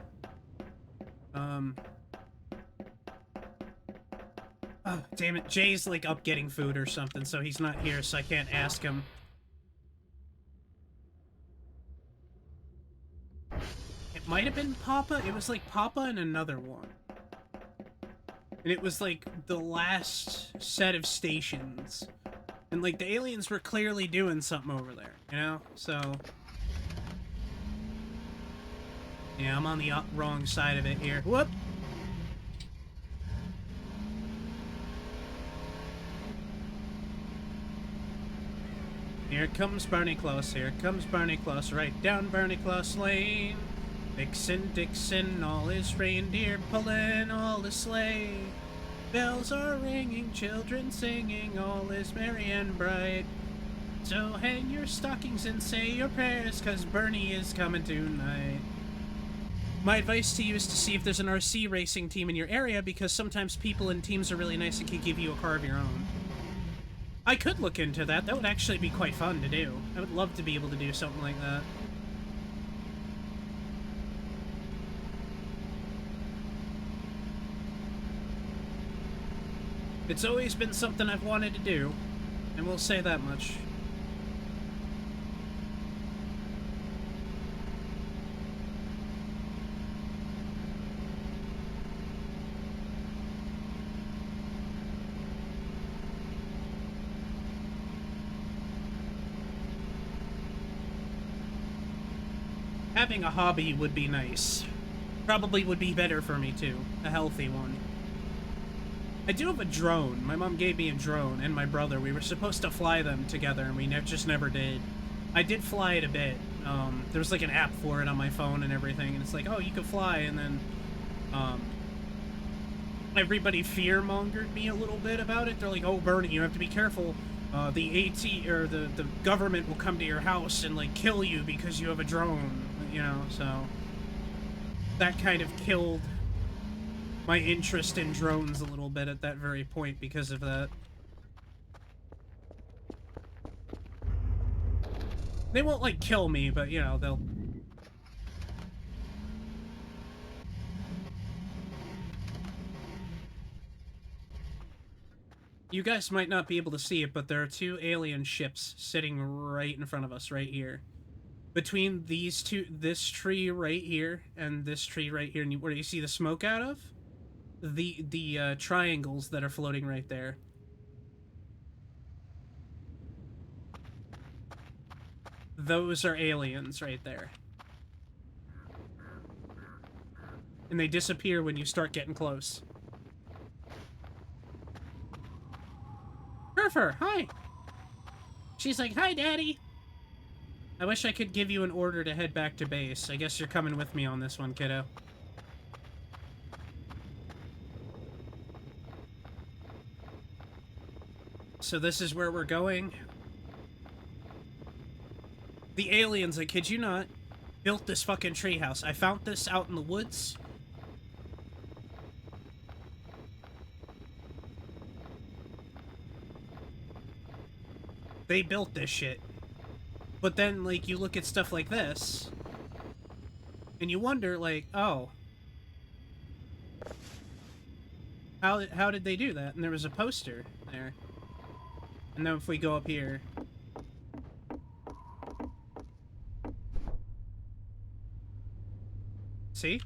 Oh, damn it. Jay's, like, up getting food or something, so he's not here, so I can't ask him. It might have been Papa. It was, like, Papa and another one. And it was, like, the last set of stations. And, like, the aliens were clearly doing something over there, you know? So... yeah, I'm on the wrong side of it here. Whoop! Here comes Barney Close, here comes Barney Close, right down Barney Close Lane. Vixen, Dixon, all his reindeer pulling all his sleigh. Bells are ringing, children singing, all is merry and bright. So hang your stockings and say your prayers, 'cause Bernie is coming tonight. My advice to you is to see if there's an RC racing team in your area, because sometimes people and teams are really nice and can give you a car of your own. I could look into that. That would actually be quite fun to do. I would love to be able to do something like that. It's always been something I've wanted to do, and we'll say that much. Having a hobby would be nice. Probably would be better for me, too. A healthy one. I do have a drone. My mom gave me a drone, and my brother. We were supposed to fly them together, and we just never did. I did fly it a bit. There was like an app for it on my phone and everything, and it's like, oh, you can fly, and then, everybody fear-mongered me a little bit about it. They're like, oh, Bernie, you have to be careful. The the government will come to your house and, like, kill you because you have a drone, you know, so... that kind of killed my interest in drones a little bit at that very point because of that. They won't, like, kill me, but, you know, they'll... You guys might not be able to see it, but there are two alien ships sitting right in front of us, right here. between these two, this tree right here and this tree right here, and where you see the smoke out of, the triangles that are floating right there. Those are aliens right there. And they disappear when you start getting close. Kerfer, hi! She's like, hi, Daddy! I wish I could give you an order to head back to base. I guess you're coming with me on this one, kiddo. So this is where we're going. The aliens, I kid you not, built this fucking treehouse. I found this out in the woods. They built this shit. But then, like, you look at stuff like this, and you wonder, like, oh, how did they do that? And there was a poster there. And then if we go up here, see?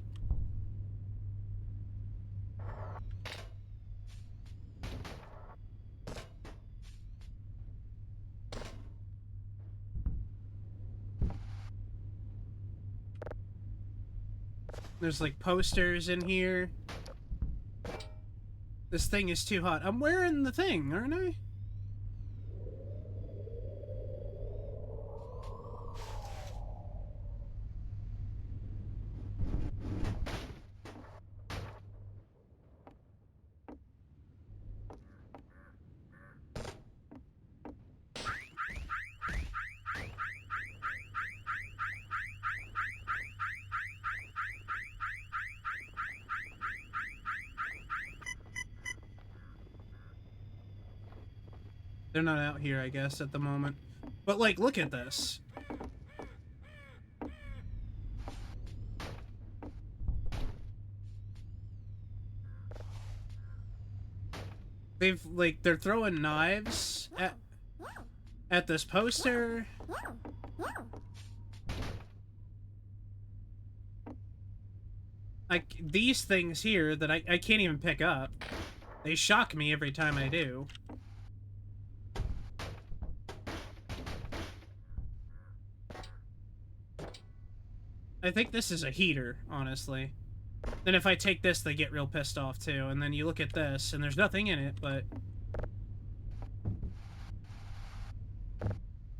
There's like posters in here. This thing is too hot. I'm wearing the thing, aren't I? They're not out here, I guess, at the moment. But, like, look at this. They've, like, they're throwing knives at this poster. Like, these things here that I can't even pick up. They shock me every time I do. I think this is a heater, honestly. Then if I take this, they get real pissed off, too. And then you look at this, and there's nothing in it, but...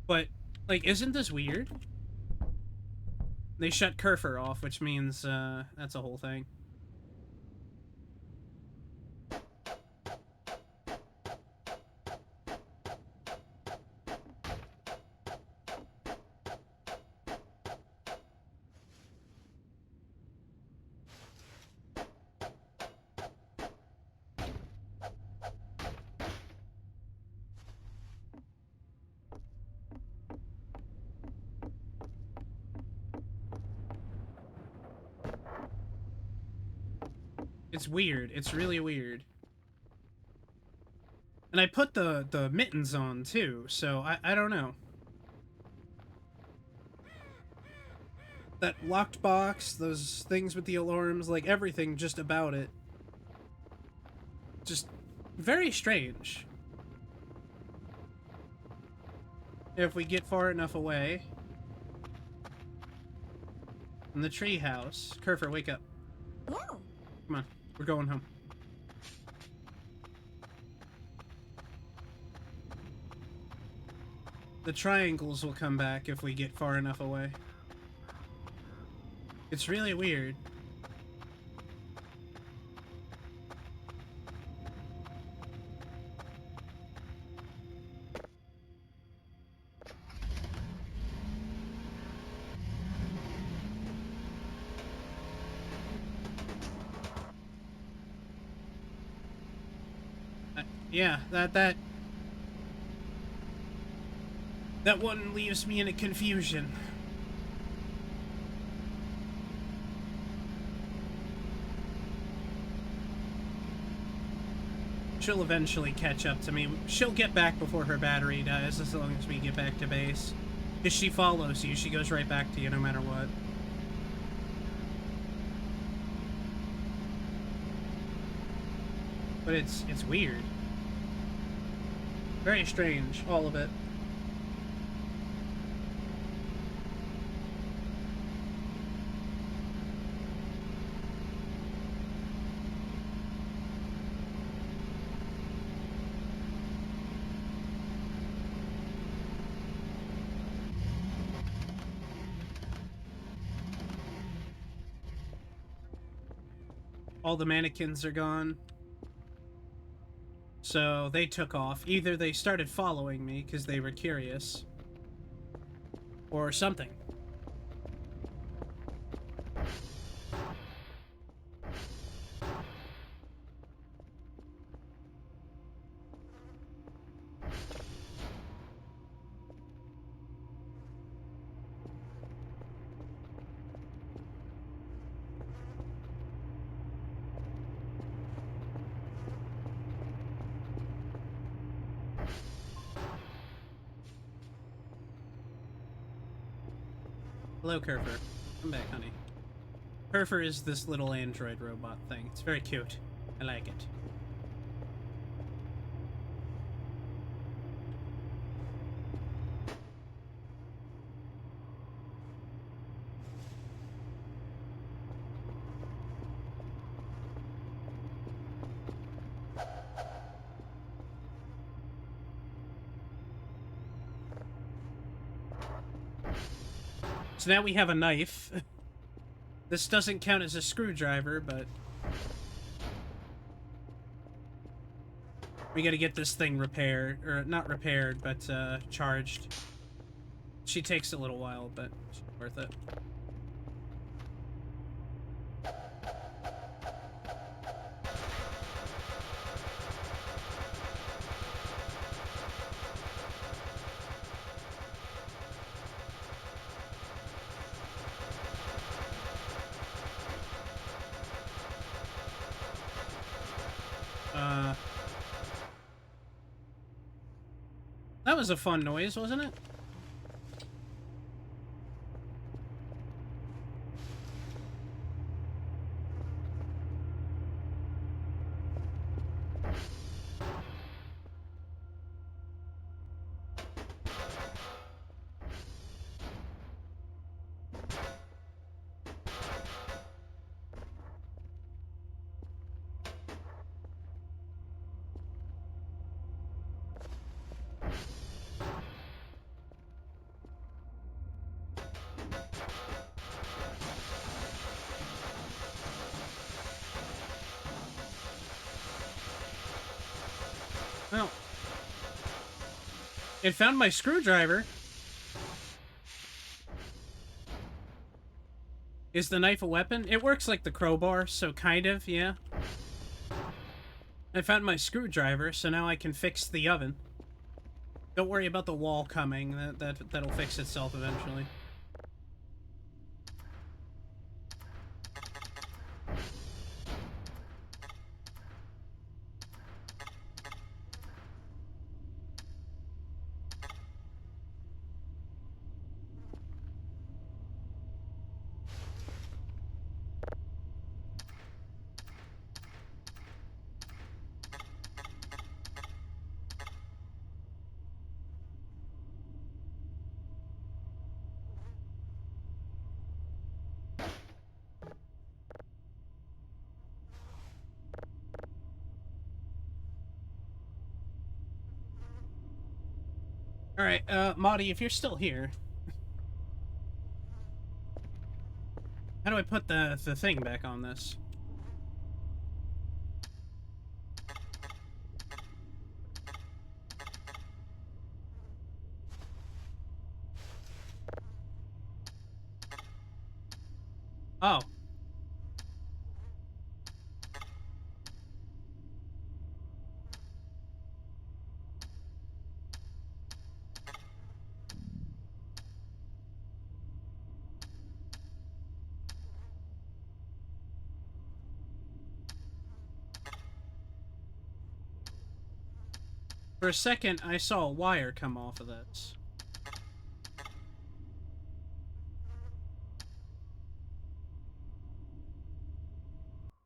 But, like, isn't this weird? They shut Kerfer off, which means, that's a whole thing. It's weird. It's really weird. And I put the mittens on, too, so I don't know. That locked box, those things with the alarms, like, everything just about it. Just very strange. If we get far enough away from the treehouse... Kerfer, wake up. Yeah. Come on. We're going home. The triangles will come back if we get far enough away. It's really weird. Yeah, that one leaves me in a confusion. She'll eventually catch up to me. She'll get back before her battery dies, as long as we get back to base. If she follows you, she goes right back to you no matter what. But it's weird. Very strange, all of it. All the mannequins are gone. So they took off. Either they started following me because they were curious, or something. Hello, Kerfer. Come back, honey. Kerfer is this little android robot thing. It's very cute. I like it. So now we have a knife. This doesn't count as a screwdriver, but we gotta get this thing repaired, or not repaired, but charged. She takes a little while, but it's worth it. That was a fun noise, wasn't it? Well, it found my screwdriver. Is the knife a weapon? It works like the crowbar, so kind of, yeah. I found my screwdriver, so now I can fix the oven. Don't worry about the wall coming. That'll fix itself eventually. Alright, Marty, if you're still here... How do I put the thing back on this? Oh. For a second, I saw a wire come off of this.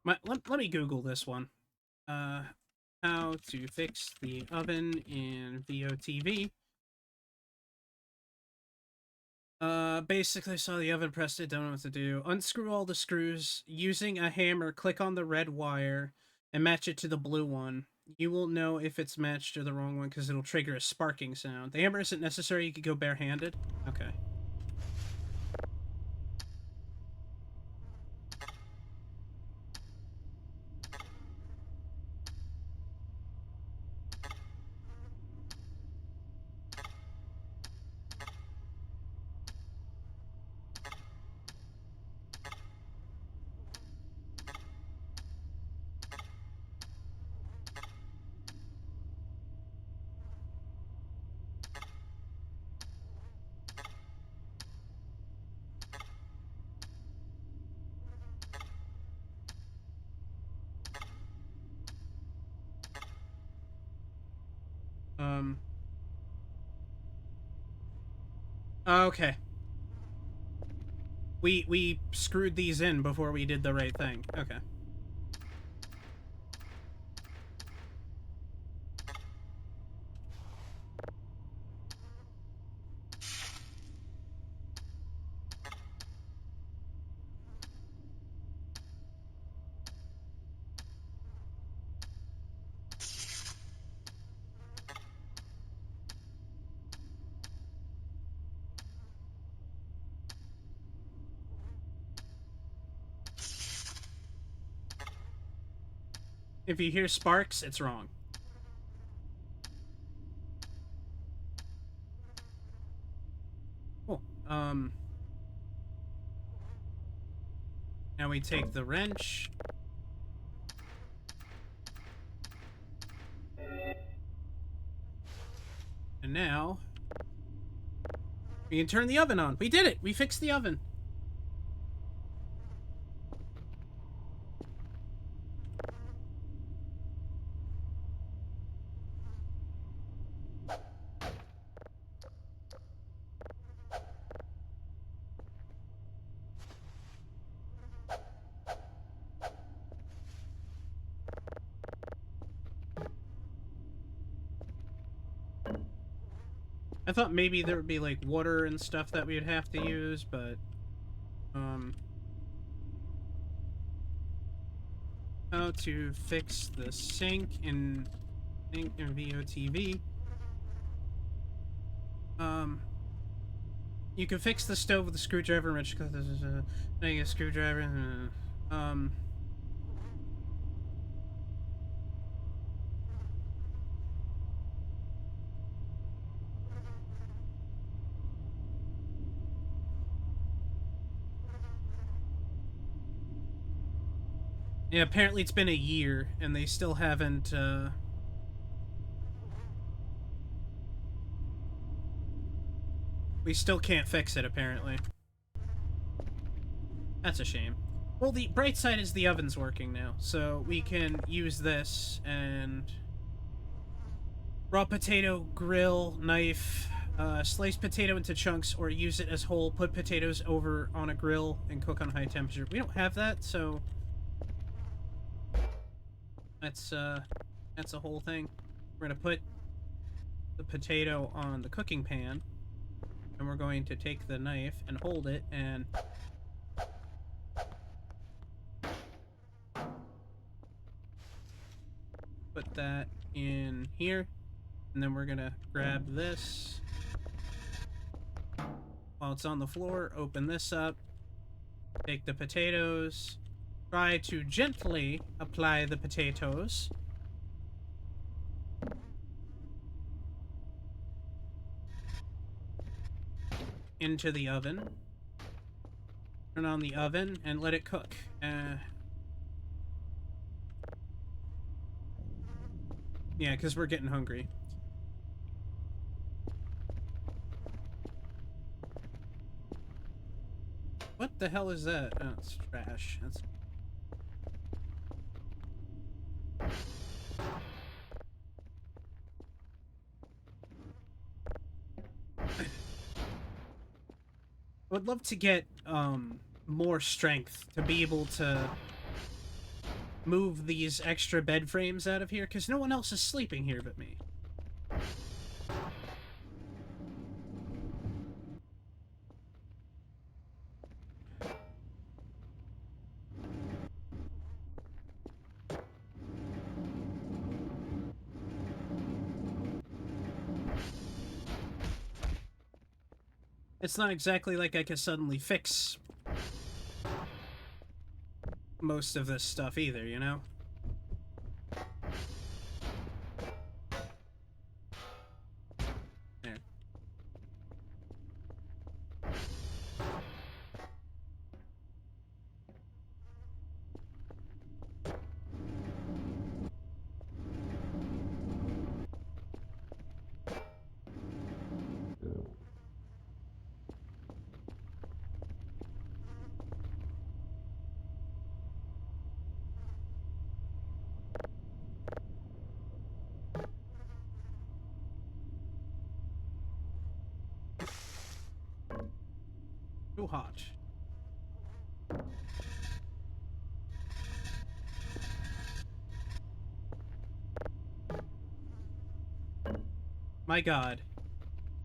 Let me Google this one. How to fix the oven in VOTV. Basically saw the oven, pressed it, don't know what to do. Unscrew all the screws. Using a hammer, click on the red wire and match it to the blue one. You will know if it's matched to the wrong one because it'll trigger a sparking sound. The hammer isn't necessary, you could go barehanded. Okay. Okay. We screwed these in before we did the right thing. Okay. If you hear sparks, it's wrong. Cool. Now we take the wrench. And now we can turn the oven on. We did it! We fixed the oven. I thought maybe there would be like water and stuff that we'd have to use, but how to fix the sink in VOTV. You can fix the stove with a screwdriver and wrench. This is a screwdriver. Yeah, apparently it's been a year, and they still haven't, we still can't fix it, apparently. That's a shame. Well, the bright side is the oven's working now, so we can use this and... Raw potato, grill, knife, slice potato into chunks, or use it as whole, put potatoes over on a grill, and cook on high temperature. We don't have that, so... That's a whole thing. We're gonna put the potato on the cooking pan, and we're going to take the knife and hold it and put that in here, and then we're gonna grab this while it's on the floor, open this up, take the potatoes, try to gently apply the potatoes. Into the oven. Turn on the oven and let it cook. Yeah, because we're getting hungry. What the hell is that? Oh, it's trash. That's... I would love to get more strength to be able to move these extra bed frames out of here, because no one else is sleeping here but me. It's not exactly like I can suddenly fix most of this stuff either, you know? There. Too hot. My God.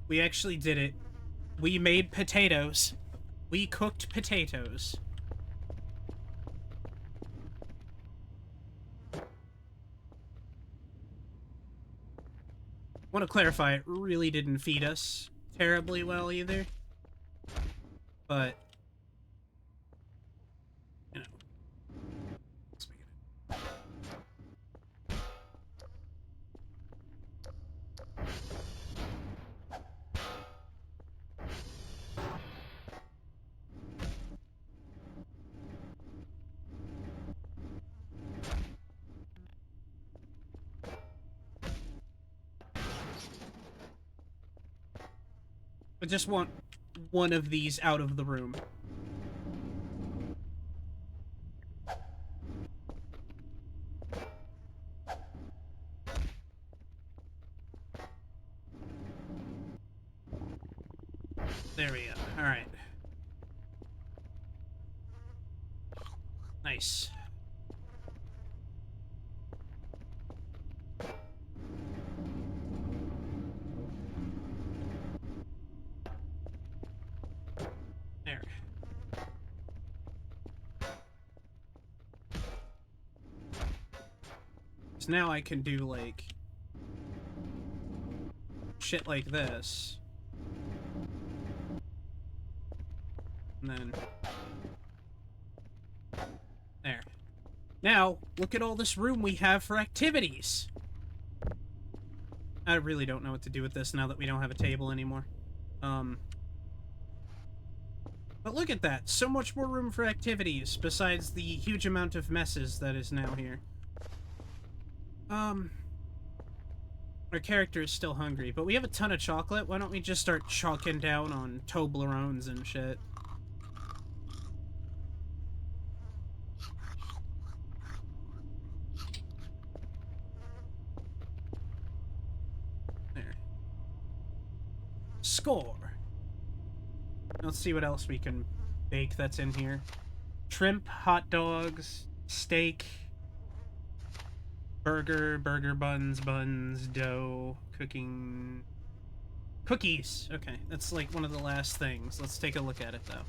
We actually did it. We made potatoes. We cooked potatoes. Want to clarify, it really didn't feed us terribly well either. But, you know. Let's make it. I just want one of these out of the room. There we go. Alright. Nice. There. So now I can do, like, shit like this. And then... there. Now, look at all this room we have for activities! I really don't know what to do with this now that we don't have a table anymore. But look at that! So much more room for activities, besides the huge amount of messes that is now here. Our character is still hungry, but we have a ton of chocolate. Why don't we just start chalking down on Toblerones and shit? There. Score! Let's see what else we can bake that's in here. Shrimp, hot dogs, steak, burger buns, dough, cooking... cookies! Okay, that's like one of the last things. Let's take a look at it, though.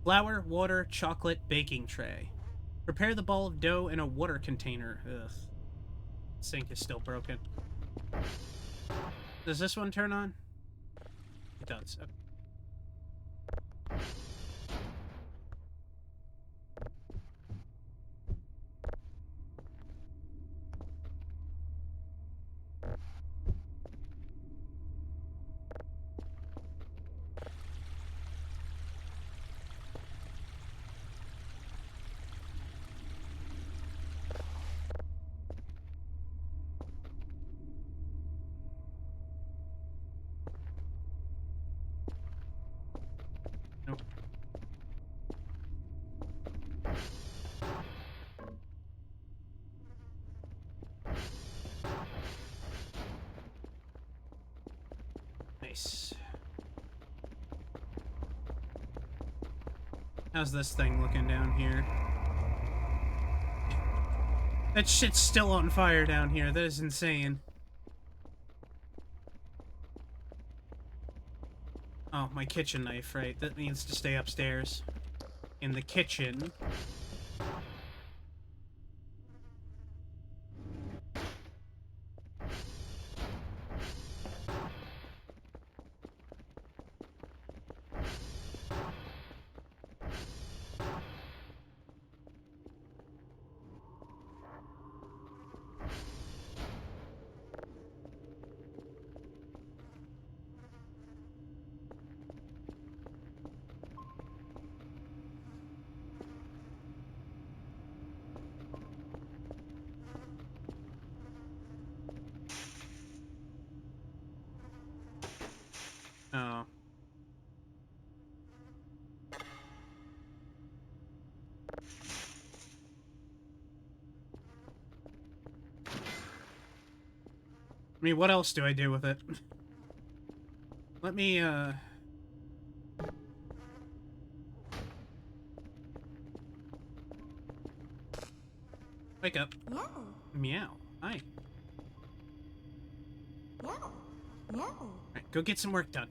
Flour, water, chocolate, baking tray. Prepare the ball of dough in a water container. Ugh. Sink is still broken. Does this one turn on? It does. Okay. Nope. Nice. How's this thing looking down here? That shit's still on fire down here. That is insane. Oh, my kitchen knife, right? That needs to stay upstairs. In the kitchen. Oh. I mean, what else do I do with it? Let me, wake up. Meow. Meow. Hi. Meow. Meow. Alright, go get some work done.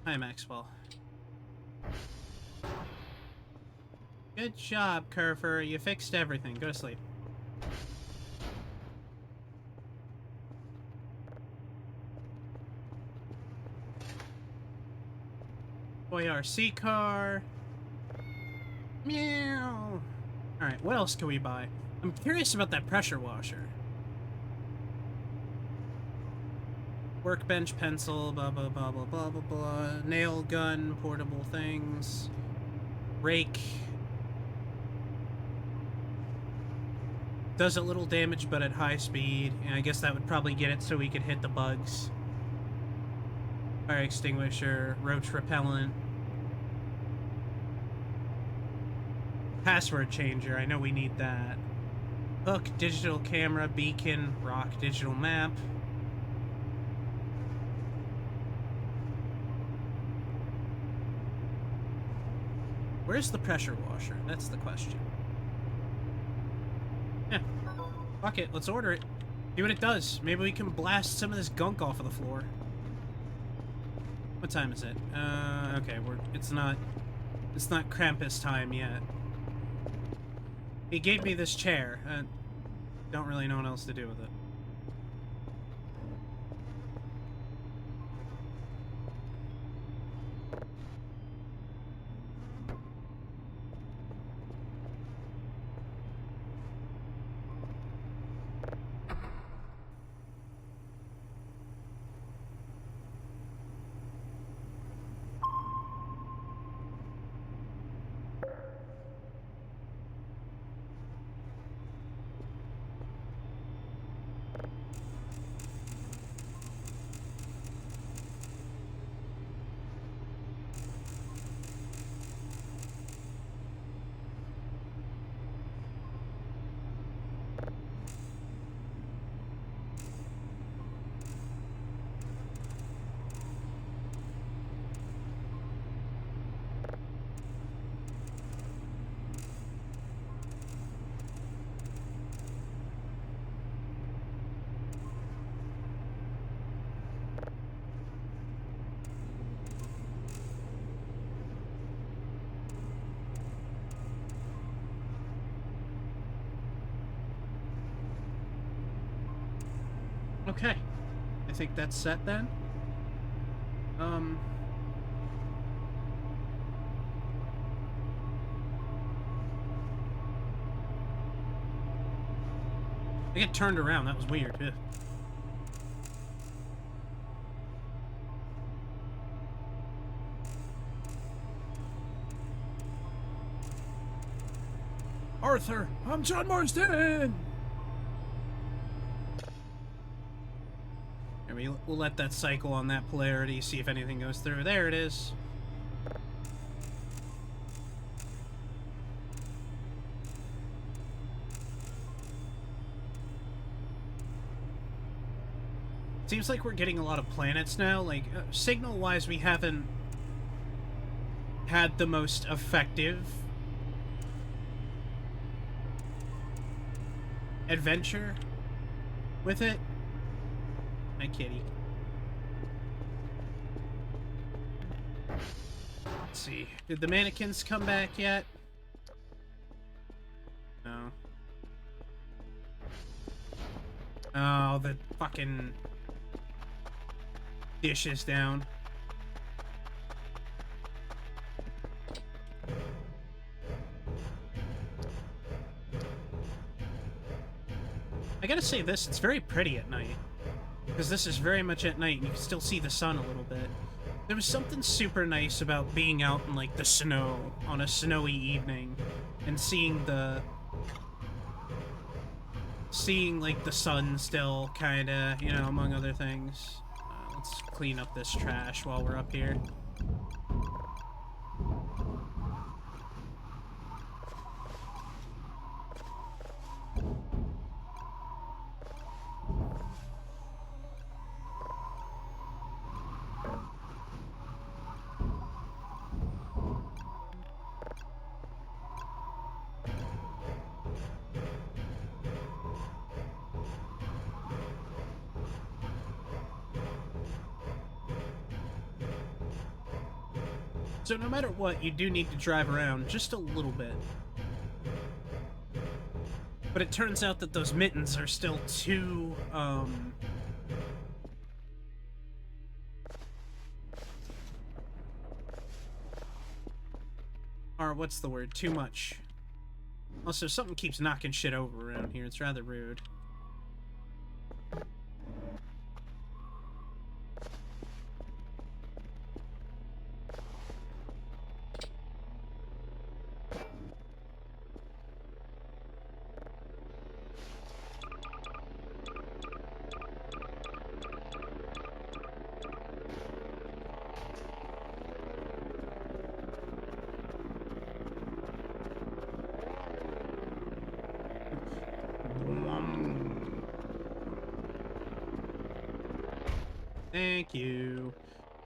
Hi, Maxwell. Good job, Kerfer. You fixed everything. Go to sleep. Boy, RC car. Meow. Alright, what else can we buy? I'm curious about that pressure washer. Workbench, pencil, blah, blah, blah, blah, blah, blah, blah. Nail gun, portable things. Rake. Does a little damage, but at high speed. And I guess that would probably get it so we could hit the bugs. Fire extinguisher, roach repellent. Password changer, I know we need that. Hook, digital camera, beacon, rock, digital map. Where's the pressure washer? That's the question. Yeah. Fuck it, let's order it. See what it does. Maybe we can blast some of this gunk off of the floor. What time is it? Okay, it's not Krampus time yet. He gave me this chair. Don't really know what else to do with it. Okay. I think that's set then. I get turned around. That was weird. Ugh. Arthur, I'm John Marsden! We'll let that cycle on that polarity, see if anything goes through. There it is. Seems like we're getting a lot of planets now. Like, signal-wise, we haven't had the most effective adventure with it. Hi, kitty. Let's see. Did the mannequins come back yet? No. Oh, the fucking dish is down. I gotta say this, it's very pretty at night. Because this is very much at night and you can still see the sun a little bit. There was something super nice about being out in, like, the snow on a snowy evening and seeing, like, the sun still, kinda, you know, among other things. Let's clean up this trash while we're up here. So no matter what, you do need to drive around just a little bit. But it turns out that those mittens are still too, or what's the word? Too much. Also, something keeps knocking shit over around here. It's rather rude. Thank you.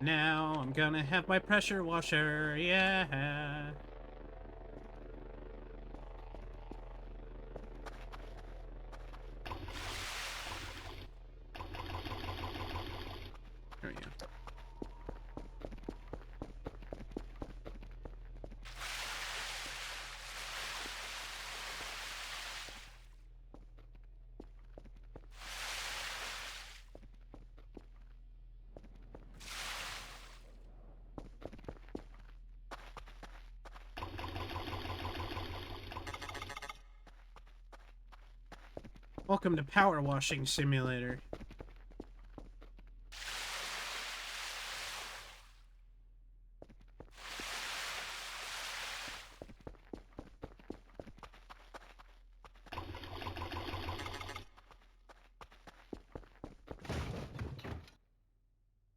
Now I'm gonna have my pressure washer, yeah. There we go. Welcome to Power Washing Simulator.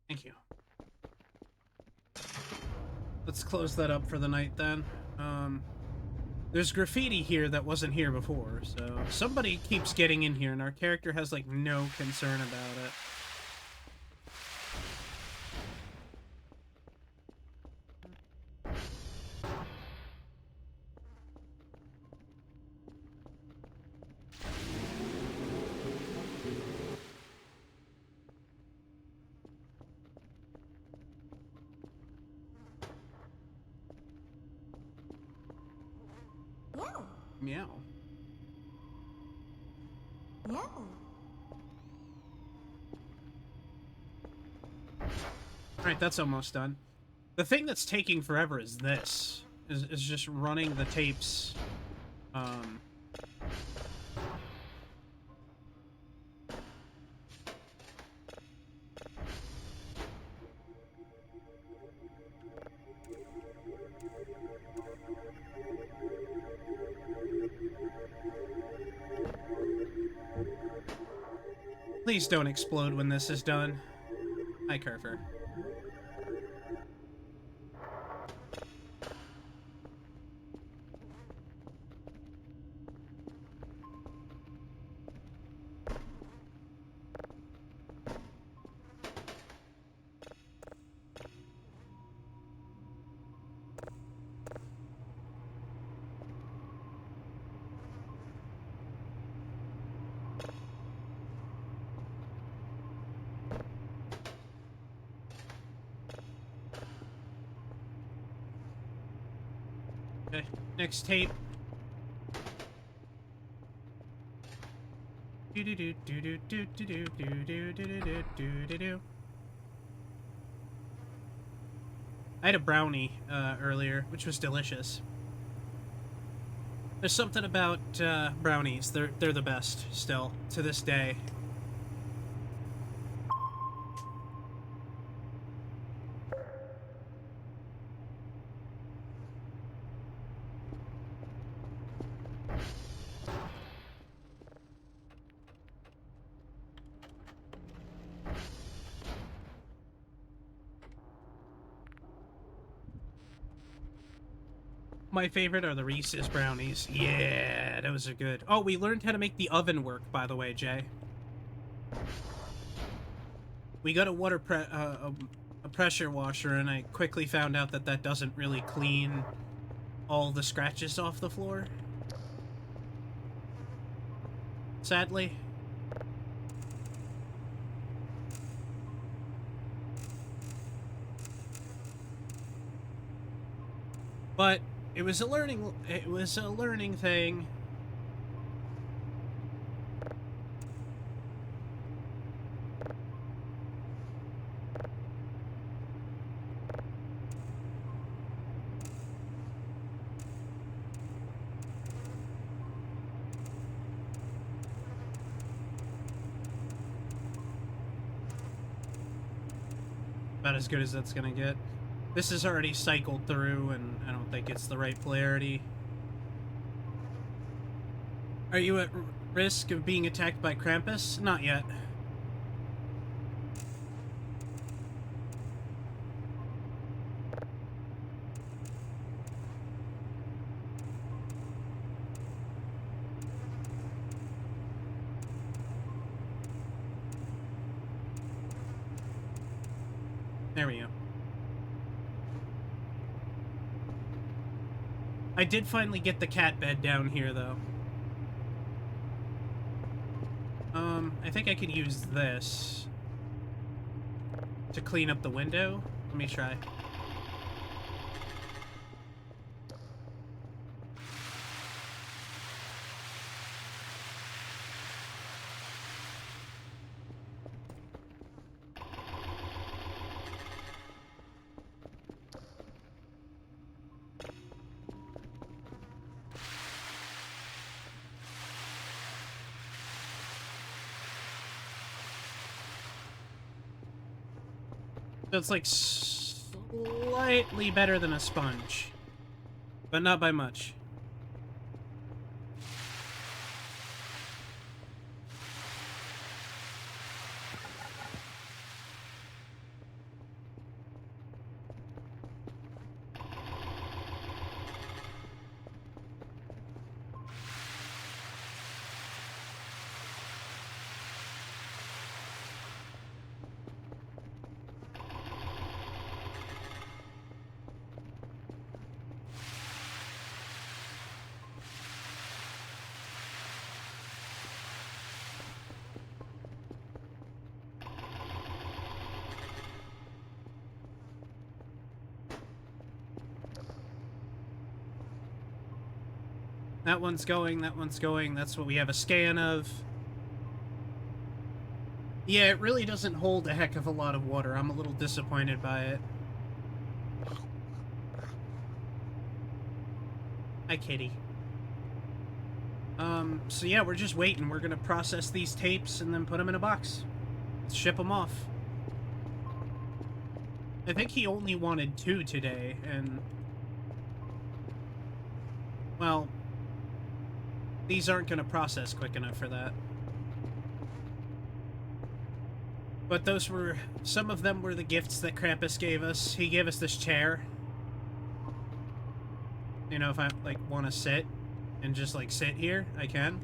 Thank you. Let's close that up for the night then. There's graffiti here that wasn't here before, so somebody keeps getting in here and our character has, like, no concern about it. Meow. Meow. Meow. Alright, that's almost done. The thing that's taking forever is this. Is just running the tapes. Please don't explode when this is done. Hi, Kerfer. Next tape. Do do do do do do do do do do do do do do. I had a brownie earlier, which was delicious. There's something about brownies. They're the best still to this day. My favorite are the Reese's brownies. Yeah, those are good. Oh, we learned how to make the oven work, by the way, Jay. We got a pressure washer, and I quickly found out that that doesn't really clean all the scratches off the floor. Sadly. But it was a learning thing. About as good as that's gonna get. This is already cycled through, and I don't think it's the right polarity. Are you at risk of being attacked by Krampus? Not yet. There we go. I did finally get the cat bed down here, though. I think I could use this to clean up the window. Let me try. So it's like slightly better than a sponge, but not by much. That one's going, that one's going. That's what we have a scan of. Yeah, it really doesn't hold a heck of a lot of water. I'm a little disappointed by it. Hi, kitty. So yeah, we're just waiting. We're gonna process these tapes and then put them in a box. Let's ship them off. I think he only wanted 2 today, and... well... these aren't gonna process quick enough for that. But those were... some of them were the gifts that Krampus gave us. He gave us this chair. You know, if I, like, want to sit and just, like, sit here, I can.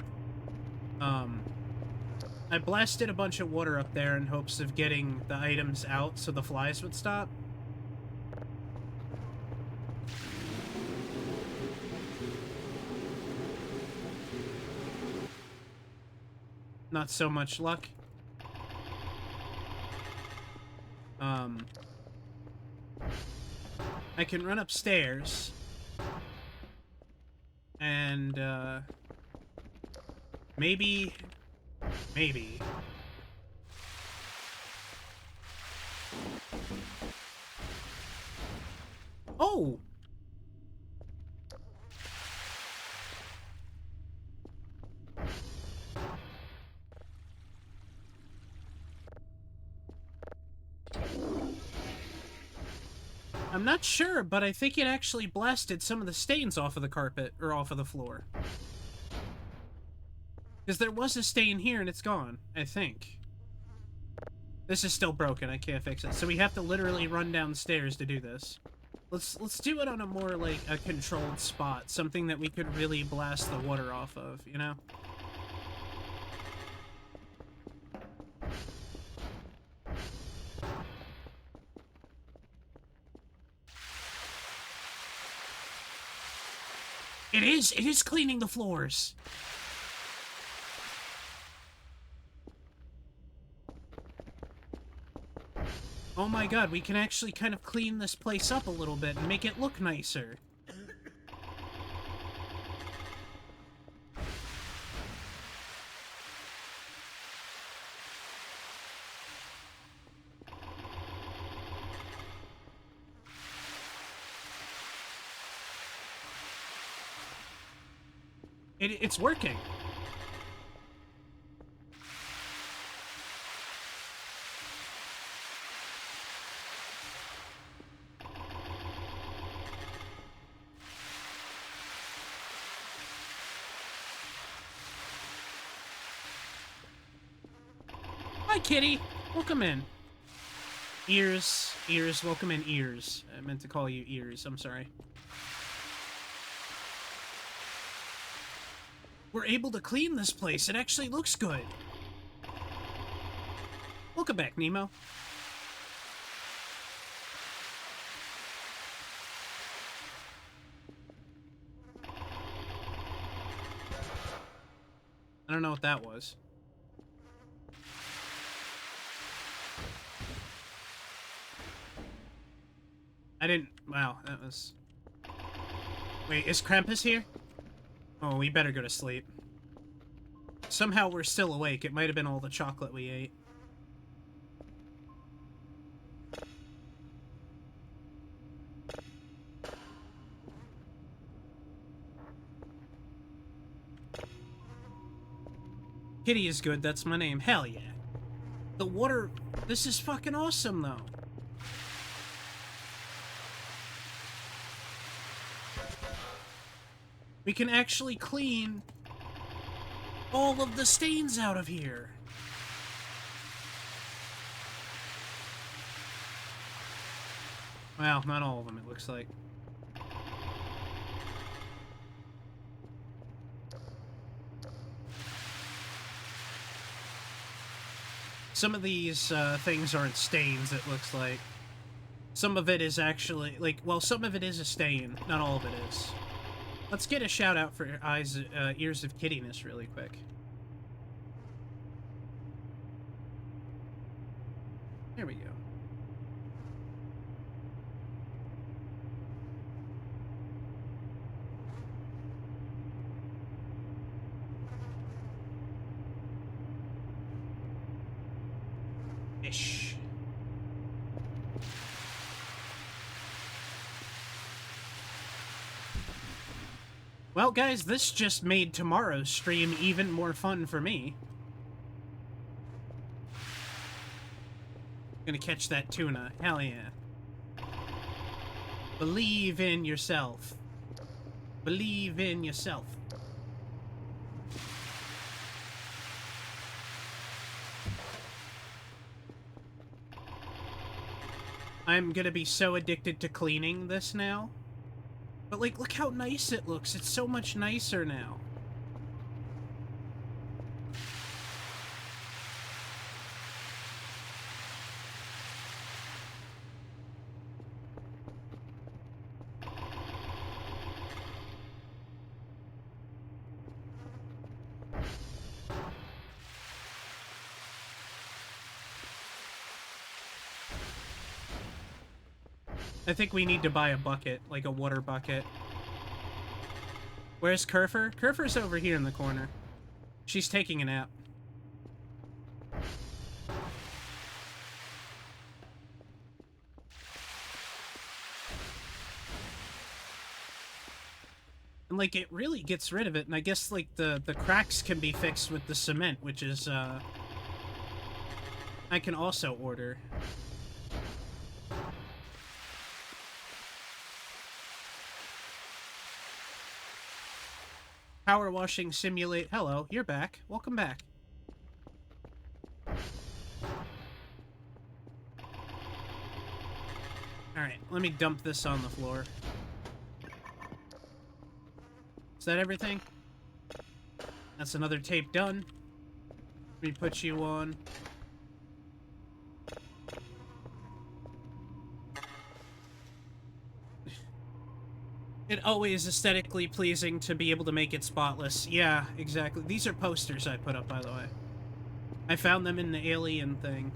I blasted a bunch of water up there in hopes of getting the items out so the flies would stop. Not so much luck. I can run upstairs And, maybe... Oh! I'm not sure, but I think it actually blasted some of the stains off of the carpet, or off of the floor. Because there was a stain here and it's gone, I think. This is still broken, I can't fix it. So we have to literally run downstairs to do this. Let's do it on a more, like, a controlled spot. Something that we could really blast the water off of, you know? It is cleaning the floors! Oh my god, we can actually kind of clean this place up a little bit and make it look nicer. It's working. Hi, kitty. Welcome in. Ears, welcome in, Ears. I meant to call you Ears, I'm sorry. We're able to clean this place. It actually looks good. Welcome back, Nemo. I don't know what that was. I didn't... Wow, that was... Wait, is Krampus here? Oh, we better go to sleep. Somehow we're still awake. It might have been all the chocolate we ate. Kitty is good, that's my name. Hell yeah. The water... This is fucking awesome, though. We can actually clean all of the stains out of here. Well, not all of them, it looks like. Some of these things aren't stains, it looks like. Some of it is actually, like, well, some of it is a stain. Not all of it is. Let's get a shout out for Ears of Kittyness really quick. There we go. Ish. Well, guys, this just made tomorrow's stream even more fun for me. Gonna catch that tuna. Hell yeah. Believe in yourself. Believe in yourself. I'm gonna be so addicted to cleaning this now. But, like, look how nice it looks. It's so much nicer now. I think we need to buy a bucket, like a water bucket. Where's Kerfer? Kerfer's over here in the corner. She's taking a nap. And, like, it really gets rid of it, and I guess, like, the cracks can be fixed with the cement, which is, I can also order. Power washing simulate. Hello, you're back. Welcome back. Alright, let me dump this on the floor. Is that everything? That's another tape done. Let me put you on. It always aesthetically pleasing to be able to make it spotless. Yeah, exactly. These are posters I put up, by the way. I found them in the alien thing.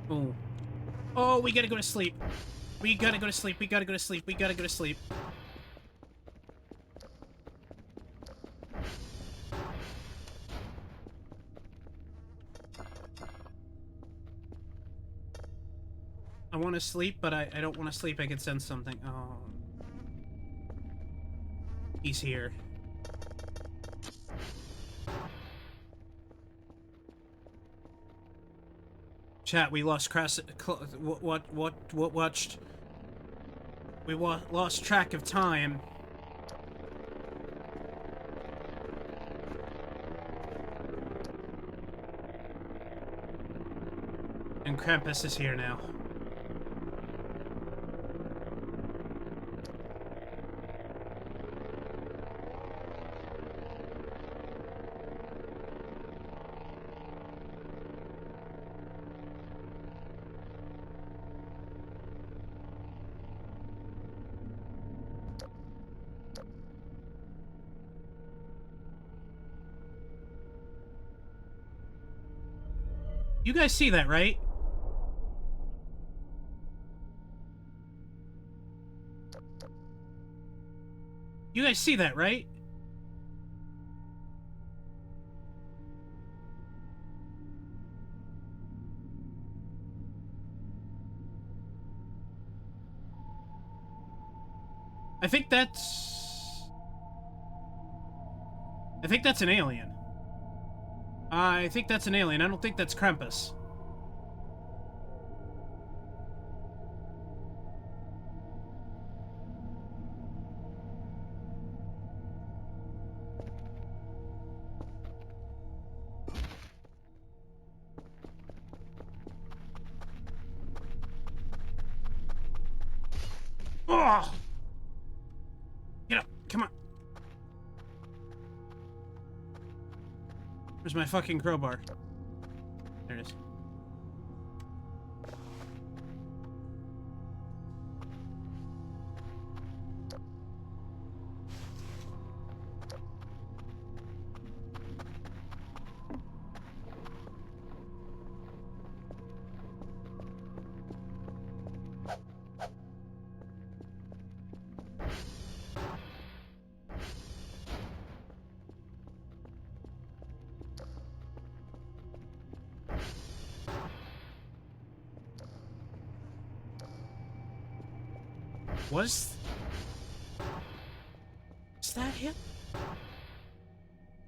Oh. Oh, we gotta go to sleep. We gotta go to sleep. We gotta go to sleep. We gotta go to sleep. I want to sleep, but I don't want to sleep. I can sense something. Oh. He's here. Chat, we lost watched? We lost track of time. And Krampus is here now. You guys see that, right? You guys see that, right? I think that's an alien. I think that's an alien. I don't think that's Krampus. Oh! Get up. Come on. Where's my fucking crowbar? There it is. Is that him?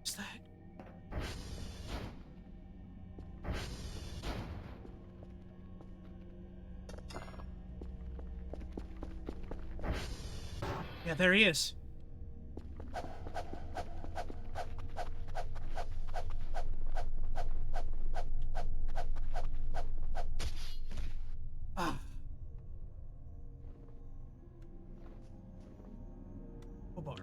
Is that... Yeah, there he is. Ah. Bar.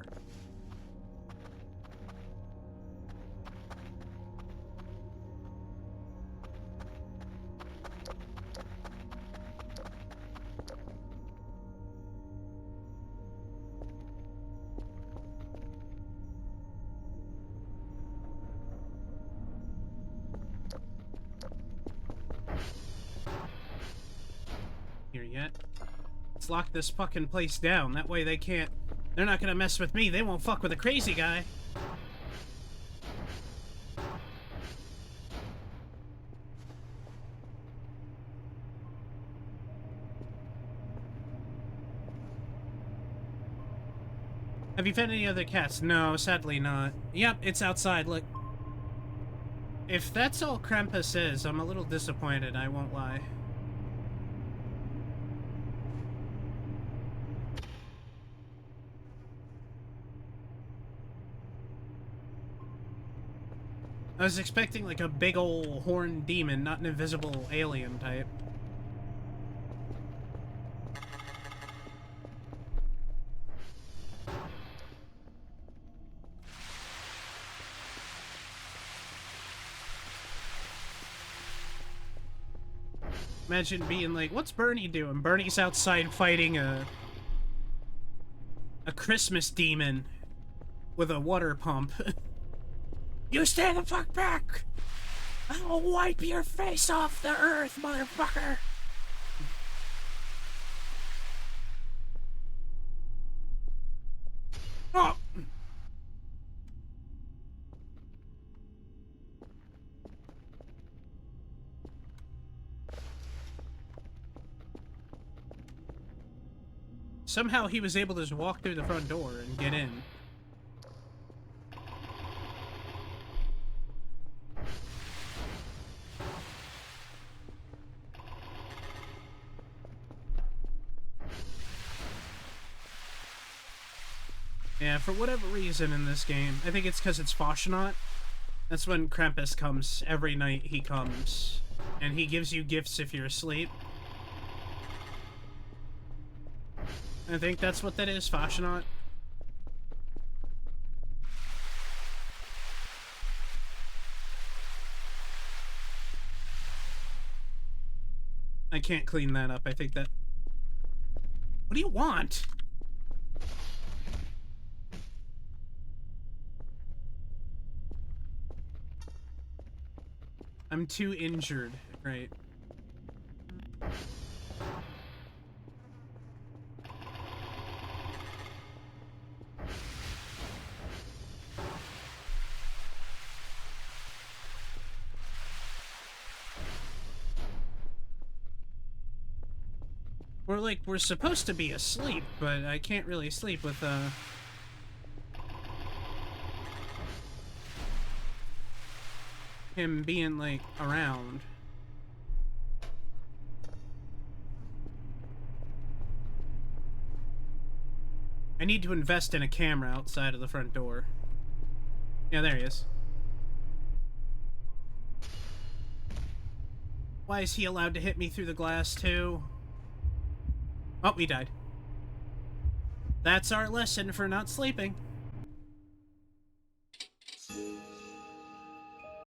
just lock this fucking place down. That way they can't... They're not gonna mess with me. They won't fuck with a crazy guy. Have you found any other cats? No, sadly not. Yep, it's outside, look. If that's all Krampus is, I'm a little disappointed, I won't lie. I was expecting like a big ol' horned demon, not an invisible alien type. Imagine being like, what's Bernie doing? Bernie's outside fighting a Christmas demon with a water pump. You stand the fuck back! I'll wipe your face off the earth, motherfucker! Oh! Somehow he was able to just walk through the front door and get in. Yeah, for whatever reason in this game, I think it's because it's Fasnacht. That's when Krampus comes. Every night he comes. And he gives you gifts if you're asleep. I think that's what that is, Fasnacht. I can't clean that up. I think that... What do you want? I'm too injured. Right. We're supposed to be asleep, but I can't really sleep with, him being, like, around. I need to invest in a camera outside of the front door. Yeah, there he is. Why is he allowed to hit me through the glass, too? Oh, he died. That's our lesson for not sleeping.